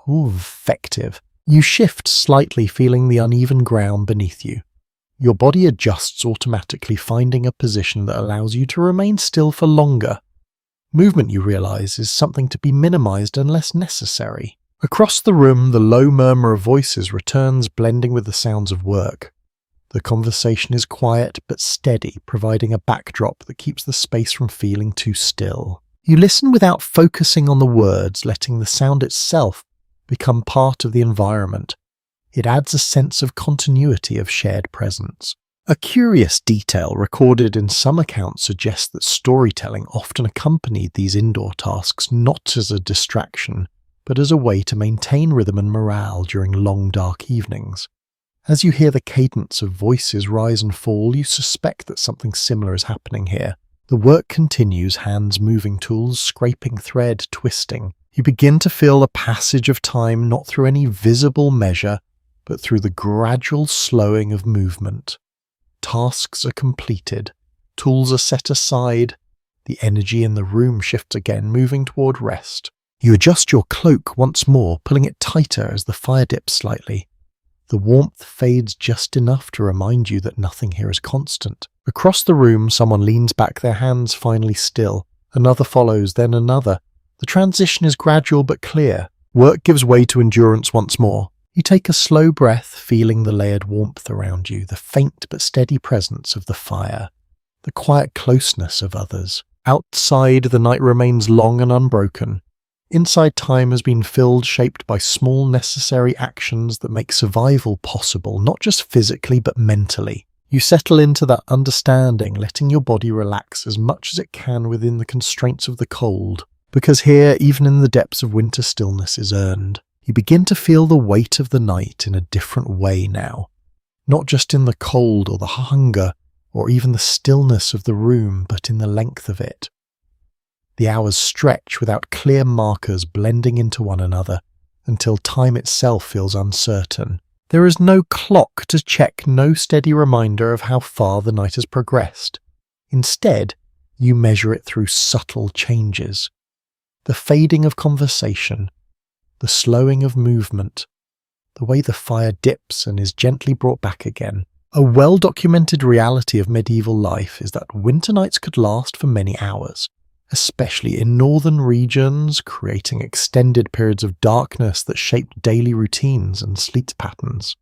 Effective. You shift slightly, feeling the uneven ground beneath you. Your body adjusts automatically, finding a position that allows you to remain still for longer. Movement, you realize, is something to be minimized unless necessary. Across the room, the low murmur of voices returns, blending with the sounds of work. The conversation is quiet but steady, providing a backdrop that keeps the space from feeling too still. You listen without focusing on the words, letting the sound itself become part of the environment. It adds a sense of continuity, of shared presence. A curious detail recorded in some accounts suggests that storytelling often accompanied these indoor tasks not as a distraction, but as a way to maintain rhythm and morale during long, dark evenings. As you hear the cadence of voices rise and fall, you suspect that something similar is happening here. The work continues, hands moving, tools scraping thread, twisting. You begin to feel the passage of time not through any visible measure, but through the gradual slowing of movement. Tasks are completed, tools are set aside, the energy in the room shifts again, moving toward rest. You adjust your cloak once more, pulling it tighter as the fire dips slightly. The warmth fades just enough to remind you that nothing here is constant. Across the room, someone leans back, their hands finally still. Another follows, then another. The transition is gradual but clear. Work gives way to endurance once more. You take a slow breath, feeling the layered warmth around you, the faint but steady presence of the fire, the quiet closeness of others. Outside, the night remains long and unbroken. Inside, time has been filled, shaped by small necessary actions that make survival possible, not just physically but mentally. You settle into that understanding, letting your body relax as much as it can within the constraints of the cold, because here, even in the depths of winter, stillness is earned. You begin to feel the weight of the night in a different way now, not just in the cold or the hunger or even the stillness of the room, but in the length of it. The hours stretch without clear markers, blending into one another, until time itself feels uncertain. There is no clock to check, no steady reminder of how far the night has progressed. Instead, you measure it through subtle changes. The fading of conversation, the slowing of movement, the way the fire dips and is gently brought back again. A well-documented reality of medieval life is that winter nights could last for many hours, especially in northern regions, creating extended periods of darkness that shaped daily routines and sleep patterns.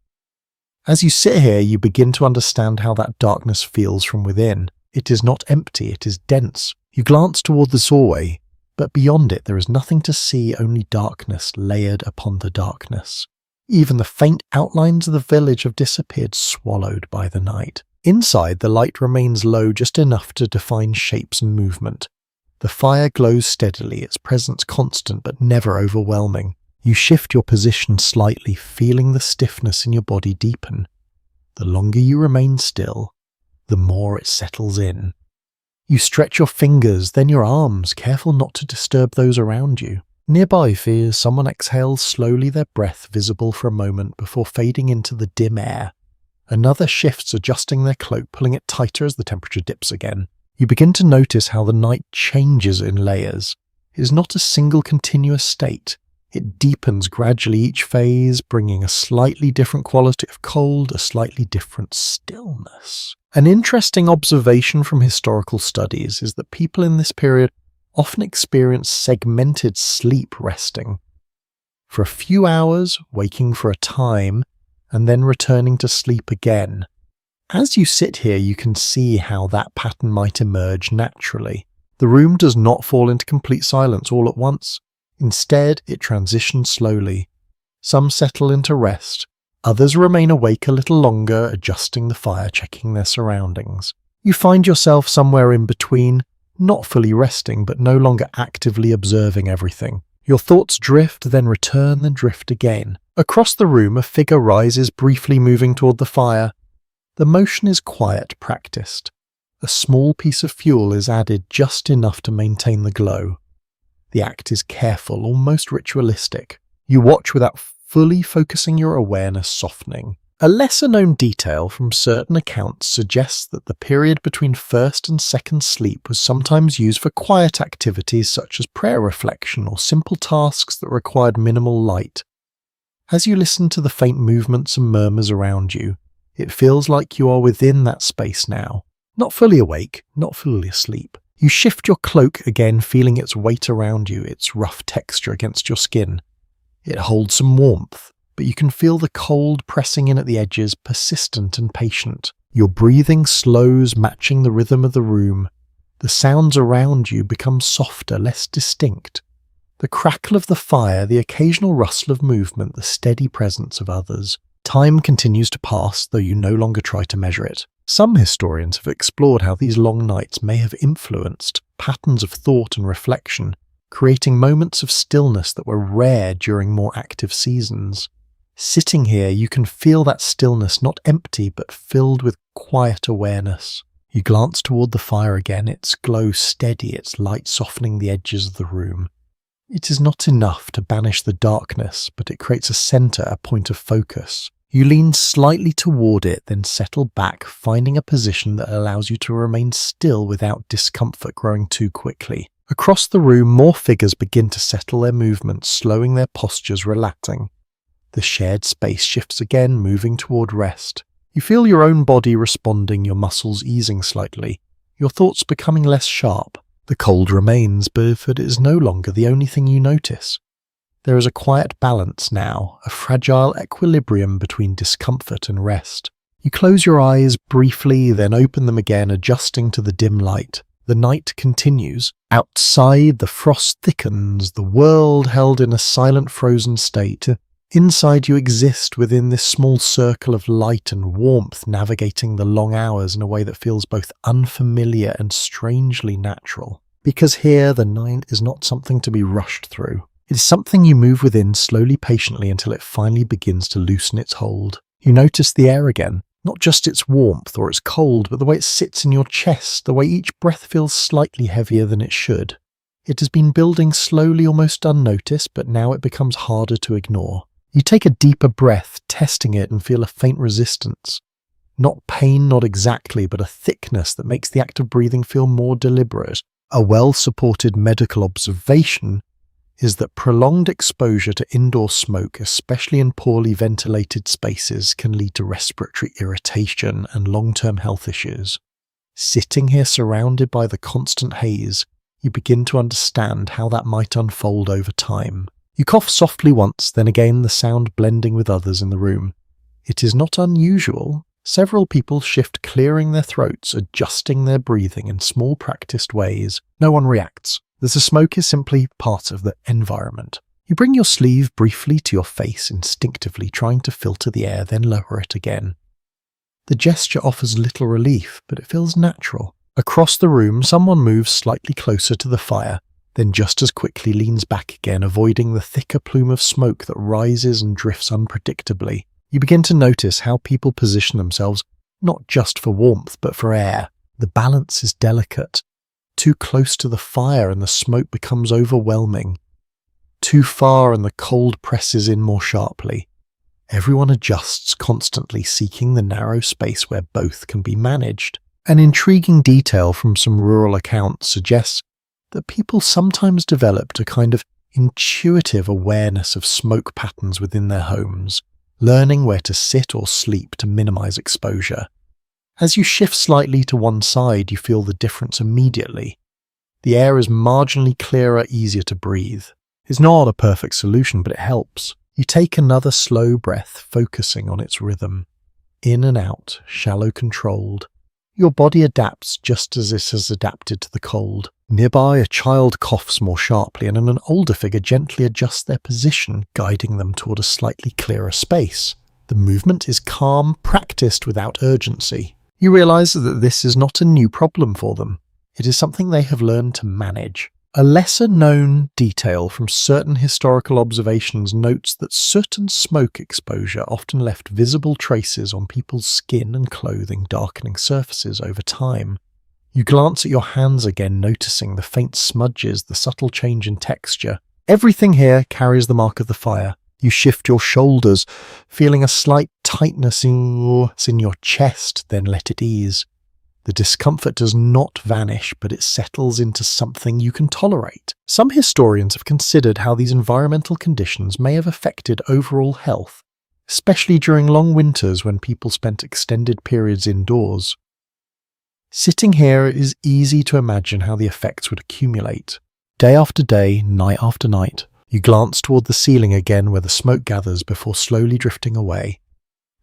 As you sit here, you begin to understand how that darkness feels from within. It is not empty, it is dense. You glance toward the doorway, but beyond it there is nothing to see, only darkness layered upon the darkness. Even the faint outlines of the village have disappeared, swallowed by the night. Inside, the light remains low, just enough to define shapes and movement. The fire glows steadily, its presence constant but never overwhelming. You shift your position slightly, feeling the stiffness in your body deepen. The longer you remain still, the more it settles in. You stretch your fingers, then your arms, careful not to disturb those around you. Nearby, fears someone exhales slowly, their breath visible for a moment before fading into the dim air. Another shifts, adjusting their cloak, pulling it tighter as the temperature dips again. You begin to notice how the night changes in layers. It is not a single continuous state. It deepens gradually each phase, bringing a slightly different quality of cold, a slightly different stillness. An interesting observation from historical studies is that people in this period often experience segmented sleep resting. For a few hours, waking for a time, and then returning to sleep again. As you sit here, you can see how that pattern might emerge naturally. The room does not fall into complete silence all at once. Instead, it transitions slowly. Some settle into rest. Others remain awake a little longer, adjusting the fire, checking their surroundings. You find yourself somewhere in between, not fully resting, but no longer actively observing everything. Your thoughts drift, then return, then drift again. Across the room, a figure rises, briefly moving toward the fire. The motion is quiet, practiced. A small piece of fuel is added, just enough to maintain the glow. The act is careful, almost ritualistic. You watch without fully focusing, your awareness softening. A lesser-known detail from certain accounts suggests that the period between first and second sleep was sometimes used for quiet activities such as prayer reflection or simple tasks that required minimal light. As you listen to the faint movements and murmurs around you, it feels like you are within that space now. Not fully awake, not fully asleep. You shift your cloak again, feeling its weight around you, its rough texture against your skin. It holds some warmth, but you can feel the cold pressing in at the edges, persistent and patient. Your breathing slows, matching the rhythm of the room. The sounds around you become softer, less distinct. The crackle of the fire, the occasional rustle of movement, the steady presence of others. Time continues to pass, though you no longer try to measure it. Some historians have explored how these long nights may have influenced patterns of thought and reflection, creating moments of stillness that were rare during more active seasons. Sitting here, you can feel that stillness, not empty, but filled with quiet awareness. You glance toward the fire again, its glow steady, its light softening the edges of the room. It is not enough to banish the darkness, but it creates a center, a point of focus. You lean slightly toward it, then settle back, finding a position that allows you to remain still without discomfort growing too quickly. Across the room, more figures begin to settle their movements, slowing their postures, relaxing. The shared space shifts again, moving toward rest. You feel your own body responding, your muscles easing slightly, your thoughts becoming less sharp. The cold remains, but it is no longer the only thing you notice. There is a quiet balance now, a fragile equilibrium between discomfort and rest. You close your eyes briefly, then open them again, adjusting to the dim light. The night continues. Outside, the frost thickens, the world held in a silent frozen state. Inside, you exist within this small circle of light and warmth, navigating the long hours in a way that feels both unfamiliar and strangely natural. Because here, the night is not something to be rushed through. It is something you move within slowly, patiently, until it finally begins to loosen its hold. You notice the air again, not just its warmth or its cold, but the way it sits in your chest, the way each breath feels slightly heavier than it should. It has been building slowly, almost unnoticed, but now it becomes harder to ignore. You take a deeper breath, testing it, and feel a faint resistance. Not pain, not exactly, but a thickness that makes the act of breathing feel more deliberate. A well-supported medical observation is that prolonged exposure to indoor smoke, especially in poorly ventilated spaces, can lead to respiratory irritation and long-term health issues. Sitting here surrounded by the constant haze, you begin to understand how that might unfold over time. You cough softly once, then again the sound blending with others in the room. It is not unusual. Several people shift, clearing their throats, adjusting their breathing in small practiced ways. No one reacts. The smoke is simply part of the environment. You bring your sleeve briefly to your face, instinctively trying to filter the air, then lower it again. The gesture offers little relief, but it feels natural. Across the room, someone moves slightly closer to the fire, then just as quickly leans back again, avoiding the thicker plume of smoke that rises and drifts unpredictably. You begin to notice how people position themselves, not just for warmth, but for air. The balance is delicate. Too close to the fire and the smoke becomes overwhelming. Too far and the cold presses in more sharply. Everyone adjusts, constantly seeking the narrow space where both can be managed. An intriguing detail from some rural accounts suggests that people sometimes developed a kind of intuitive awareness of smoke patterns within their homes, learning where to sit or sleep to minimize exposure. As you shift slightly to one side, you feel the difference immediately. The air is marginally clearer, easier to breathe. It's not a perfect solution, but it helps. You take another slow breath, focusing on its rhythm. In and out, shallow, controlled. Your body adapts just as it has adapted to the cold. Nearby, a child coughs more sharply, and an older figure gently adjusts their position, guiding them toward a slightly clearer space. The movement is calm, practiced without urgency. You realize that this is not a new problem for them. It is something they have learned to manage. A lesser-known detail from certain historical observations notes that soot and smoke exposure often left visible traces on people's skin and clothing, darkening surfaces over time. You glance at your hands again, noticing the faint smudges, the subtle change in texture. Everything here carries the mark of the fire. You shift your shoulders, feeling a slight tightness in your chest, then let it ease. The discomfort does not vanish, but it settles into something you can tolerate. Some historians have considered how these environmental conditions may have affected overall health, especially during long winters when people spent extended periods indoors. Sitting here, it is easy to imagine how the effects would accumulate. Day after day, night after night, you glance toward the ceiling again where the smoke gathers before slowly drifting away.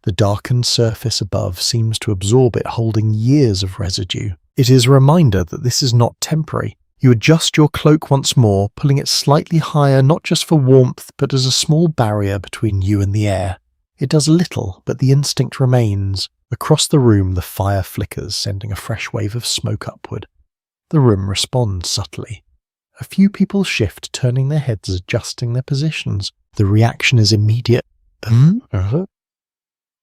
The darkened surface above seems to absorb it, holding years of residue. It is a reminder that this is not temporary. You adjust your cloak once more, pulling it slightly higher not just for warmth, but as a small barrier between you and the air. It does little, but the instinct remains. Across the room, the fire flickers, sending a fresh wave of smoke upward. The room responds subtly. A few people shift, turning their heads, adjusting their positions. The reaction is immediate.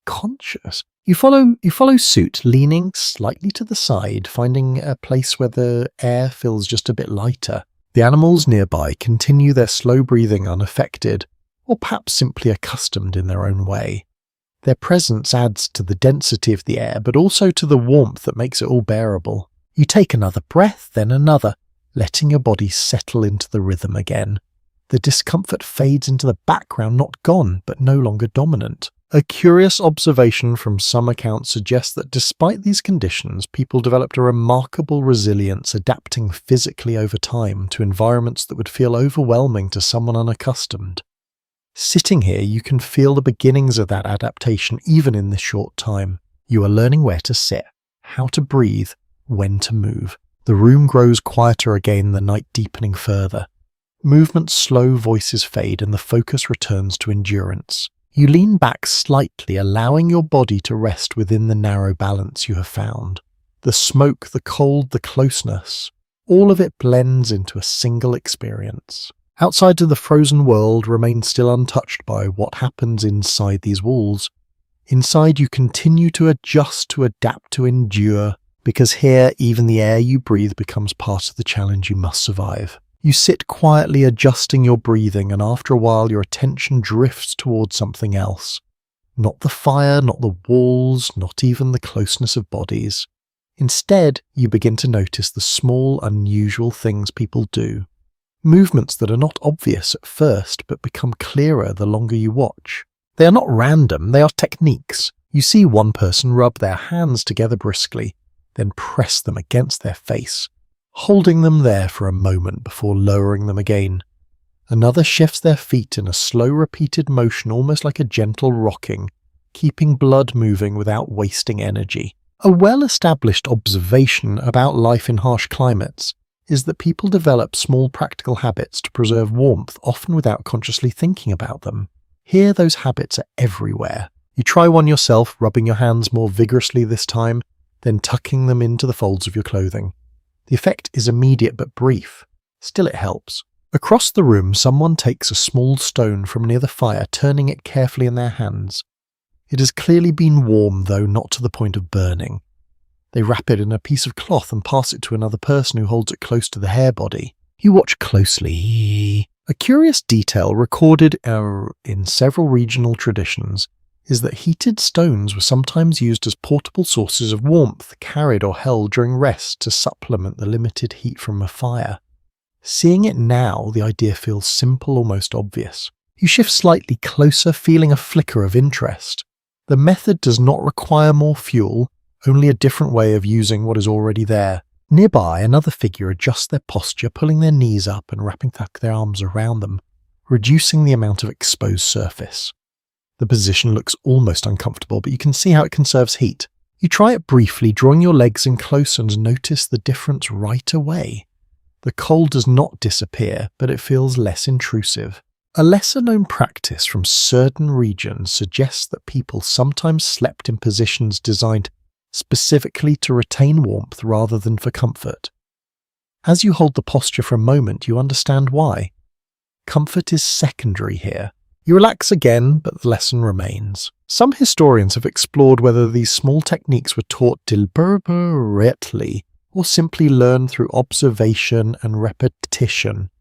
Conscious. You follow suit, leaning slightly to the side, finding a place where the air feels just a bit lighter. The animals nearby continue their slow breathing unaffected, or perhaps simply accustomed in their own way. Their presence adds to the density of the air, but also to the warmth that makes it all bearable. You take another breath, then another, letting your body settle into the rhythm again. The discomfort fades into the background, not gone, but no longer dominant. A curious observation from some accounts suggests that despite these conditions, people developed a remarkable resilience, adapting physically over time to environments that would feel overwhelming to someone unaccustomed. Sitting here, you can feel the beginnings of that adaptation even in this short time. You are learning where to sit, how to breathe, when to move. The room grows quieter again, the night deepening further. Movements slow, voices fade, and the focus returns to endurance. You lean back slightly, allowing your body to rest within the narrow balance you have found. The smoke, the cold, the closeness, all of it blends into a single experience. Outside of the frozen world remains still untouched by what happens inside these walls. Inside, you continue to adjust, to adapt, to endure, because here even the air you breathe becomes part of the challenge you must survive. You sit quietly adjusting your breathing, and after a while your attention drifts towards something else. Not the fire, not the walls, not even the closeness of bodies. Instead, you begin to notice the small, unusual things people do. Movements that are not obvious at first, but become clearer the longer you watch. They are not random, they are techniques. You see one person rub their hands together briskly, then press them against their face, holding them there for a moment before lowering them again. Another shifts their feet in a slow repeated motion, almost like a gentle rocking, keeping blood moving without wasting energy. A well-established observation about life in harsh climates is that people develop small practical habits to preserve warmth, often without consciously thinking about them. Here those habits are everywhere. You try one yourself, rubbing your hands more vigorously this time, then tucking them into the folds of your clothing. The effect is immediate but brief. Still it helps. Across the room, someone takes a small stone from near the fire, turning it carefully in their hands. It has clearly been warm, though not to the point of burning. They wrap it in a piece of cloth and pass it to another person who holds it close to the hair body. You watch closely. A curious detail recorded in several regional traditions is that heated stones were sometimes used as portable sources of warmth, carried or held during rest to supplement the limited heat from a fire. Seeing it now, the idea feels simple, almost obvious. You shift slightly closer, feeling a flicker of interest. The method does not require more fuel, only a different way of using what is already there. Nearby, another figure adjusts their posture, pulling their knees up and wrapping their arms around them, reducing the amount of exposed surface. The position looks almost uncomfortable, but you can see how it conserves heat. You try it briefly, drawing your legs in close, and notice the difference right away. The cold does not disappear, but it feels less intrusive. A lesser-known practice from certain regions suggests that people sometimes slept in positions designed specifically to retain warmth rather than for comfort. As you hold the posture for a moment, you understand why. Comfort is secondary here. You relax again, but the lesson remains. Some historians have explored whether these small techniques were taught deliberately or simply learned through observation and repetition.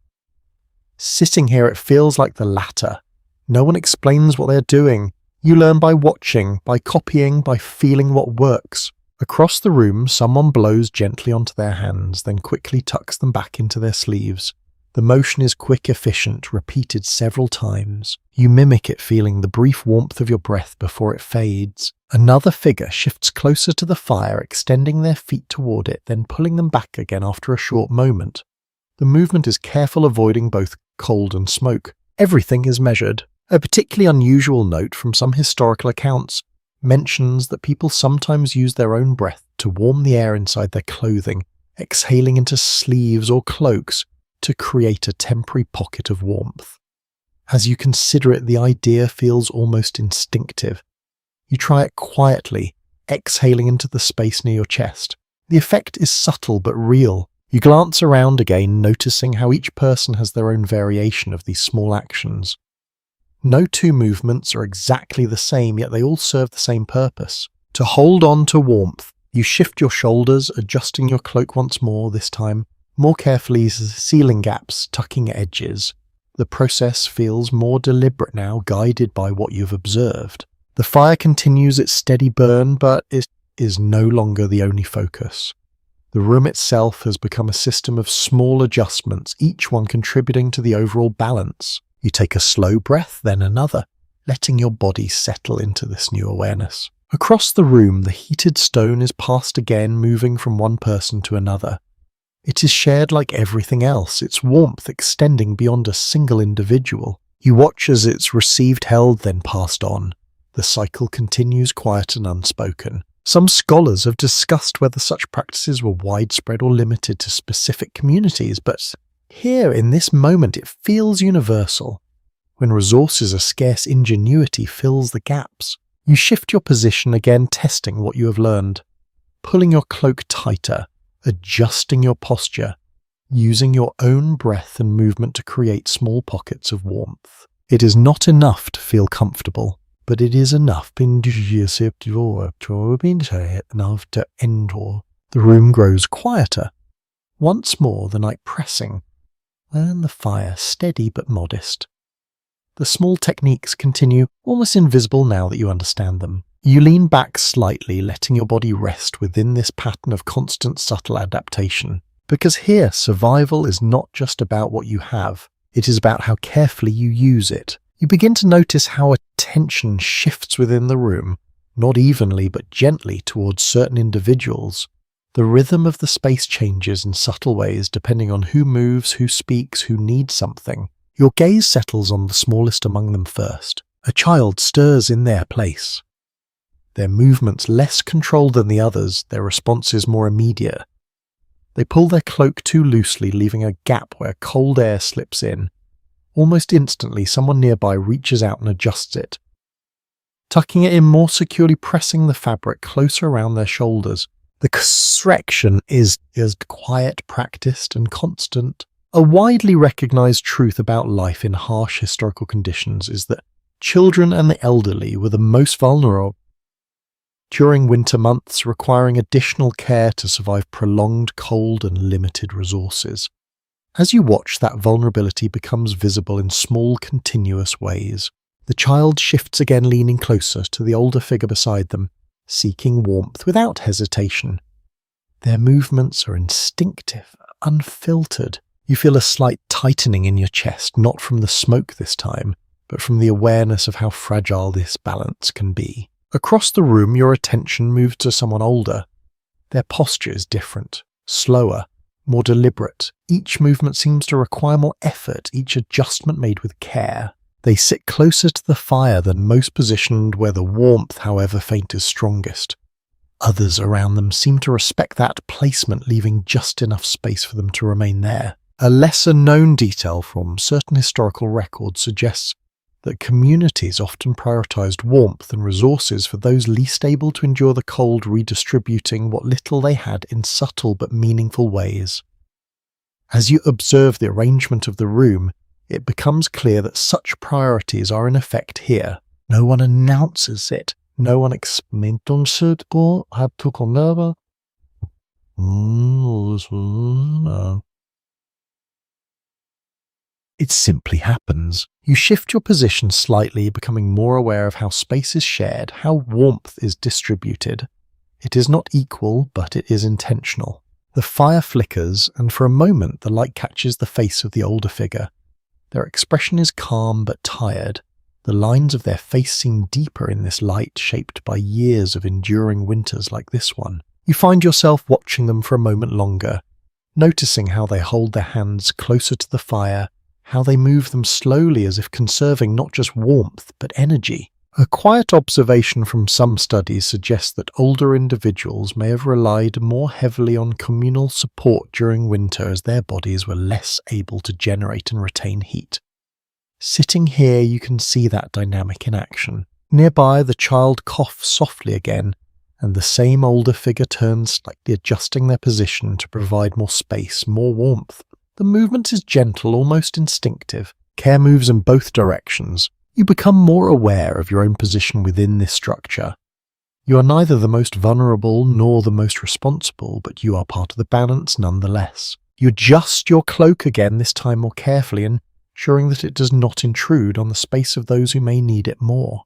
Sitting here, it feels like the latter. No one explains what they're doing. You learn by watching, by copying, by feeling what works. Across the room, someone blows gently onto their hands, then quickly tucks them back into their sleeves. The motion is quick, efficient, repeated several times. You mimic it, feeling the brief warmth of your breath before it fades. Another figure shifts closer to the fire, extending their feet toward it, then pulling them back again after a short moment. The movement is careful, avoiding both cold and smoke. Everything is measured. A particularly unusual note from some historical accounts mentions that people sometimes use their own breath to warm the air inside their clothing, exhaling into sleeves or cloaks to create a temporary pocket of warmth. As you consider it, the idea feels almost instinctive. You try it quietly, exhaling into the space near your chest. The effect is subtle but real. You glance around again, noticing how each person has their own variation of these small actions. No two movements are exactly the same, yet they all serve the same purpose. To hold on to warmth, you shift your shoulders, adjusting your cloak once more, this time more carefully, sealing gaps, tucking edges. The process feels more deliberate now, guided by what you've observed. The fire continues its steady burn, but it is no longer the only focus. The room itself has become a system of small adjustments, each one contributing to the overall balance. You take a slow breath, then another, letting your body settle into this new awareness. Across the room, the heated stone is passed again, moving from one person to another. It is shared like everything else, its warmth extending beyond a single individual. You watch as it's received, held, then passed on. The cycle continues, quiet and unspoken. Some scholars have discussed whether such practices were widespread or limited to specific communities, but here, in this moment, it feels universal. When resources are scarce, ingenuity fills the gaps. You shift your position again, testing what you have learned. Pulling your cloak tighter, adjusting your posture, using your own breath and movement to create small pockets of warmth. It is not enough to feel comfortable, but it is enough to enter. The room grows quieter. Once more, the night pressing. and the fire steady but modest. The small techniques continue, almost invisible now that you understand them. You lean back slightly, letting your body rest within this pattern of constant subtle adaptation. Because here, survival is not just about what you have, it is about how carefully you use it. You begin to notice how attention shifts within the room, not evenly but gently towards certain individuals. The rhythm of the space changes in subtle ways depending on who moves, who speaks, who needs something. Your gaze settles on the smallest among them first. A child stirs in their place. Their movements less controlled than the others, their responses more immediate. They pull their cloak too loosely, leaving a gap where cold air slips in. Almost instantly, someone nearby reaches out and adjusts it, tucking it in more securely, pressing the fabric closer around their shoulders. The correction is quiet, practiced, and constant. A widely recognized truth about life in harsh historical conditions is that children and the elderly were the most vulnerable during winter months, requiring additional care to survive prolonged cold and limited resources. As you watch, that vulnerability becomes visible in small, continuous ways. The child shifts again, leaning closer to the older figure beside them, seeking warmth without hesitation. Their movements are instinctive, unfiltered. You feel a slight tightening in your chest, not from the smoke this time, but from the awareness of how fragile this balance can be. Across the room, your attention moves to someone older. Their posture is different, slower, more deliberate. Each movement seems to require more effort, each adjustment made with care. They sit closer to the fire than most, positioned where the warmth, however faint, is strongest. Others around them seem to respect that placement, leaving just enough space for them to remain there. A lesser-known detail from certain historical records suggests that communities often prioritized warmth and resources for those least able to endure the cold, redistributing what little they had in subtle but meaningful ways. As you observe the arrangement of the room, it becomes clear that such priorities are in effect here. No one announces it. No one explains it. It simply happens. You shift your position slightly, becoming more aware of how space is shared, how warmth is distributed. It is not equal, but it is intentional. The fire flickers, and for a moment the light catches the face of the older figure. Their expression is calm but tired. The lines of their face seem deeper in this light, shaped by years of enduring winters like this one. You find yourself watching them for a moment longer, noticing how they hold their hands closer to the fire, how they move them slowly as if conserving not just warmth but energy. A quiet observation from some studies suggests that older individuals may have relied more heavily on communal support during winter as their bodies were less able to generate and retain heat. Sitting here, you can see that dynamic in action. Nearby, the child coughs softly again, and the same older figure turns, slightly adjusting their position to provide more space, more warmth. The movement is gentle, almost instinctive. Care moves in both directions. You become more aware of your own position within this structure. You are neither the most vulnerable nor the most responsible, but you are part of the balance nonetheless. You adjust your cloak again, this time more carefully, ensuring that it does not intrude on the space of those who may need it more.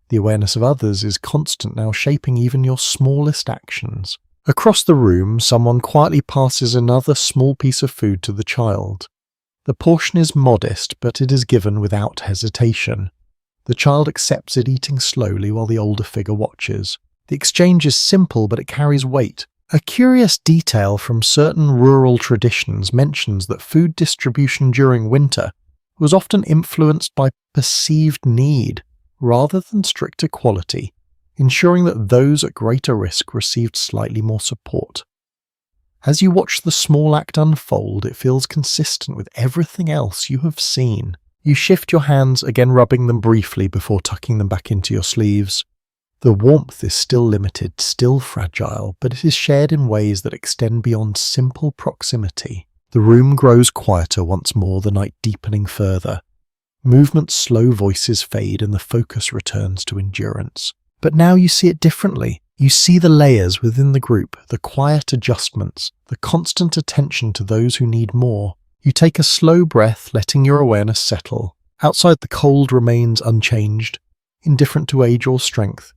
The awareness of others is constant now, shaping even your smallest actions. Across the room, someone quietly passes another small piece of food to the child. The portion is modest, but it is given without hesitation. The child accepts it, eating slowly while the older figure watches. The exchange is simple, but it carries weight. A curious detail from certain rural traditions mentions that food distribution during winter was often influenced by perceived need rather than strict equality, ensuring that those at greater risk received slightly more support. As you watch the small act unfold, it feels consistent with everything else you have seen. You shift your hands, again rubbing them briefly before tucking them back into your sleeves. The warmth is still limited, still fragile, but it is shared in ways that extend beyond simple proximity. The room grows quieter once more, the night deepening further. Movements slow, voices fade, and the focus returns to endurance. But now you see it differently. You see the layers within the group, the quiet adjustments, the constant attention to those who need more. You take a slow breath, letting your awareness settle. Outside, the cold remains unchanged, indifferent to age or strength.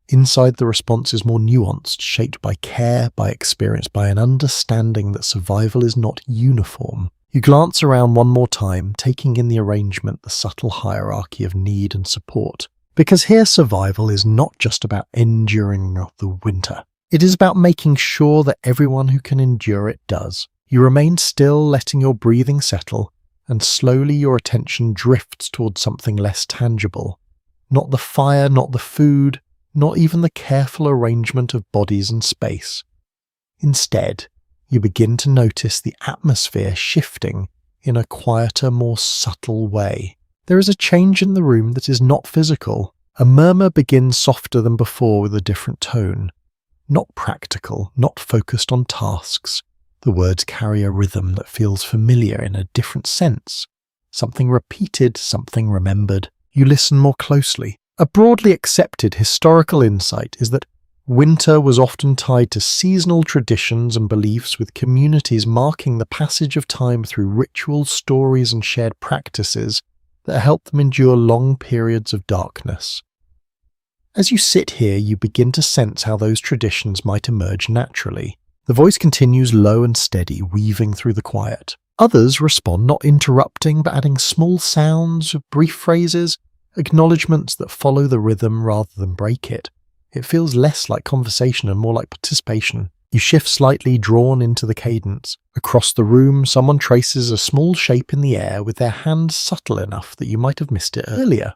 Inside, the response is more nuanced, shaped by care, by experience, by an understanding that survival is not uniform. You glance around one more time, taking in the arrangement, the subtle hierarchy of need and support. Because here survival is not just about enduring the winter. It is about making sure that everyone who can endure it does. You remain still, letting your breathing settle, and slowly your attention drifts towards something less tangible. Not the fire, not the food, not even the careful arrangement of bodies and space. Instead, you begin to notice the atmosphere shifting in a quieter, more subtle way. There is a change in the room that is not physical. A murmur begins softer than before with a different tone. Not practical, not focused on tasks. The words carry a rhythm that feels familiar in a different sense. Something repeated, something remembered. You listen more closely. A broadly accepted historical insight is that winter was often tied to seasonal traditions and beliefs, with communities marking the passage of time through rituals, stories, and shared practices that helped them endure long periods of darkness. As you sit here, you begin to sense how those traditions might emerge naturally. The voice continues low and steady, weaving through the quiet. Others respond, not interrupting, but adding small sounds, brief phrases, acknowledgements that follow the rhythm rather than break it. It feels less like conversation and more like participation. You shift slightly, drawn into the cadence. Across the room, someone traces a small shape in the air with their hand subtle enough that you might have missed it earlier.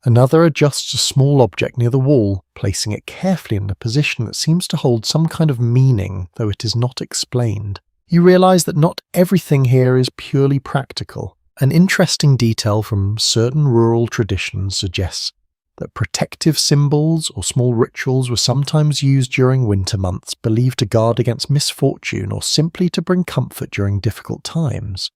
Another adjusts a small object near the wall, placing it carefully in a position that seems to hold some kind of meaning, though it is not explained. You realize that not everything here is purely practical. An interesting detail from certain rural traditions suggests that protective symbols or small rituals were sometimes used during winter months, believed to guard against misfortune or simply to bring comfort during difficult times.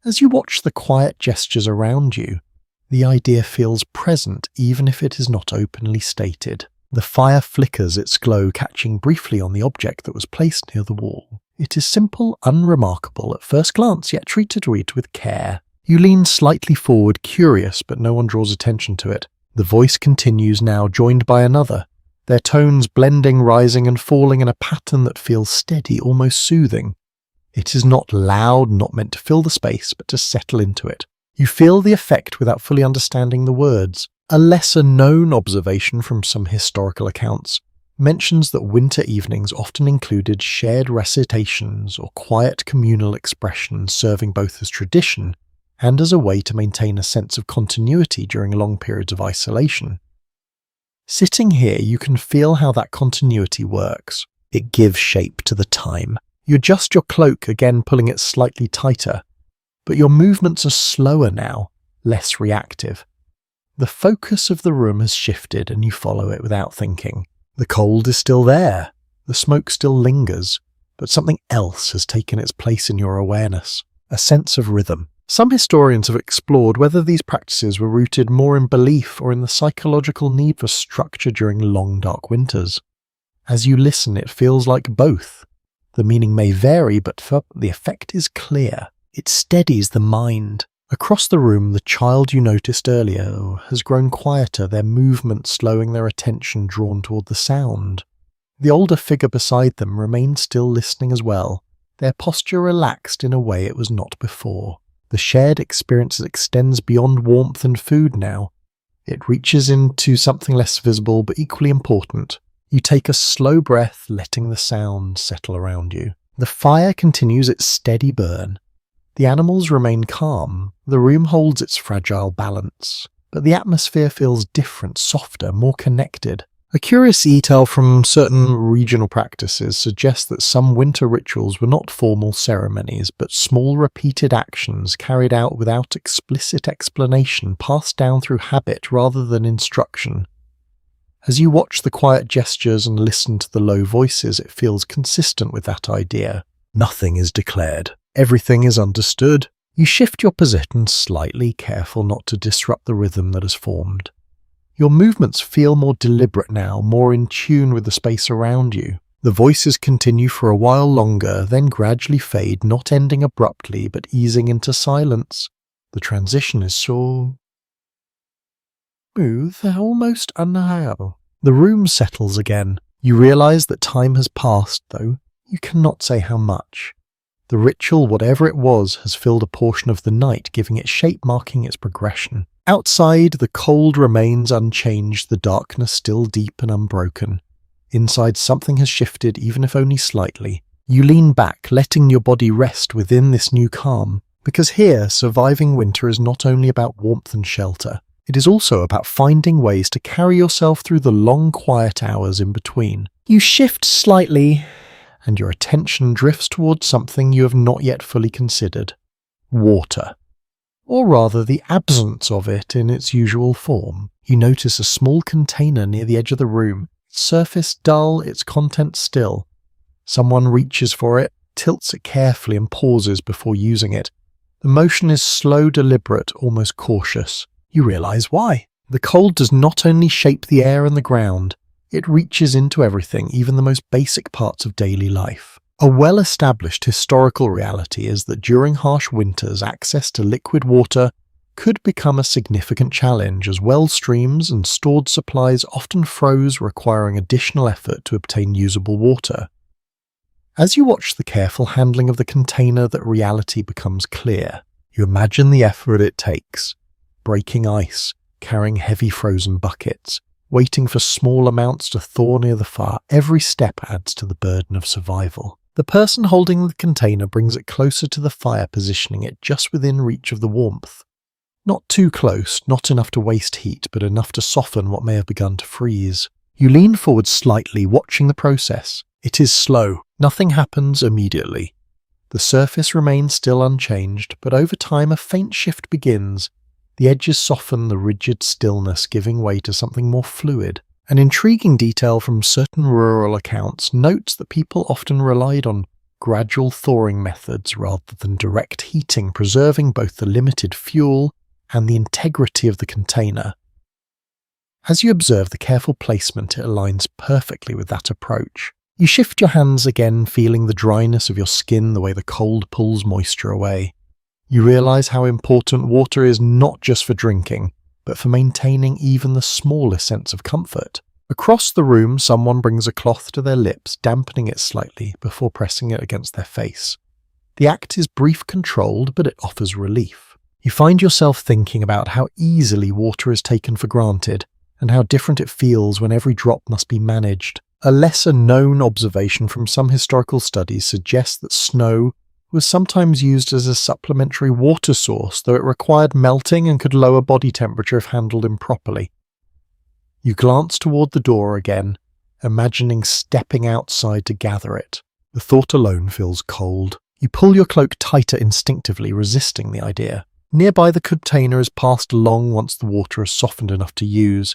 As you watch the quiet gestures around you, the idea feels present even if it is not openly stated. The fire flickers its glow, catching briefly on the object that was placed near the wall. It is simple, unremarkable at first glance, yet treated with care. You lean slightly forward, curious, but no one draws attention to it. The voice continues now, joined by another, their tones blending, rising and falling in a pattern that feels steady, almost soothing. It is not loud, not meant to fill the space, but to settle into it. You feel the effect without fully understanding the words. A lesser-known observation from some historical accounts mentions that winter evenings often included shared recitations or quiet communal expressions, serving both as tradition and as a way to maintain a sense of continuity during long periods of isolation. Sitting here, you can feel how that continuity works. It gives shape to the time. You adjust your cloak, again pulling it slightly tighter, but your movements are slower now, less reactive. The focus of the room has shifted and you follow it without thinking. The cold is still there, the smoke still lingers, but something else has taken its place in your awareness, a sense of rhythm. Some historians have explored whether these practices were rooted more in belief or in the psychological need for structure during long, dark winters. As you listen, it feels like both. The meaning may vary, but the effect is clear. It steadies the mind. Across the room, the child you noticed earlier has grown quieter, their movements slowing, their attention drawn toward the sound. The older figure beside them remained still, listening as well, their posture relaxed in a way it was not before. The shared experience extends beyond warmth and food now. It reaches into something less visible but equally important. You take a slow breath, letting the sound settle around you. The fire continues its steady burn. The animals remain calm. The room holds its fragile balance. But the atmosphere feels different, softer, more connected. A curious detail from certain regional practices suggests that some winter rituals were not formal ceremonies, but small repeated actions carried out without explicit explanation, passed down through habit rather than instruction. As you watch the quiet gestures and listen to the low voices, it feels consistent with that idea. Nothing is declared. Everything is understood. You shift your position slightly, careful not to disrupt the rhythm that has formed. Your movements feel more deliberate now, more in tune with the space around you. The voices continue for a while longer, then gradually fade, not ending abruptly but easing into silence. The transition is so smooth, almost unheard. The room settles again. You realize that time has passed, though you cannot say how much. The ritual, whatever it was, has filled a portion of the night, giving it shape, marking its progression. Outside, the cold remains unchanged, the darkness still deep and unbroken. Inside, something has shifted, even if only slightly. You lean back, letting your body rest within this new calm. Because here, surviving winter is not only about warmth and shelter. It is also about finding ways to carry yourself through the long, quiet hours in between. You shift slightly, and your attention drifts towards something you have not yet fully considered. Water. Or rather, the absence of it in its usual form. You notice a small container near the edge of the room. Its surface dull, its contents still. Someone reaches for it, tilts it carefully and pauses before using it. The motion is slow, deliberate, almost cautious. You realize why. The cold does not only shape the air and the ground, it reaches into everything, even the most basic parts of daily life. A well-established historical reality is that during harsh winters, access to liquid water could become a significant challenge, as well streams and stored supplies often froze, requiring additional effort to obtain usable water. As you watch the careful handling of the container, that reality becomes clear. You imagine the effort it takes. Breaking ice, carrying heavy frozen buckets, waiting for small amounts to thaw near the fire. Every step adds to the burden of survival. The person holding the container brings it closer to the fire, positioning it just within reach of the warmth. Not too close, not enough to waste heat, but enough to soften what may have begun to freeze. You lean forward slightly, watching the process. It is slow. Nothing happens immediately. The surface remains still unchanged, but over time a faint shift begins. The edges soften, the rigid stillness giving way to something more fluid. An intriguing detail from certain rural accounts notes that people often relied on gradual thawing methods rather than direct heating, preserving both the limited fuel and the integrity of the container. As you observe the careful placement, it aligns perfectly with that approach. You shift your hands again, feeling the dryness of your skin, the way the cold pulls moisture away. You realize how important water is not just for drinking, but for maintaining even the smallest sense of comfort. Across the room, someone brings a cloth to their lips, dampening it slightly before pressing it against their face. The act is brief, controlled, but it offers relief. You find yourself thinking about how easily water is taken for granted, and how different it feels when every drop must be managed. A lesser-known observation from some historical studies suggests that snow was sometimes used as a supplementary water source, though it required melting and could lower body temperature if handled improperly. You glance toward the door again, imagining stepping outside to gather it. The thought alone feels cold. You pull your cloak tighter instinctively, resisting the idea. Nearby, the container is passed along once the water is softened enough to use.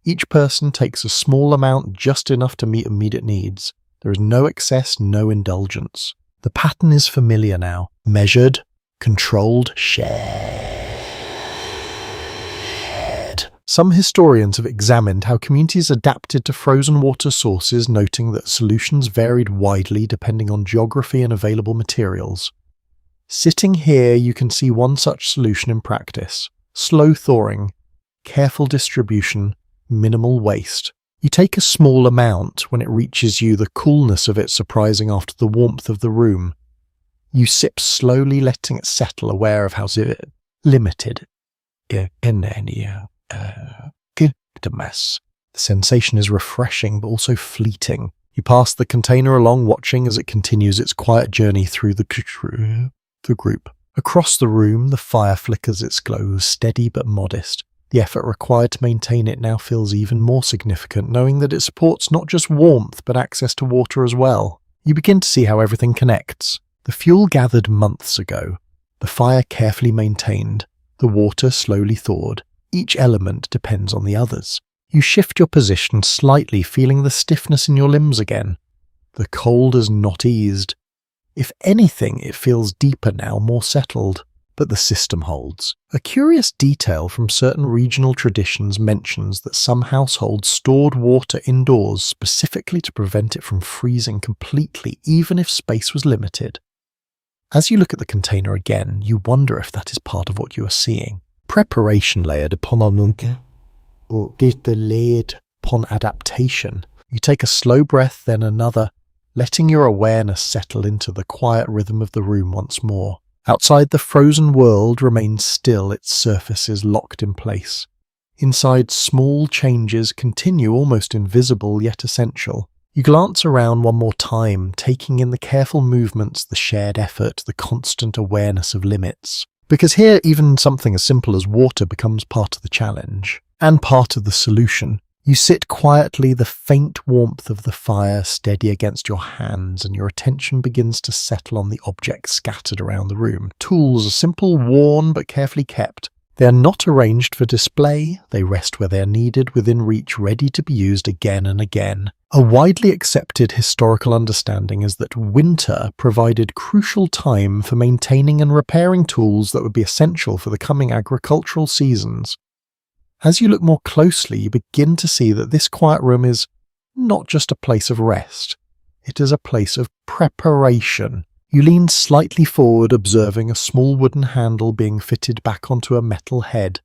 Each person takes a small amount, just enough to meet immediate needs. There is no excess, no indulgence. The pattern is familiar now. Measured, controlled, shared. Some historians have examined how communities adapted to frozen water sources, noting that solutions varied widely depending on geography and available materials. Sitting here, you can see one such solution in practice. Slow thawing, careful distribution, minimal waste. You take a small amount. When it reaches you, the coolness of it surprising after the warmth of the room. You sip slowly, letting it settle, aware of how limited. The sensation is refreshing, but also fleeting. You pass the container along, watching as it continues its quiet journey through the group. Across the room, the fire flickers its glow, steady but modest. The effort required to maintain it now feels even more significant, knowing that it supports not just warmth, but access to water as well. You begin to see how everything connects. The fuel gathered months ago, the fire carefully maintained, the water slowly thawed. Each element depends on the others. You shift your position slightly, feeling the stiffness in your limbs again. The cold has not eased. If anything, it feels deeper now, more settled. but the system holds. A curious detail from certain regional traditions mentions that some households stored water indoors specifically to prevent it from freezing completely, even if space was limited. As you look at the container again, you wonder if that is part of what you are seeing. Preparation layered upon or layered upon adaptation. You take a slow breath, then another, letting your awareness settle into the quiet rhythm of the room once more. Outside, the frozen world remains still, its surfaces locked in place. Inside, small changes continue, almost invisible yet essential. You glance around one more time, taking in the careful movements, the shared effort, the constant awareness of limits. Because here, even something as simple as water becomes part of the challenge, and part of the solution. You sit quietly, the faint warmth of the fire steady against your hands, and your attention begins to settle on the objects scattered around the room. Tools, simple, worn, but carefully kept. They are not arranged for display, they rest where they are needed, within reach, ready to be used again and again. A widely accepted historical understanding is that winter provided crucial time for maintaining and repairing tools that would be essential for the coming agricultural seasons. As you look more closely, you begin to see that this quiet room is not just a place of rest, it is a place of preparation. You lean slightly forward, observing a small wooden handle being fitted back onto a metal head.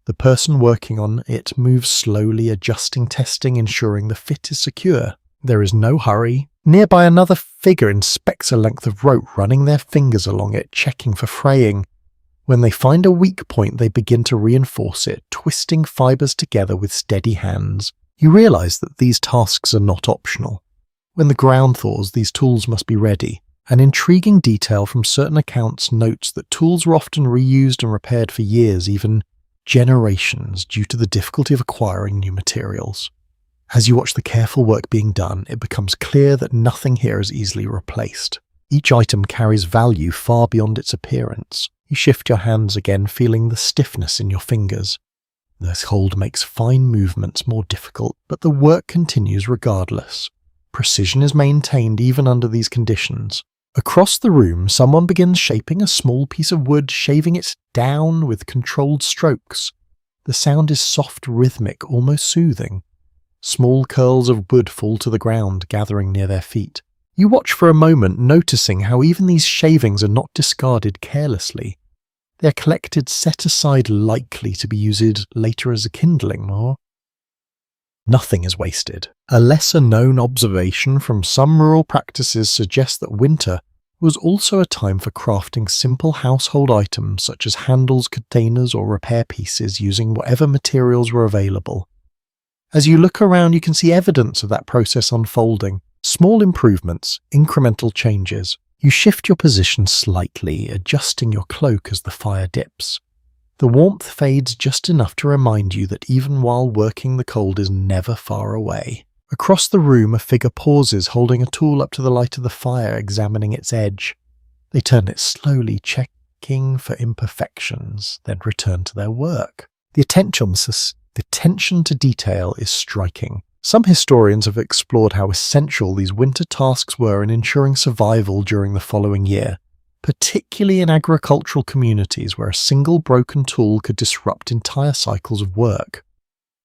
The person working on it moves slowly, adjusting, testing, ensuring the fit is secure. There is no hurry. Nearby, another figure inspects a length of rope, running their fingers along it, checking for fraying. When they find a weak point, they begin to reinforce it, twisting fibers together with steady hands. You realize that these tasks are not optional. When the ground thaws, these tools must be ready. An intriguing detail from certain accounts notes that tools were often reused and repaired for years, even generations, due to the difficulty of acquiring new materials. As you watch the careful work being done, it becomes clear that nothing here is easily replaced. Each item carries value far beyond its appearance. You shift your hands again, feeling the stiffness in your fingers. This hold makes fine movements more difficult, but the work continues regardless. Precision is maintained even under these conditions. Across the room, someone begins shaping a small piece of wood, shaving it down with controlled strokes. The sound is soft, rhythmic, almost soothing. Small curls of wood fall to the ground, gathering near their feet. You watch for a moment, noticing how even these shavings are not discarded carelessly. They are collected, set aside, likely to be used later as a kindling, or nothing is wasted. A lesser-known observation from some rural practices suggests that winter was also a time for crafting simple household items such as handles, containers, or repair pieces using whatever materials were available. As you look around, you can see evidence of that process unfolding. Small improvements, incremental changes. You shift your position slightly, adjusting your cloak as the fire dips. The warmth fades just enough to remind you that even while working, the cold is never far away. Across the room, a figure pauses, holding a tool up to the light of the fire, examining its edge. They turn it slowly, checking for imperfections, then return to their work. The attention to detail is striking. Some historians have explored how essential these winter tasks were in ensuring survival during the following year, particularly in agricultural communities where a single broken tool could disrupt entire cycles of work.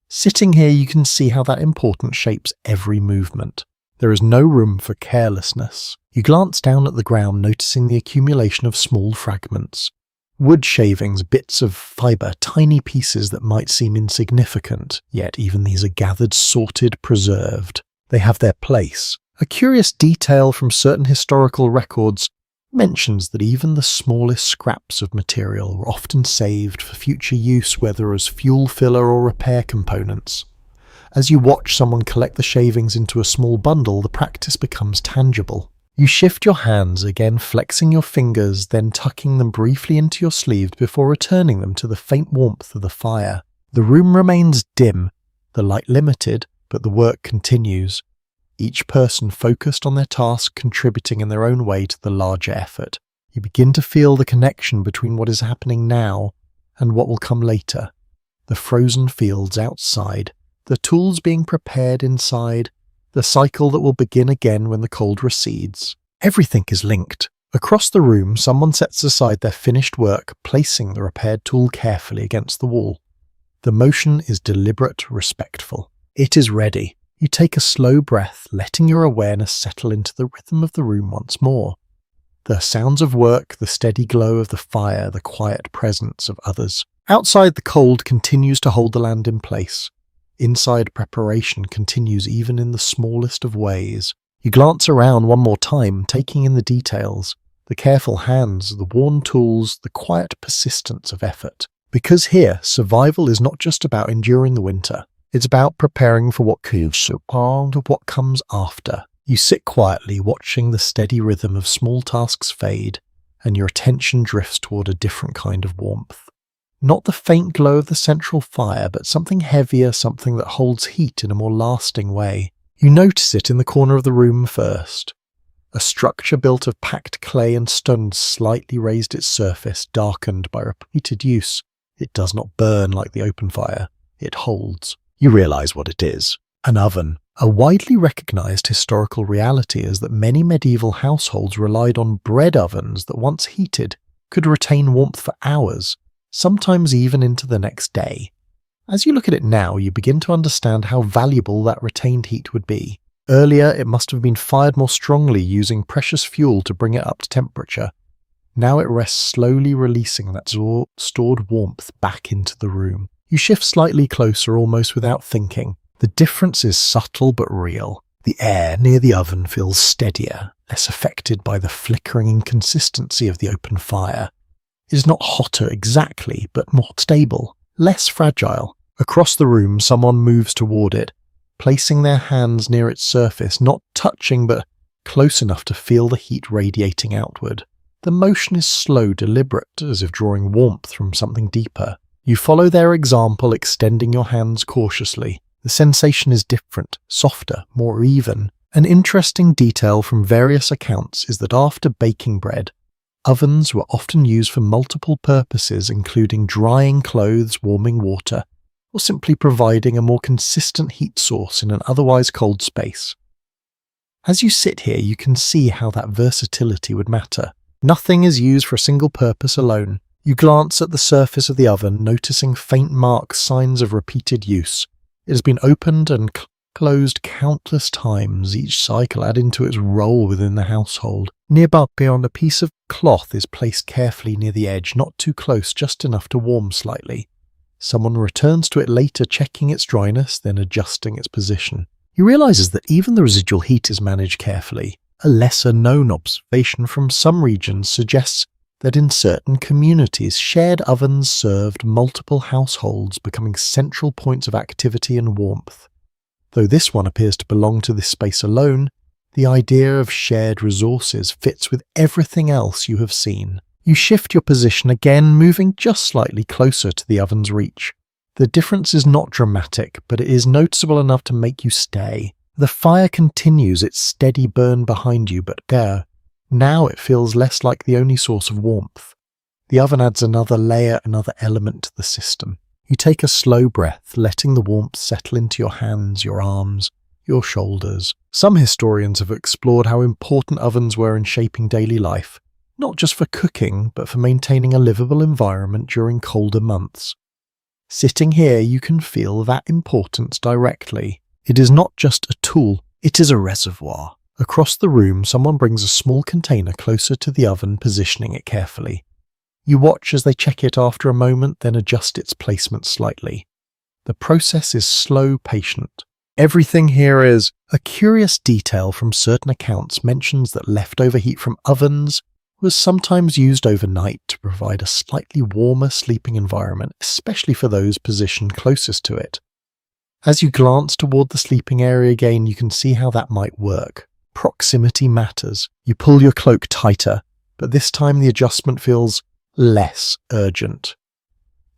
Sitting here, you can see how that importance shapes every movement. There is no room for carelessness. You glance down at the ground, noticing the accumulation of small fragments. Wood shavings, bits of fibre, tiny pieces that might seem insignificant, yet even these are gathered, sorted, preserved. They have their place. A curious detail from certain historical records mentions that even the smallest scraps of material were often saved for future use, whether as fuel filler or repair components. As you watch someone collect the shavings into a small bundle, the practice becomes tangible. You shift your hands again, flexing your fingers, then tucking them briefly into your sleeves before returning them to the faint warmth of the fire. The room remains dim, the light limited, but the work continues. Each person focused on their task, contributing in their own way to the larger effort. You begin to feel the connection between what is happening now and what will come later. The frozen fields outside, the tools being prepared inside, the cycle that will begin again when the cold recedes. Everything is linked. Across the room, someone sets aside their finished work, placing the repaired tool carefully against the wall. The motion is deliberate, respectful. It is ready. You take a slow breath, letting your awareness settle into the rhythm of the room once more. The sounds of work, the steady glow of the fire, the quiet presence of others. Outside, the cold continues to hold the land in place. Inside, preparation continues even in the smallest of ways. You glance around one more time, taking in the details. The careful hands, the worn tools, the quiet persistence of effort. Because here, survival is not just about enduring the winter. It's about preparing for what comes after. You sit quietly, watching the steady rhythm of small tasks fade, and your attention drifts toward a different kind of warmth. Not the faint glow of the central fire, but something heavier, something that holds heat in a more lasting way. You notice it in the corner of the room first. A structure built of packed clay and stone slightly raised its surface, darkened by repeated use. It does not burn like the open fire. It holds. You realize what it is. An oven. A widely recognized historical reality is that many medieval households relied on bread ovens that, once heated, could retain warmth for hours, sometimes even into the next day. As you look at it now, you begin to understand how valuable that retained heat would be. Earlier, it must have been fired more strongly, using precious fuel to bring it up to temperature. Now it rests, slowly releasing that stored warmth back into the room. You shift slightly closer, almost without thinking. The difference is subtle but real. The air near the oven feels steadier, less affected by the flickering inconsistency of the open fire. It is not hotter exactly, but more stable, less fragile. Across the room, someone moves toward it, placing their hands near its surface, not touching but close enough to feel the heat radiating outward. The motion is slow, deliberate, as if drawing warmth from something deeper. You follow their example, extending your hands cautiously. The sensation is different, softer, more even. An interesting detail from various accounts is that after baking bread, ovens were often used for multiple purposes, including drying clothes, warming water, or simply providing a more consistent heat source in an otherwise cold space. As you sit here, you can see how that versatility would matter. Nothing is used for a single purpose alone. You glance at the surface of the oven, noticing faint marks, signs of repeated use. It has been opened and closed countless times, each cycle adding to its role within the household. Nearby, beyond, a piece of cloth is placed carefully near the edge, not too close, just enough to warm slightly. Someone returns to it later, checking its dryness, then adjusting its position. He realizes that even the residual heat is managed carefully. A lesser-known observation from some regions suggests that in certain communities, shared ovens served multiple households, becoming central points of activity and warmth. Though this one appears to belong to this space alone, the idea of shared resources fits with everything else you have seen. You shift your position again, moving just slightly closer to the oven's reach. The difference is not dramatic, but it is noticeable enough to make you stay. The fire continues its steady burn behind you, but now it feels less like the only source of warmth. The oven adds another layer, another element to the system. You take a slow breath, letting the warmth settle into your hands, your arms, your shoulders. Some historians have explored how important ovens were in shaping daily life, not just for cooking, but for maintaining a livable environment during colder months. Sitting here, you can feel that importance directly. It is not just a tool, it is a reservoir. Across the room, someone brings a small container closer to the oven, positioning it carefully. You watch as they check it after a moment, then adjust its placement slightly. The process is slow, patient. Everything here is a curious detail from certain accounts mentions that leftover heat from ovens was sometimes used overnight to provide a slightly warmer sleeping environment, especially for those positioned closest to it. As you glance toward the sleeping area again, you can see how that might work. Proximity matters. You pull your cloak tighter, but this time the adjustment feels less urgent.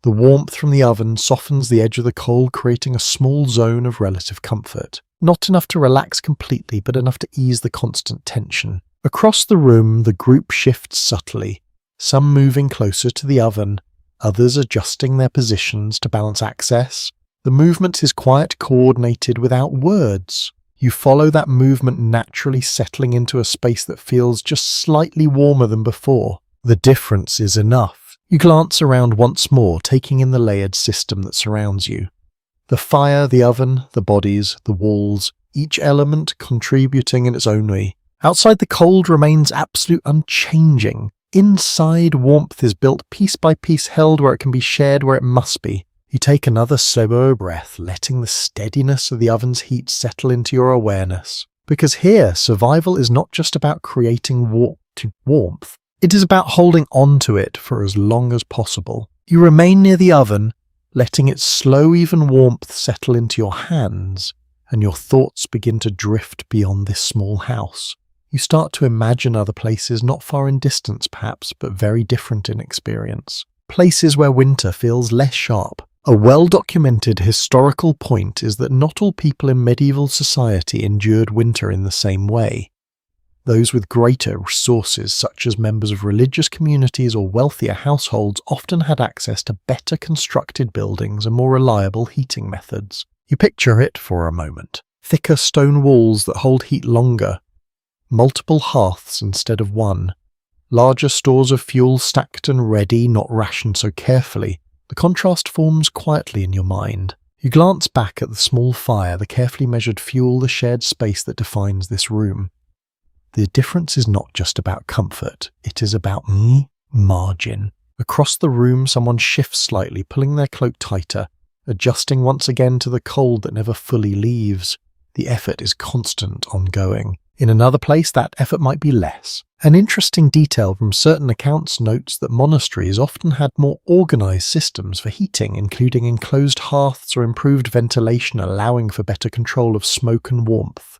The warmth from the oven softens the edge of the coal, creating a small zone of relative comfort. Not enough to relax completely, but enough to ease the constant tension. Across the room, the group shifts subtly, some moving closer to the oven, others adjusting their positions to balance access. The movement is quiet, coordinated, without words. You follow that movement, naturally settling into a space that feels just slightly warmer than before. The difference is enough. You glance around once more, taking in the layered system that surrounds you. The fire, the oven, the bodies, the walls, each element contributing in its own way. Outside, the cold remains absolute unchanging. Inside, warmth is built piece by piece, held where it can be shared where it must be. You take another slow breath, letting the steadiness of the oven's heat settle into your awareness. Because here, survival is not just about creating warmth. It is about holding on to it for as long as possible. You remain near the oven, letting its slow, even warmth settle into your hands, and your thoughts begin to drift beyond this small house. You start to imagine other places, not far in distance perhaps, but very different in experience. Places where winter feels less sharp. A well-documented historical point is that not all people in medieval society endured winter in the same way. Those with greater resources, such as members of religious communities or wealthier households, often had access to better constructed buildings and more reliable heating methods. You picture it for a moment. Thicker stone walls that hold heat longer, multiple hearths instead of one, larger stores of fuel stacked and ready, not rationed so carefully. The contrast forms quietly in your mind. You glance back at the small fire, the carefully measured fuel, the shared space that defines this room. The difference is not just about comfort, it is about margin. Across the room, someone shifts slightly, pulling their cloak tighter, adjusting once again to the cold that never fully leaves. The effort is constant, ongoing. In another place, that effort might be less. An interesting detail from certain accounts notes that monasteries often had more organized systems for heating, including enclosed hearths or improved ventilation, allowing for better control of smoke and warmth.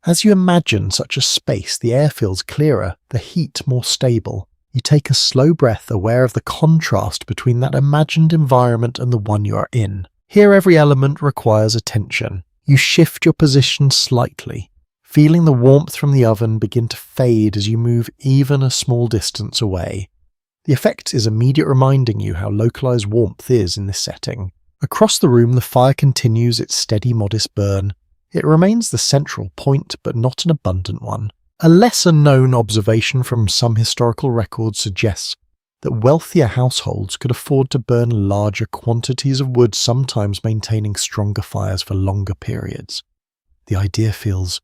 As you imagine such a space, the air feels clearer, the heat more stable. You take a slow breath, aware of the contrast between that imagined environment and the one you are in. Here every element requires attention. You shift your position slightly, feeling the warmth from the oven begin to fade as you move even a small distance away. The effect is immediate, reminding you how localized warmth is in this setting. Across the room, the fire continues its steady, modest burn. It remains the central point, but not an abundant one. A lesser-known observation from some historical records suggests that wealthier households could afford to burn larger quantities of wood, sometimes maintaining stronger fires for longer periods. The idea feels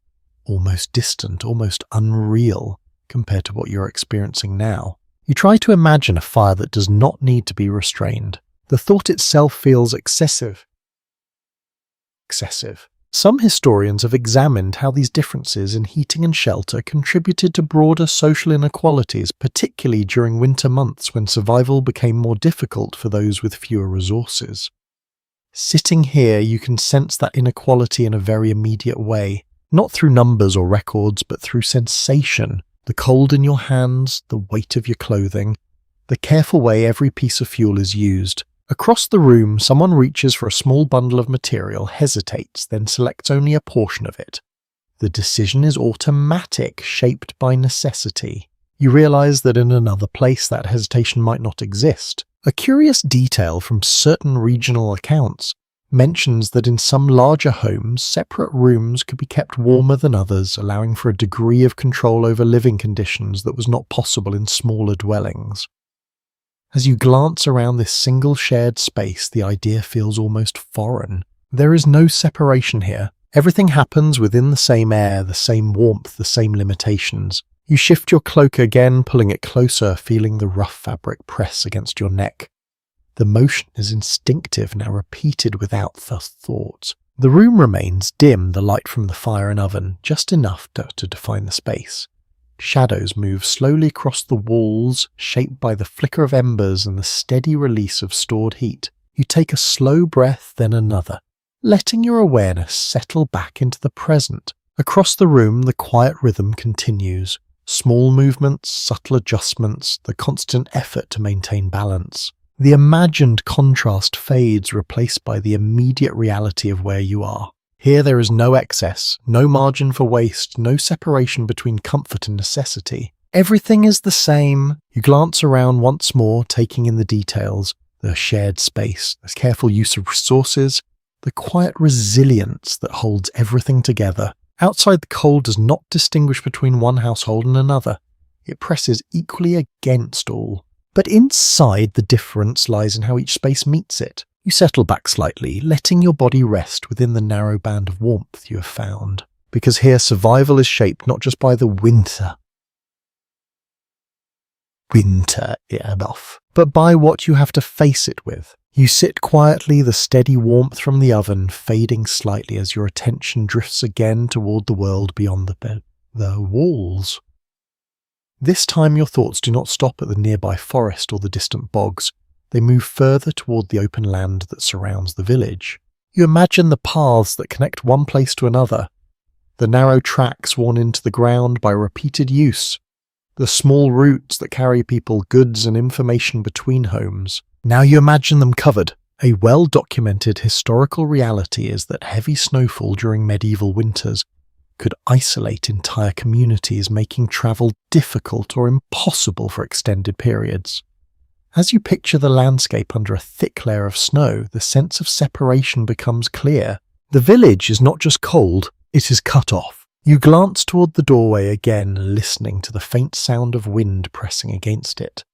almost distant, almost unreal, compared to what you're experiencing now. You try to imagine a fire that does not need to be restrained. The thought itself feels excessive. Some historians have examined how these differences in heating and shelter contributed to broader social inequalities, particularly during winter months when survival became more difficult for those with fewer resources. Sitting here, you can sense that inequality in a very immediate way, not through numbers or records, but through sensation. The cold in your hands, the weight of your clothing, the careful way every piece of fuel is used. Across the room, someone reaches for a small bundle of material, hesitates, then selects only a portion of it. The decision is automatic, shaped by necessity. You realize that in another place that hesitation might not exist. A curious detail from certain regional accounts mentions that in some larger homes, separate rooms could be kept warmer than others, allowing for a degree of control over living conditions that was not possible in smaller dwellings. As you glance around this single shared space, the idea feels almost foreign. There is no separation here. Everything happens within the same air, the same warmth, the same limitations. You shift your cloak again, pulling it closer, feeling the rough fabric press against your neck. The motion is instinctive, now repeated without thought. The room remains dim, the light from the fire and oven, just enough to define the space. Shadows move slowly across the walls, shaped by the flicker of embers and the steady release of stored heat. You take a slow breath, then another, letting your awareness settle back into the present. Across the room, the quiet rhythm continues. Small movements, subtle adjustments, the constant effort to maintain balance. The imagined contrast fades, replaced by the immediate reality of where you are. Here there is no excess, no margin for waste, no separation between comfort and necessity. Everything is the same. You glance around once more, taking in the details, the shared space, the careful use of resources, the quiet resilience that holds everything together. Outside, the cold does not distinguish between one household and another. It presses equally against all. But inside, the difference lies in how each space meets it. You settle back slightly, letting your body rest within the narrow band of warmth you have found. Because here, survival is shaped not just by the winter, but by what you have to face it with. You sit quietly, the steady warmth from the oven fading slightly as your attention drifts again toward the world beyond the walls. This time your thoughts do not stop at the nearby forest or the distant bogs. They move further toward the open land that surrounds the village. You imagine the paths that connect one place to another, the narrow tracks worn into the ground by repeated use, the small routes that carry people, goods and information between homes. Now you imagine them covered. A well-documented historical reality is that heavy snowfall during medieval winters could isolate entire communities, making travel difficult or impossible for extended periods. As you picture the landscape under a thick layer of snow, the sense of separation becomes clear. The village is not just cold, it is cut off. You glance toward the doorway again, listening to the faint sound of wind pressing against it.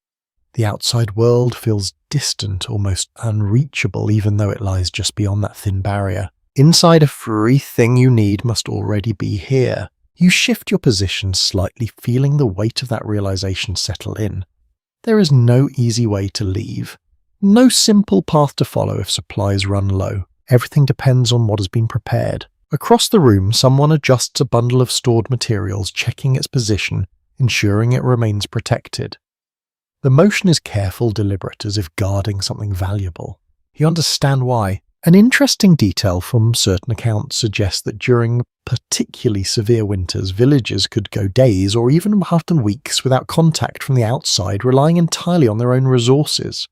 The outside world feels distant, almost unreachable, even though it lies just beyond that thin barrier. Inside, everything you need must already be here. You shift your position slightly, feeling the weight of that realization settle in. There is no easy way to leave. No simple path to follow if supplies run low. Everything depends on what has been prepared. Across the room, someone adjusts a bundle of stored materials, checking its position, ensuring it remains protected. The motion is careful, deliberate, as if guarding something valuable. You understand why. An interesting detail from certain accounts suggests that during particularly severe winters, villages could go days or even often weeks without contact from the outside, relying entirely on their own resources.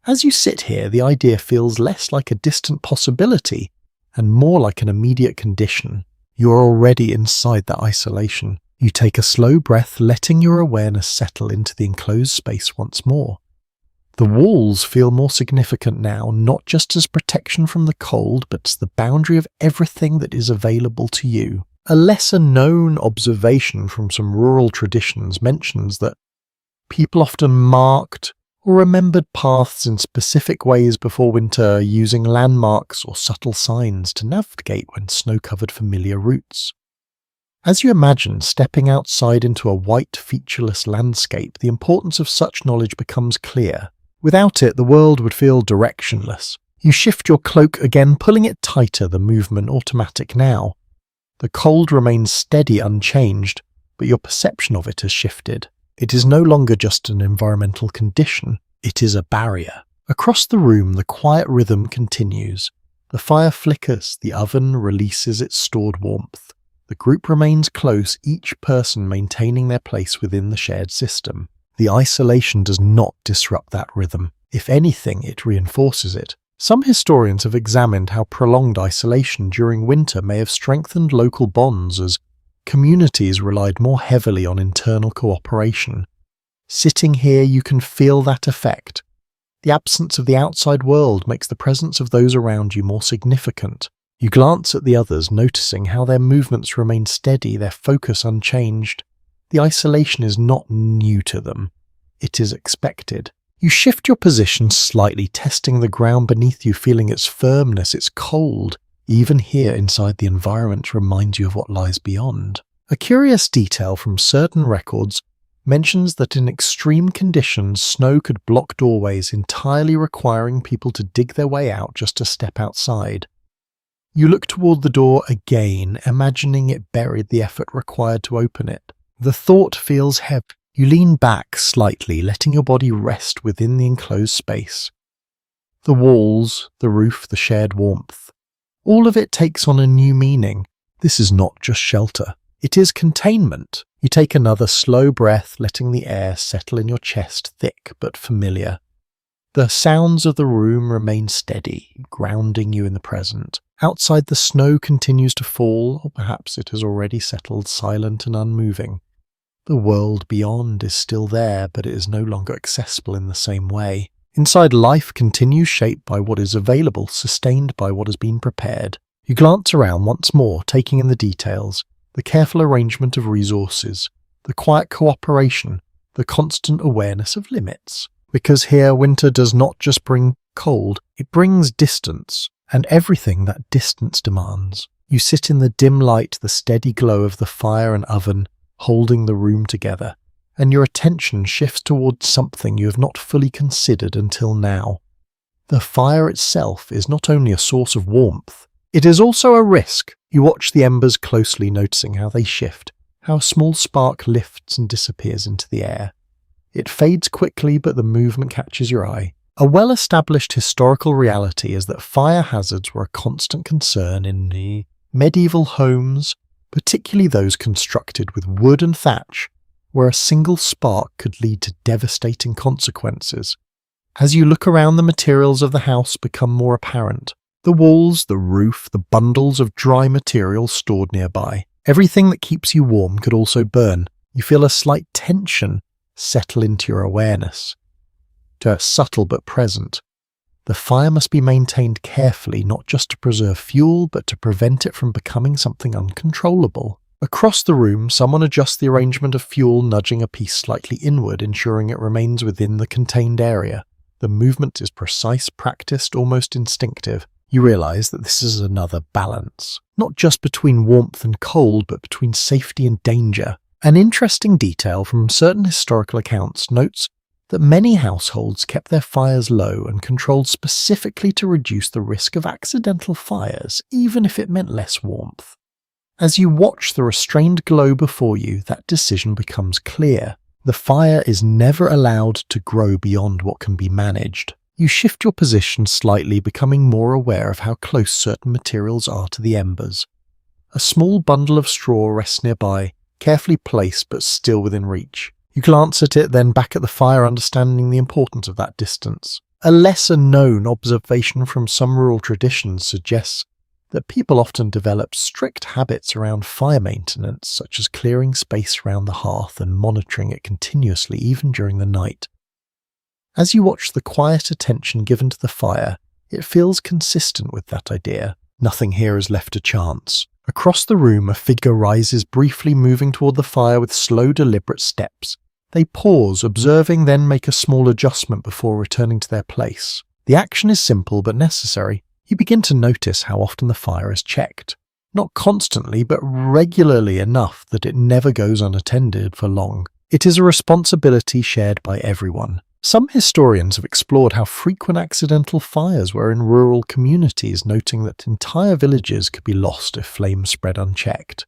As you sit here, the idea feels less like a distant possibility and more like an immediate condition. You are already inside that isolation. You take a slow breath, letting your awareness settle into the enclosed space once more. The walls feel more significant now, not just as protection from the cold, but as the boundary of everything that is available to you. A lesser-known observation from some rural traditions mentions that people often marked or remembered paths in specific ways before winter, using landmarks or subtle signs to navigate when snow-covered familiar routes. As you imagine stepping outside into a white, featureless landscape, the importance of such knowledge becomes clear. Without it, the world would feel directionless. You shift your cloak again, pulling it tighter, the movement automatic now. The cold remains steady, unchanged, but your perception of it has shifted. It is no longer just an environmental condition, it is a barrier. Across the room, the quiet rhythm continues. The fire flickers, the oven releases its stored warmth. The group remains close, each person maintaining their place within the shared system. The isolation does not disrupt that rhythm. If anything, it reinforces it. Some historians have examined how prolonged isolation during winter may have strengthened local bonds as communities relied more heavily on internal cooperation. Sitting here, you can feel that effect. The absence of the outside world makes the presence of those around you more significant. You glance at the others, noticing how their movements remain steady, their focus unchanged. The isolation is not new to them. It is expected. You shift your position slightly, testing the ground beneath you, feeling its firmness, its cold. Even here inside, the environment reminds you of what lies beyond. A curious detail from certain records mentions that in extreme conditions, snow could block doorways, entirely requiring people to dig their way out just to step outside. You look toward the door again, imagining it buried the effort required to open it. The thought feels heavy. You lean back slightly, letting your body rest within the enclosed space. The walls, the roof, the shared warmth. All of it takes on a new meaning. This is not just shelter. It is containment. You take another slow breath, letting the air settle in your chest, thick but familiar. The sounds of the room remain steady, grounding you in the present. Outside, the snow continues to fall, or perhaps it has already settled, silent and unmoving. The world beyond is still there, but it is no longer accessible in the same way. Inside, life continues shaped by what is available, sustained by what has been prepared. You glance around once more, taking in the details, the careful arrangement of resources, the quiet cooperation, the constant awareness of limits. Because here, winter does not just bring cold, it brings distance, and everything that distance demands. You sit in the dim light, the steady glow of the fire and oven, holding the room together, and your attention shifts towards something you have not fully considered until now. The fire itself is not only a source of warmth, it is also a risk. You watch the embers closely, noticing how they shift, how a small spark lifts and disappears into the air. It fades quickly, but the movement catches your eye. A well-established historical reality is that fire hazards were a constant concern in the medieval homes, particularly those constructed with wood and thatch, where a single spark could lead to devastating consequences. As you look around, the materials of the house become more apparent. The walls, the roof, the bundles of dry materials stored nearby. Everything that keeps you warm could also burn. You feel a slight tension settle into your awareness. Subtle but present. The fire must be maintained carefully, not just to preserve fuel, but to prevent it from becoming something uncontrollable. Across the room, someone adjusts the arrangement of fuel, nudging a piece slightly inward, ensuring it remains within the contained area. The movement is precise, practiced, almost instinctive. You realize that this is another balance, not just between warmth and cold, but between safety and danger. An interesting detail from certain historical accounts notes that many households kept their fires low and controlled specifically to reduce the risk of accidental fires, even if it meant less warmth. As you watch the restrained glow before you, that decision becomes clear. The fire is never allowed to grow beyond what can be managed. You shift your position slightly, becoming more aware of how close certain materials are to the embers. A small bundle of straw rests nearby, carefully placed but still within reach. You glance at it, then back at the fire, understanding the importance of that distance. A lesser-known observation from some rural traditions suggests that people often develop strict habits around fire maintenance, such as clearing space around the hearth and monitoring it continuously, even during the night. As you watch the quiet attention given to the fire, it feels consistent with that idea. Nothing here is left to chance. Across the room, a figure rises, briefly moving toward the fire with slow, deliberate steps. They pause, observing, then make a small adjustment before returning to their place. The action is simple but necessary. You begin to notice how often the fire is checked. Not constantly, but regularly enough that it never goes unattended for long. It is a responsibility shared by everyone. Some historians have explored how frequent accidental fires were in rural communities, noting that entire villages could be lost if flames spread unchecked.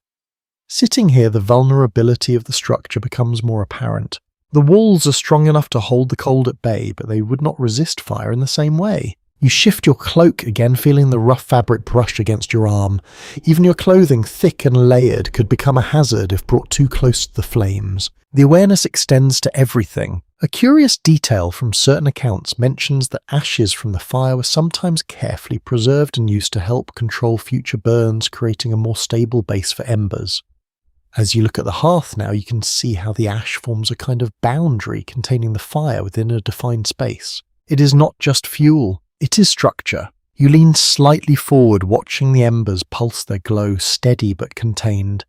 Sitting here, the vulnerability of the structure becomes more apparent. The walls are strong enough to hold the cold at bay, but they would not resist fire in the same way. You shift your cloak again, feeling the rough fabric brush against your arm. Even your clothing, thick and layered, could become a hazard if brought too close to the flames. The awareness extends to everything. A curious detail from certain accounts mentions that ashes from the fire were sometimes carefully preserved and used to help control future burns, creating a more stable base for embers. As you look at the hearth now, you can see how the ash forms a kind of boundary containing the fire within a defined space. It is not just fuel, it is structure. You lean slightly forward, watching the embers pulse their glow, steady but contained.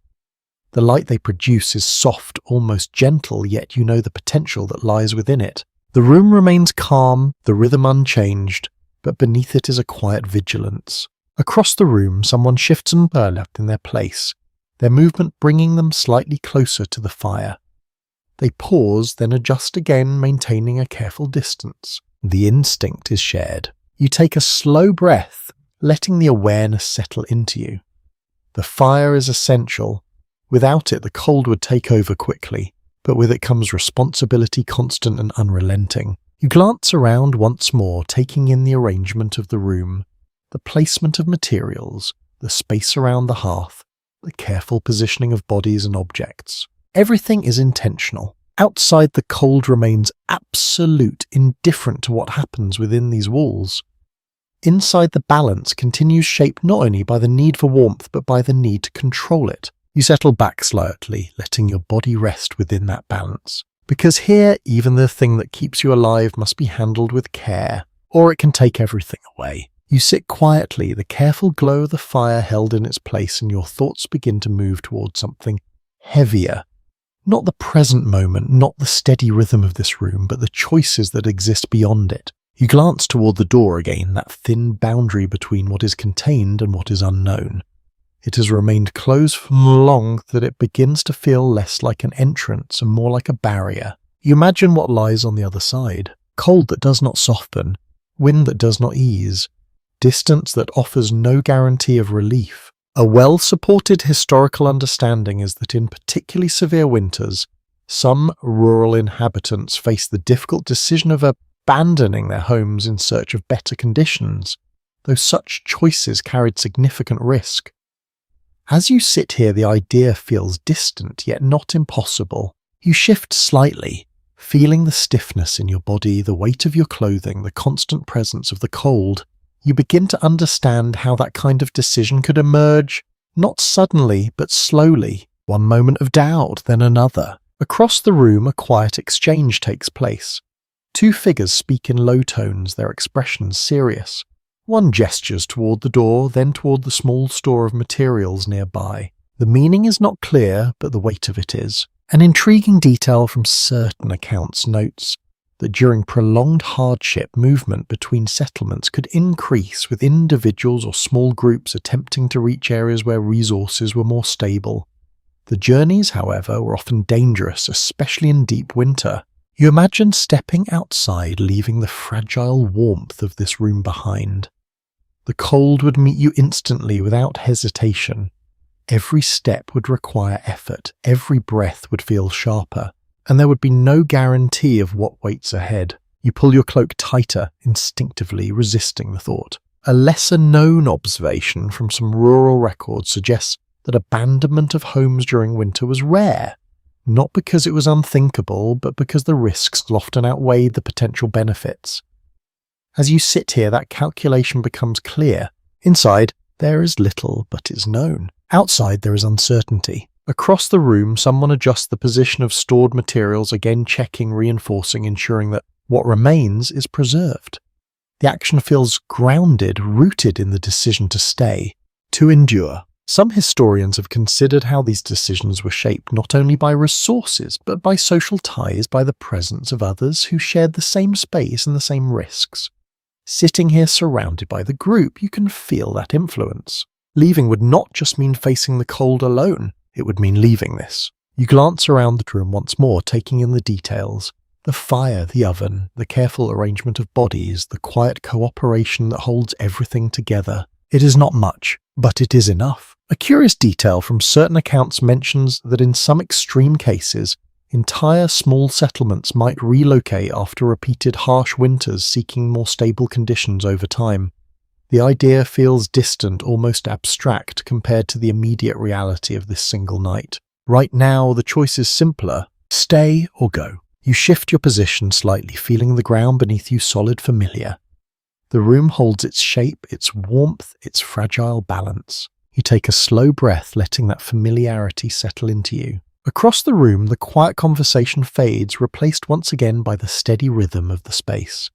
The light they produce is soft, almost gentle, yet you know the potential that lies within it. The room remains calm, the rhythm unchanged, but beneath it is a quiet vigilance. Across the room, someone shifts and burlapped in their place, their movement bringing them slightly closer to the fire. They pause, then adjust again, maintaining a careful distance. The instinct is shared. You take a slow breath, letting the awareness settle into you. The fire is essential. Without it, the cold would take over quickly, but with it comes responsibility, constant and unrelenting. You glance around once more, taking in the arrangement of the room, the placement of materials, the space around the hearth, the careful positioning of bodies and objects. Everything is intentional. Outside, the cold remains absolute, indifferent to what happens within these walls. Inside, the balance continues, shaped not only by the need for warmth, but by the need to control it. You settle back slightly, letting your body rest within that balance. Because here, even the thing that keeps you alive must be handled with care, or it can take everything away. You sit quietly, the careful glow of the fire held in its place, and your thoughts begin to move towards something heavier. Not the present moment, not the steady rhythm of this room, but the choices that exist beyond it. You glance toward the door again, that thin boundary between what is contained and what is unknown. It has remained closed for long that it begins to feel less like an entrance and more like a barrier. You imagine what lies on the other side. Cold that does not soften, wind that does not ease, distance that offers no guarantee of relief. A well-supported historical understanding is that in particularly severe winters, some rural inhabitants face the difficult decision of abandoning their homes in search of better conditions, though such choices carried significant risk. As you sit here, the idea feels distant, yet not impossible. You shift slightly, feeling the stiffness in your body, the weight of your clothing, the constant presence of the cold. You begin to understand how that kind of decision could emerge, not suddenly, but slowly. One moment of doubt, then another. Across the room, a quiet exchange takes place. Two figures speak in low tones, their expressions serious. One gestures toward the door, then toward the small store of materials nearby. The meaning is not clear, but the weight of it is. An intriguing detail from certain accounts notes that during prolonged hardship, movement between settlements could increase, with individuals or small groups attempting to reach areas where resources were more stable. The journeys, however, were often dangerous, especially in deep winter. You imagine stepping outside, leaving the fragile warmth of this room behind. The cold would meet you instantly, without hesitation. Every step would require effort, every breath would feel sharper, and there would be no guarantee of what waits ahead. You pull your cloak tighter, instinctively resisting the thought. A lesser-known observation from some rural records suggests that abandonment of homes during winter was rare, not because it was unthinkable, but because the risks often outweighed the potential benefits. As you sit here, that calculation becomes clear. Inside, there is little but is known. Outside, there is uncertainty. Across the room, someone adjusts the position of stored materials, again checking, reinforcing, ensuring that what remains is preserved. The action feels grounded, rooted in the decision to stay, to endure. Some historians have considered how these decisions were shaped not only by resources, but by social ties, by the presence of others who shared the same space and the same risks. Sitting here surrounded by the group, you can feel that influence. Leaving would not just mean facing the cold alone, it would mean leaving this. You glance around the room once more, taking in the details. The fire, the oven, the careful arrangement of bodies, the quiet cooperation that holds everything together. It is not much, but it is enough. A curious detail from certain accounts mentions that in some extreme cases, entire small settlements might relocate after repeated harsh winters, seeking more stable conditions over time. The idea feels distant, almost abstract, compared to the immediate reality of this single night. Right now, the choice is simpler: stay or go. You shift your position slightly, feeling the ground beneath you solid, familiar. The room holds its shape, its warmth, its fragile balance. You take a slow breath, letting that familiarity settle into you. Across the room, the quiet conversation fades, replaced once again by the steady rhythm of the space.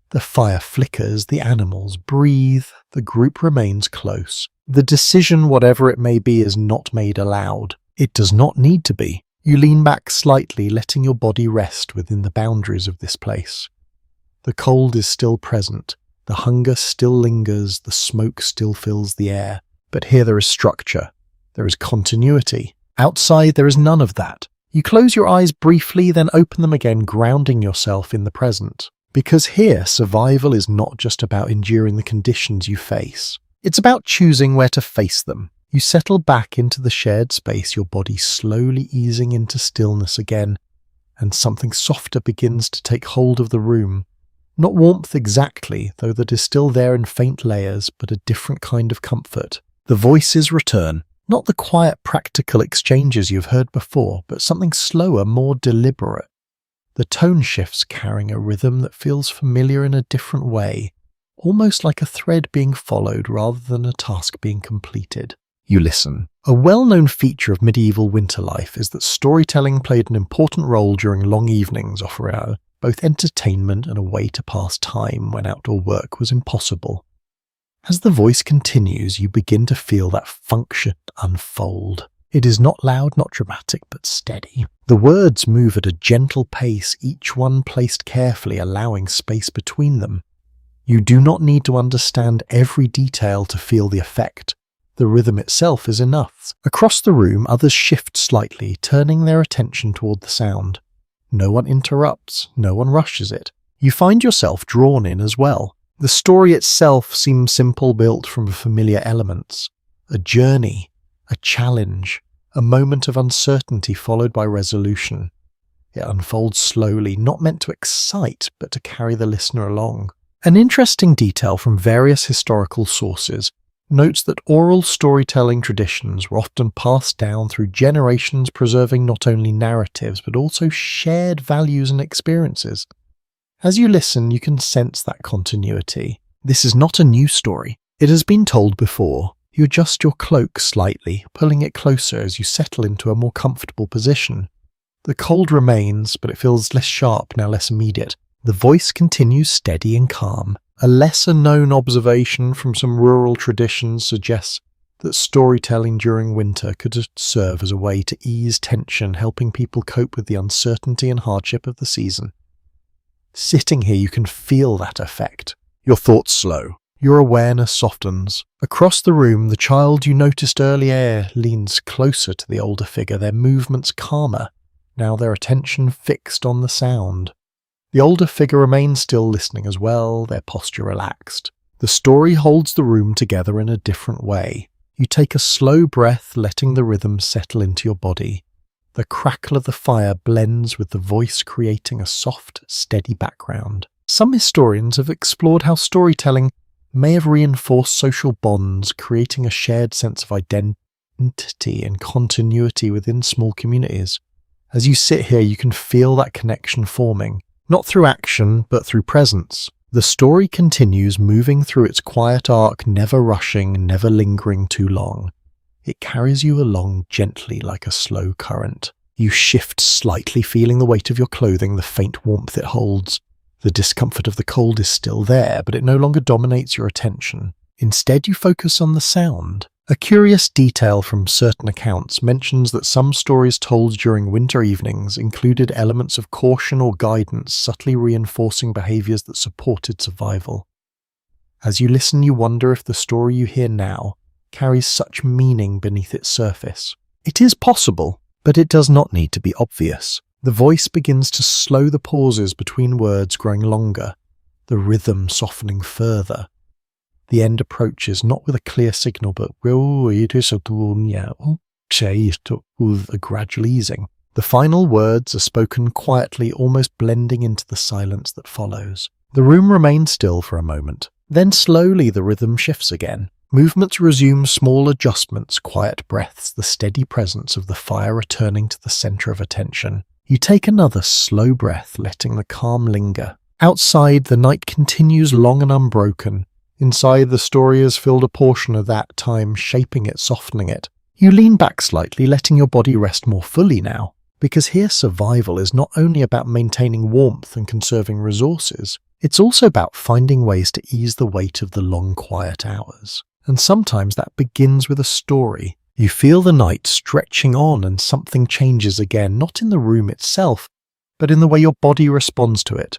The fire flickers, the animals breathe, the group remains close. The decision, whatever it may be, is not made aloud. It does not need to be. You lean back slightly, letting your body rest within the boundaries of this place. The cold is still present, the hunger still lingers, the smoke still fills the air. But here there is structure, there is continuity. Outside there is none of that. You close your eyes briefly, then open them again, grounding yourself in the present. Because here, survival is not just about enduring the conditions you face. It's about choosing where to face them. You settle back into the shared space, your body slowly easing into stillness again, and something softer begins to take hold of the room. Not warmth exactly, though that is still there in faint layers, but a different kind of comfort. The voices return. Not the quiet, practical exchanges you've heard before, but something slower, more deliberate. The tone shifts, carrying a rhythm that feels familiar in a different way, almost like a thread being followed rather than a task being completed. You listen. A well-known feature of medieval winter life is that storytelling played an important role during long evenings, offering both entertainment and a way to pass time when outdoor work was impossible. As the voice continues, you begin to feel that function unfold. It is not loud, not dramatic, but steady. The words move at a gentle pace, each one placed carefully, allowing space between them. You do not need to understand every detail to feel the effect. The rhythm itself is enough. Across the room, others shift slightly, turning their attention toward the sound. No one interrupts, no one rushes it. You find yourself drawn in as well. The story itself seems simple, built from familiar elements. A journey, a challenge, a moment of uncertainty followed by resolution. It unfolds slowly, not meant to excite, but to carry the listener along. An interesting detail from various historical sources notes that oral storytelling traditions were often passed down through generations, preserving not only narratives but also shared values and experiences. As you listen, you can sense that continuity. This is not a new story. It has been told before. You adjust your cloak slightly, pulling it closer as you settle into a more comfortable position. The cold remains, but it feels less sharp, now less immediate. The voice continues steady and calm. A lesser-known observation from some rural traditions suggests that storytelling during winter could serve as a way to ease tension, helping people cope with the uncertainty and hardship of the season. Sitting here, you can feel that effect. Your thoughts slow. Your awareness softens. Across the room, the child you noticed earlier leans closer to the older figure, their movements calmer, now their attention fixed on the sound. The older figure remains still, listening as well, their posture relaxed. The story holds the room together in a different way. You take a slow breath, letting the rhythm settle into your body. The crackle of the fire blends with the voice, creating a soft, steady background. Some historians have explored how storytelling may have reinforced social bonds, creating a shared sense of identity and continuity within small communities. As you sit here, you can feel that connection forming, not through action, but through presence. The story continues, moving through its quiet arc, never rushing, never lingering too long. It carries you along gently like a slow current. You shift slightly, feeling the weight of your clothing, the faint warmth it holds. The discomfort of the cold is still there, but it no longer dominates your attention. Instead, you focus on the sound. A curious detail from certain accounts mentions that some stories told during winter evenings included elements of caution or guidance, subtly reinforcing behaviors that supported survival. As you listen, you wonder if the story you hear now carries such meaning beneath its surface. It is possible, but it does not need to be obvious. The voice begins to slow the pauses between words, growing longer, the rhythm softening further. The end approaches, not with a clear signal, but with a gradual easing. The final words are spoken quietly, almost blending into the silence that follows. The room remains still for a moment. Then slowly the rhythm shifts again. Movements resume, small adjustments, quiet breaths, the steady presence of the fire returning to the center of attention. You take another slow breath, letting the calm linger. Outside, the night continues long and unbroken. Inside, the story has filled a portion of that time, shaping it, softening it. You lean back slightly, letting your body rest more fully now, because here survival is not only about maintaining warmth and conserving resources, it's also about finding ways to ease the weight of the long, quiet hours. And sometimes that begins with a story. You feel the night stretching on and something changes again, not in the room itself, but in the way your body responds to it.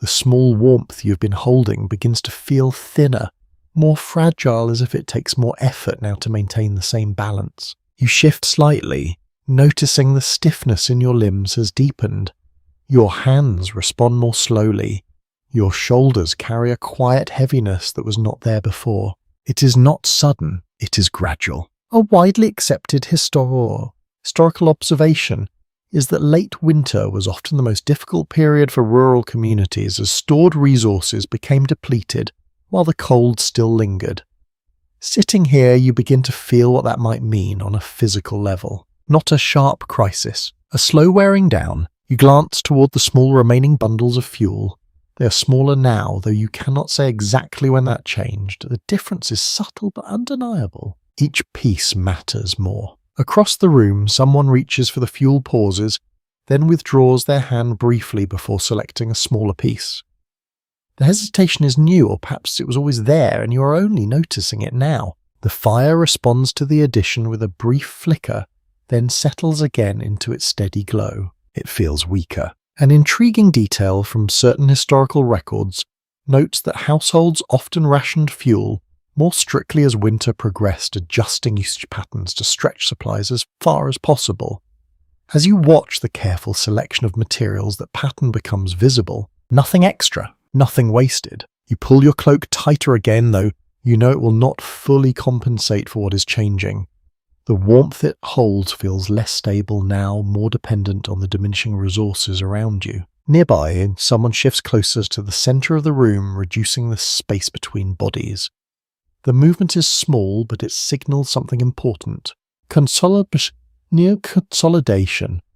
The small warmth you've been holding begins to feel thinner, more fragile, as if it takes more effort now to maintain the same balance. You shift slightly, noticing the stiffness in your limbs has deepened. Your hands respond more slowly. Your shoulders carry a quiet heaviness that was not there before. It is not sudden, it is gradual. A widely accepted historical observation is that late winter was often the most difficult period for rural communities as stored resources became depleted while the cold still lingered. Sitting here, you begin to feel what that might mean on a physical level. Not a sharp crisis, a slow wearing down. You glance toward the small remaining bundles of fuel. They are smaller now, though you cannot say exactly when that changed. The difference is subtle but undeniable. Each piece matters more. Across the room, someone reaches for the fuel, pauses, then withdraws their hand briefly before selecting a smaller piece. The hesitation is new, or perhaps it was always there and you are only noticing it now. The fire responds to the addition with a brief flicker, then settles again into its steady glow. It feels weaker. An intriguing detail from certain historical records notes that households often rationed fuel more strictly as winter progressed, adjusting usage patterns to stretch supplies as far as possible. As you watch the careful selection of materials, that pattern becomes visible. Nothing extra, nothing wasted. You pull your cloak tighter again, though you know it will not fully compensate for what is changing. The warmth it holds feels less stable now, more dependent on the diminishing resources around you. Nearby, someone shifts closer to the center of the room, reducing the space between bodies. The movement is small, but it signals something important. Consolidation.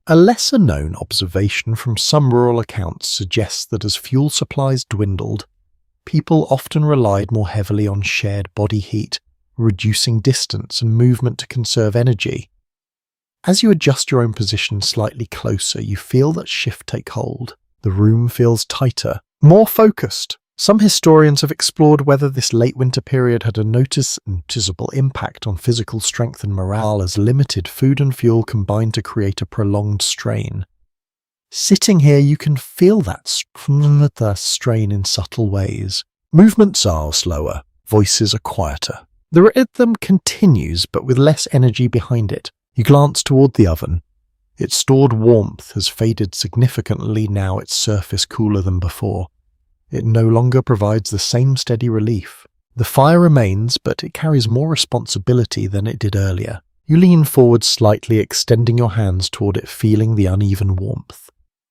A lesser-known observation from some rural accounts suggests that as fuel supplies dwindled, people often relied more heavily on shared body heat, reducing distance and movement to conserve energy. As you adjust your own position slightly closer, you feel that shift take hold. The room feels tighter, more focused. Some historians have explored whether this late winter period had a noticeable impact on physical strength and morale, as limited food and fuel combined to create a prolonged strain. Sitting here, you can feel that strain in subtle ways. Movements are slower, voices are quieter. The rhythm continues, but with less energy behind it. You glance toward the oven. Its stored warmth has faded significantly, now its surface cooler than before. It no longer provides the same steady relief. The fire remains, but it carries more responsibility than it did earlier. You lean forward slightly, extending your hands toward it, feeling the uneven warmth.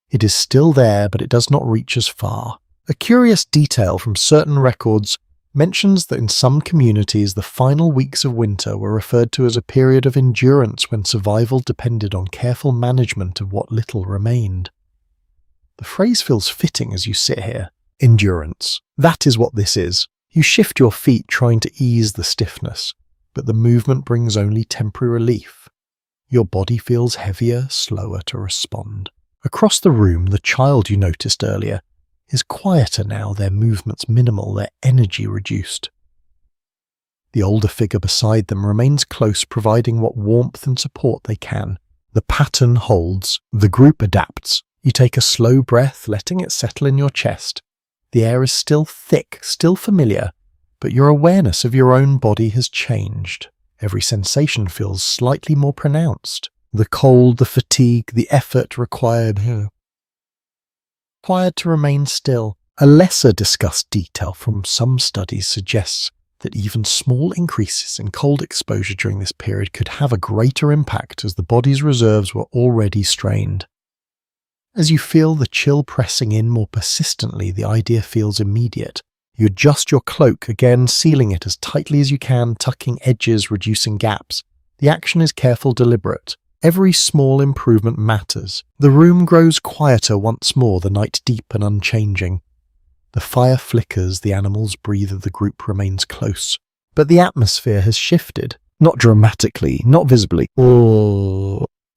It is still there, but it does not reach as far. A curious detail from certain records mentions that in some communities the final weeks of winter were referred to as a period of endurance when survival depended on careful management of what little remained. The phrase feels fitting as you sit here. Endurance. That is what this is. You shift your feet, trying to ease the stiffness, but the movement brings only temporary relief. Your body feels heavier, slower to respond. Across the room, the child you noticed earlier is quieter now, their movements minimal, their energy reduced. The older figure beside them remains close, providing what warmth and support they can. The pattern holds. The group adapts. You take a slow breath, letting it settle in your chest. The air is still thick, still familiar, but your awareness of your own body has changed. Every sensation feels slightly more pronounced. The cold, the fatigue, the effort required to remain still. A lesser discussed detail from some studies suggests that even small increases in cold exposure during this period could have a greater impact, as the body's reserves were already strained. As you feel the chill pressing in more persistently, the idea feels immediate. You adjust your cloak, again sealing it as tightly as you can, tucking edges, reducing gaps. The action is careful, deliberate. Every small improvement matters. The room grows quieter once more, the night deep and unchanging. The fire flickers, the animals breathe, the group remains close. But the atmosphere has shifted. Not dramatically, not visibly,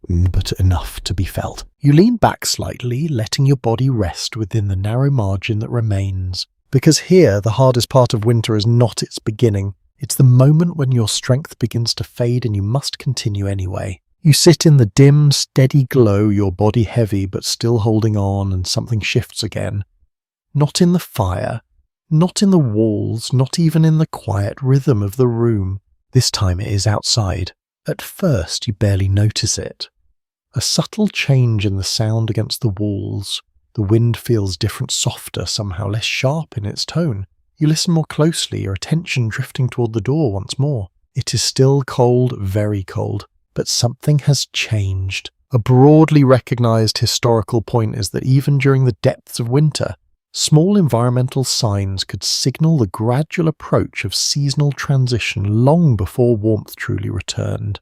but enough to be felt. You lean back slightly, letting your body rest within the narrow margin that remains. Because here, the hardest part of winter is not its beginning. It's the moment when your strength begins to fade and you must continue anyway. You sit in the dim, steady glow, your body heavy but still holding on, and something shifts again. Not in the fire, not in the walls, not even in the quiet rhythm of the room. This time it is outside. At first you barely notice it. A subtle change in the sound against the walls. The wind feels different, softer, somehow less sharp in its tone. You listen more closely, your attention drifting toward the door once more. It is still cold, very cold, but something has changed. A broadly recognized historical point is that even during the depths of winter, small environmental signs could signal the gradual approach of seasonal transition long before warmth truly returned.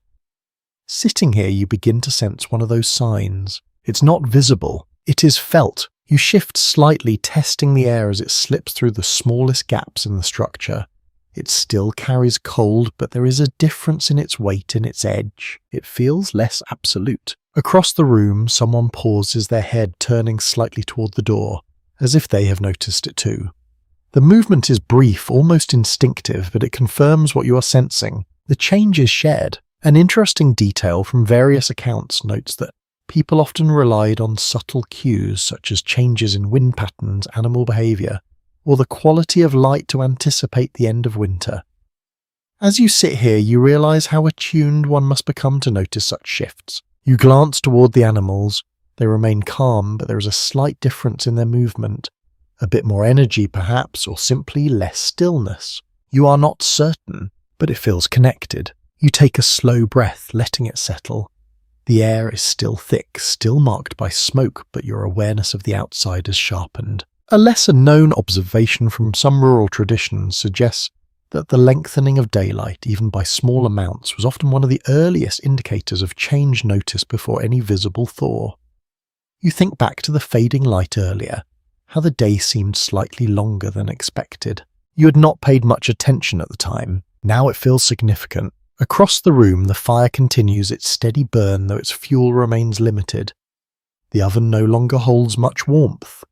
Sitting here, you begin to sense one of those signs. It's not visible. It is felt. You shift slightly, testing the air as it slips through the smallest gaps in the structure. It still carries cold, but there is a difference in its weight and its edge. It feels less absolute. Across the room, someone pauses, their head turning slightly toward the door, as if they have noticed it too. The movement is brief, almost instinctive, but it confirms what you are sensing. The change is shared. An interesting detail from various accounts notes that people often relied on subtle cues such as changes in wind patterns, animal behavior, or the quality of light to anticipate the end of winter. As you sit here, you realize how attuned one must become to notice such shifts. You glance toward the animals. They remain calm, but there is a slight difference in their movement. A bit more energy, perhaps, or simply less stillness. You are not certain, but it feels connected. You take a slow breath, letting it settle. The air is still thick, still marked by smoke, but your awareness of the outside is sharpened. A lesser-known observation from some rural traditions suggests that the lengthening of daylight, even by small amounts, was often one of the earliest indicators of change noticed before any visible thaw. You think back to the fading light earlier, how the day seemed slightly longer than expected. You had not paid much attention at the time. Now it feels significant. Across the room, the fire continues its steady burn, though its fuel remains limited. The oven no longer holds much warmth.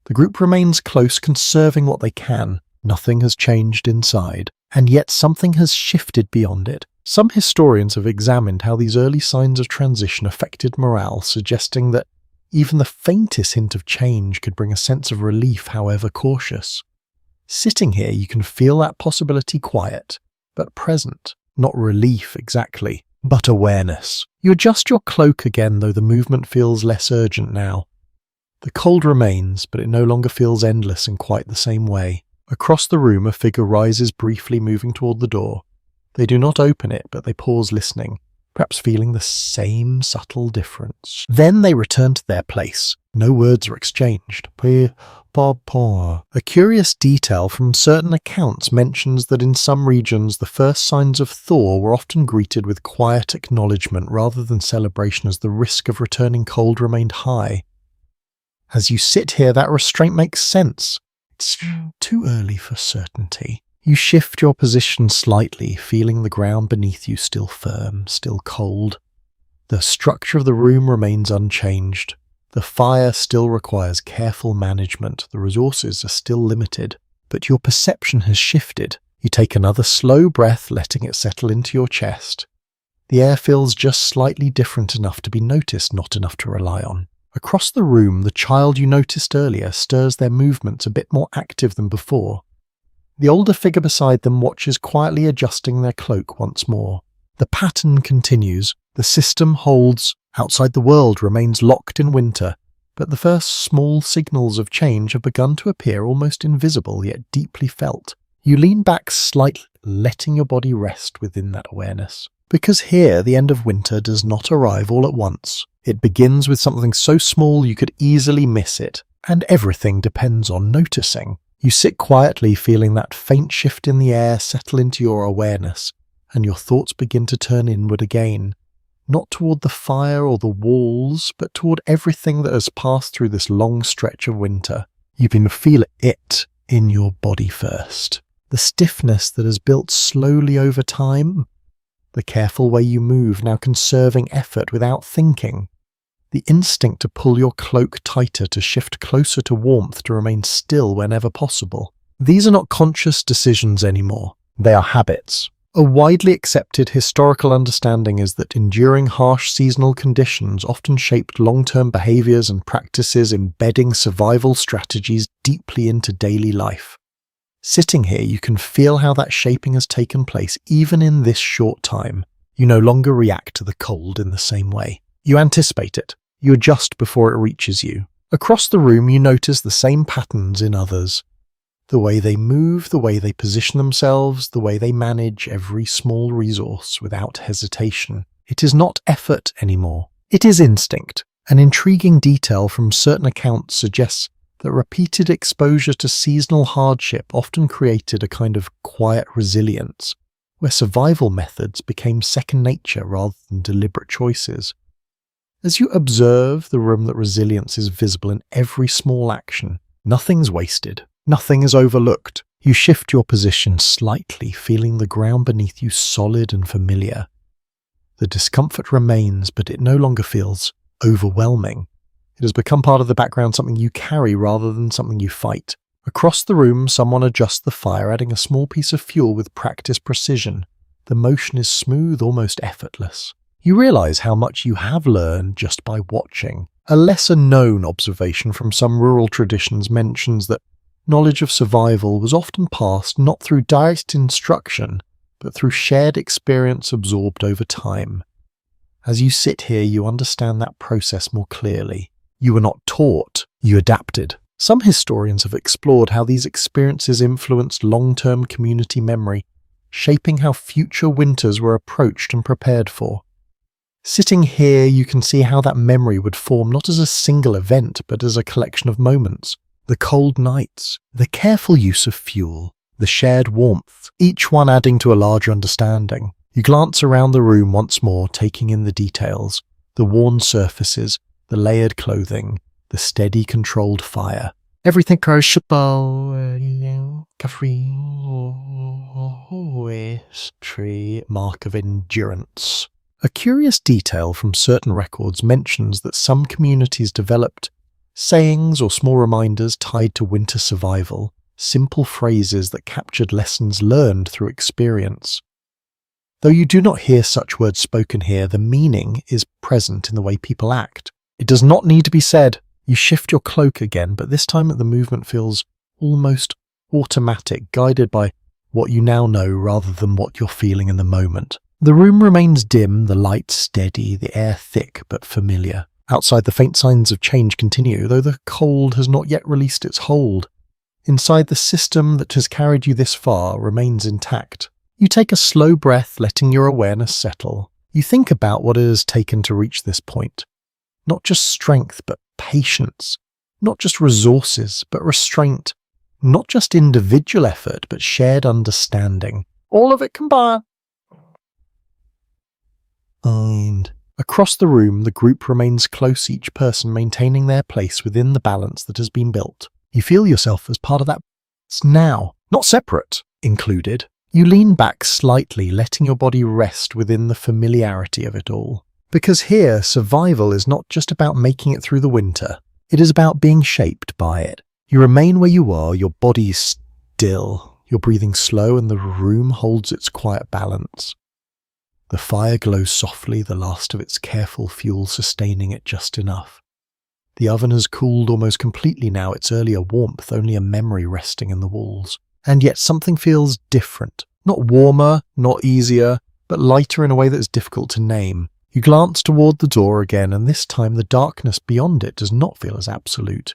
The group remains close, conserving what they can. Nothing has changed inside, and yet something has shifted beyond it. Some historians have examined how these early signs of transition affected morale, suggesting that even the faintest hint of change could bring a sense of relief, however cautious. Sitting here, you can feel that possibility quiet, but present. Not relief exactly, but awareness. You adjust your cloak again, though the movement feels less urgent now. The cold remains, but it no longer feels endless in quite the same way. Across the room, a figure rises briefly, moving toward the door. They do not open it, but they pause listening, perhaps feeling the same subtle difference. Then they return to their place. No words are exchanged. A curious detail from certain accounts mentions that in some regions the first signs of thaw were often greeted with quiet acknowledgement rather than celebration, as the risk of returning cold remained high. As you sit here, that restraint makes sense. It's too early for certainty. You shift your position slightly, feeling the ground beneath you still firm, still cold. The structure of the room remains unchanged. The fire still requires careful management, the resources are still limited, but your perception has shifted. You take another slow breath, letting it settle into your chest. The air feels just slightly different enough to be noticed, not enough to rely on. Across the room, the child you noticed earlier stirs their movements a bit more active than before. The older figure beside them watches quietly, adjusting their cloak once more. The pattern continues. The system holds. Outside the world remains locked in winter, but the first small signals of change have begun to appear, almost invisible yet deeply felt. You lean back slightly, letting your body rest within that awareness. Because here, the end of winter does not arrive all at once. It begins with something so small you could easily miss it, and everything depends on noticing. You sit quietly, feeling that faint shift in the air settle into your awareness, and your thoughts begin to turn inward again. Not toward the fire or the walls, but toward everything that has passed through this long stretch of winter. You can feel it in your body first. The stiffness that has built slowly over time. The careful way you move, now conserving effort without thinking. The instinct to pull your cloak tighter, to shift closer to warmth, to remain still whenever possible. These are not conscious decisions anymore. They are habits. A widely accepted historical understanding is that enduring harsh seasonal conditions often shaped long-term behaviors and practices, embedding survival strategies deeply into daily life. Sitting here, you can feel how that shaping has taken place even in this short time. You no longer react to the cold in the same way. You anticipate it. You adjust before it reaches you. Across the room, you notice the same patterns in others. The way they move, the way they position themselves, the way they manage every small resource without hesitation. It is not effort anymore. It is instinct. An intriguing detail from certain accounts suggests that repeated exposure to seasonal hardship often created a kind of quiet resilience, where survival methods became second nature rather than deliberate choices. As you observe the room, that resilience is visible in every small action. Nothing's wasted. Nothing is overlooked. You shift your position slightly, feeling the ground beneath you solid and familiar. The discomfort remains, but it no longer feels overwhelming. It has become part of the background, something you carry rather than something you fight. Across the room, someone adjusts the fire, adding a small piece of fuel with practiced precision. The motion is smooth, almost effortless. You realize how much you have learned just by watching. A lesser-known observation from some rural traditions mentions that knowledge of survival was often passed not through direct instruction, but through shared experience absorbed over time. As you sit here, you understand that process more clearly. You were not taught, you adapted. Some historians have explored how these experiences influenced long-term community memory, shaping how future winters were approached and prepared for. Sitting here, you can see how that memory would form not as a single event, but as a collection of moments. The cold nights, the careful use of fuel, the shared warmth, each one adding to a larger understanding. You glance around the room once more, taking in the details, the worn surfaces, the layered clothing, the steady, controlled fire. Everything goes tree mark of endurance. A curious detail from certain records mentions that some communities developed sayings or small reminders tied to winter survival, simple phrases that captured lessons learned through experience. Though you do not hear such words spoken here, the meaning is present in the way people act. It does not need to be said. You shift your cloak again, but this time the movement feels almost automatic, guided by what you now know rather than what you're feeling in the moment. The room remains dim, the light steady, the air thick but familiar. Outside, the faint signs of change continue, though the cold has not yet released its hold. Inside, the system that has carried you this far remains intact. You take a slow breath, letting your awareness settle. You think about what it has taken to reach this point. Not just strength, but patience. Not just resources, but restraint. Not just individual effort, but shared understanding. All of it combined. Across the room, the group remains close, each person maintaining their place within the balance that has been built. You feel yourself as part of that now, not separate, included. You lean back slightly, letting your body rest within the familiarity of it all. Because here, survival is not just about making it through the winter. It is about being shaped by it. You remain where you are, your body still. You're breathing slow and the room holds its quiet balance. The fire glows softly, the last of its careful fuel sustaining it just enough. The oven has cooled almost completely now, its earlier warmth only a memory resting in the walls. And yet something feels different. Not warmer, not easier, but lighter in a way that is difficult to name. You glance toward the door again, and this time the darkness beyond it does not feel as absolute.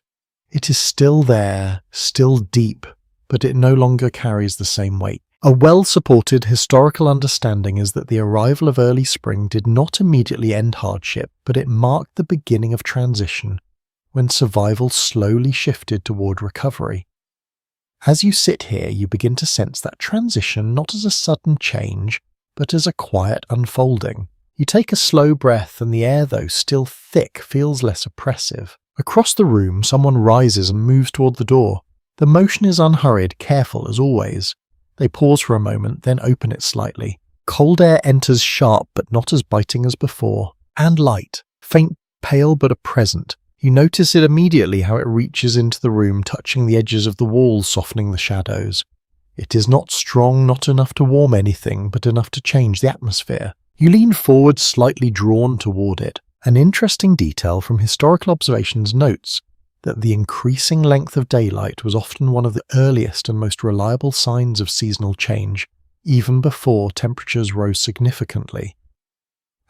It is still there, still deep, but it no longer carries the same weight. A well-supported historical understanding is that the arrival of early spring did not immediately end hardship, but it marked the beginning of transition, when survival slowly shifted toward recovery. As you sit here, you begin to sense that transition not as a sudden change, but as a quiet unfolding. You take a slow breath, and the air, though still thick, feels less oppressive. Across the room, someone rises and moves toward the door. The motion is unhurried, careful as always. They pause for a moment, then open it slightly. Cold air enters sharp but not as biting as before. And light, faint, pale but a present. You notice it immediately how it reaches into the room, touching the edges of the walls, softening the shadows. It is not strong, not enough to warm anything, but enough to change the atmosphere. You lean forward, slightly drawn toward it. An interesting detail from historical observations notes that the increasing length of daylight was often one of the earliest and most reliable signs of seasonal change, even before temperatures rose significantly.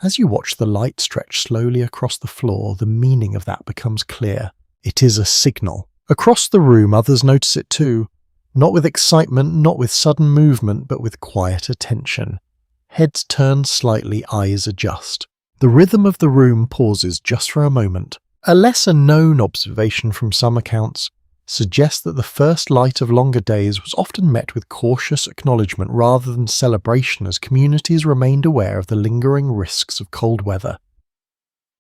As you watch the light stretch slowly across the floor, the meaning of that becomes clear. It is a signal. Across the room, others notice it too, not with excitement, not with sudden movement, but with quiet attention. Heads turn slightly, eyes adjust. The rhythm of the room pauses just for a moment. A lesser-known observation from some accounts suggests that the first light of longer days was often met with cautious acknowledgement rather than celebration, as communities remained aware of the lingering risks of cold weather.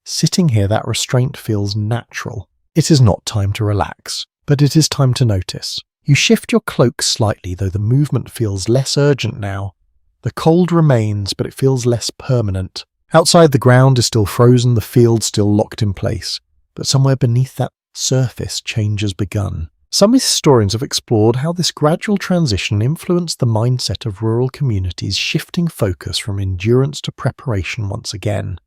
Sitting here, that restraint feels natural. It is not time to relax, but it is time to notice. You shift your cloak slightly, though the movement feels less urgent now. The cold remains, but it feels less permanent. Outside, the ground is still frozen, the field still locked in place. But somewhere beneath that surface, change has begun. Some historians have explored how this gradual transition influenced the mindset of rural communities, shifting focus from endurance to preparation once again.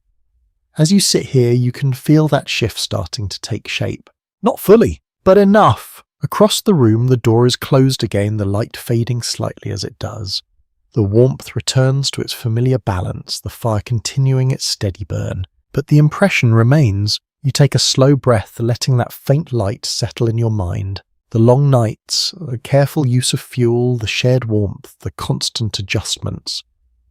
As you sit here, you can feel that shift starting to take shape. Not fully, but enough. Across the room, the door is closed again, the light fading slightly as it does. The warmth returns to its familiar balance, the fire continuing its steady burn. But the impression remains. You take a slow breath, letting that faint light settle in your mind. The long nights, the careful use of fuel, the shared warmth, the constant adjustments.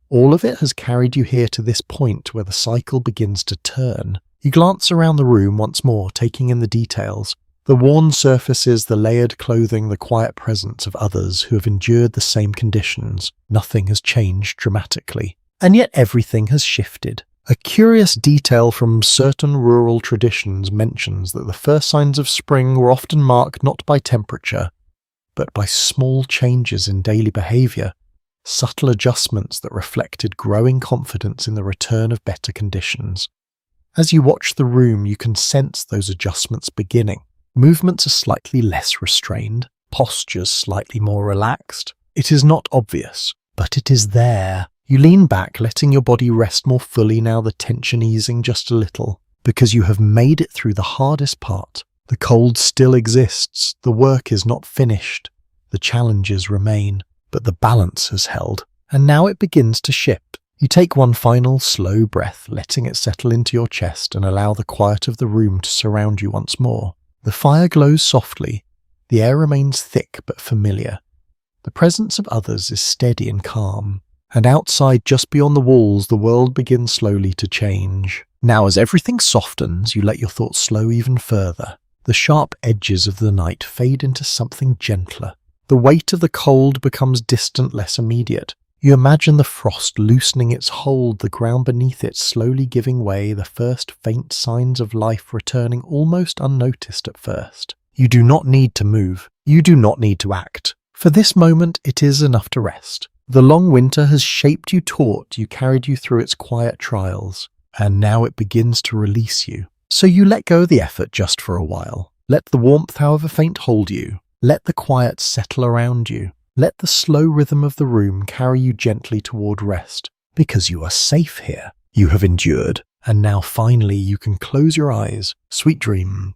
All of it has carried you here to this point where the cycle begins to turn. You glance around the room once more, taking in the details. The worn surfaces, the layered clothing, the quiet presence of others who have endured the same conditions. Nothing has changed dramatically. And yet everything has shifted. A curious detail from certain rural traditions mentions that the first signs of spring were often marked not by temperature, but by small changes in daily behaviour, subtle adjustments that reflected growing confidence in the return of better conditions. As you watch the room, you can sense those adjustments beginning. Movements are slightly less restrained, postures slightly more relaxed. It is not obvious, but it is there. You lean back, letting your body rest more fully now, the tension easing just a little, because you have made it through the hardest part. The cold still exists, the work is not finished, the challenges remain, but the balance has held, and now it begins to shift. You take one final slow breath, letting it settle into your chest and allow the quiet of the room to surround you once more. The fire glows softly, the air remains thick but familiar. The presence of others is steady and calm. And outside, just beyond the walls, the world begins slowly to change. Now, as everything softens, you let your thoughts slow even further. The sharp edges of the night fade into something gentler. The weight of the cold becomes distant, less immediate. You imagine the frost loosening its hold, the ground beneath it slowly giving way, the first faint signs of life returning almost unnoticed at first. You do not need to move. You do not need to act. For this moment, it is enough to rest. The long winter has shaped you, taught you, carried you through its quiet trials, and now it begins to release you. So you let go of the effort just for a while. Let the warmth, however faint, hold you. Let the quiet settle around you. Let the slow rhythm of the room carry you gently toward rest, because you are safe here. You have endured, and now finally you can close your eyes. Sweet dreams.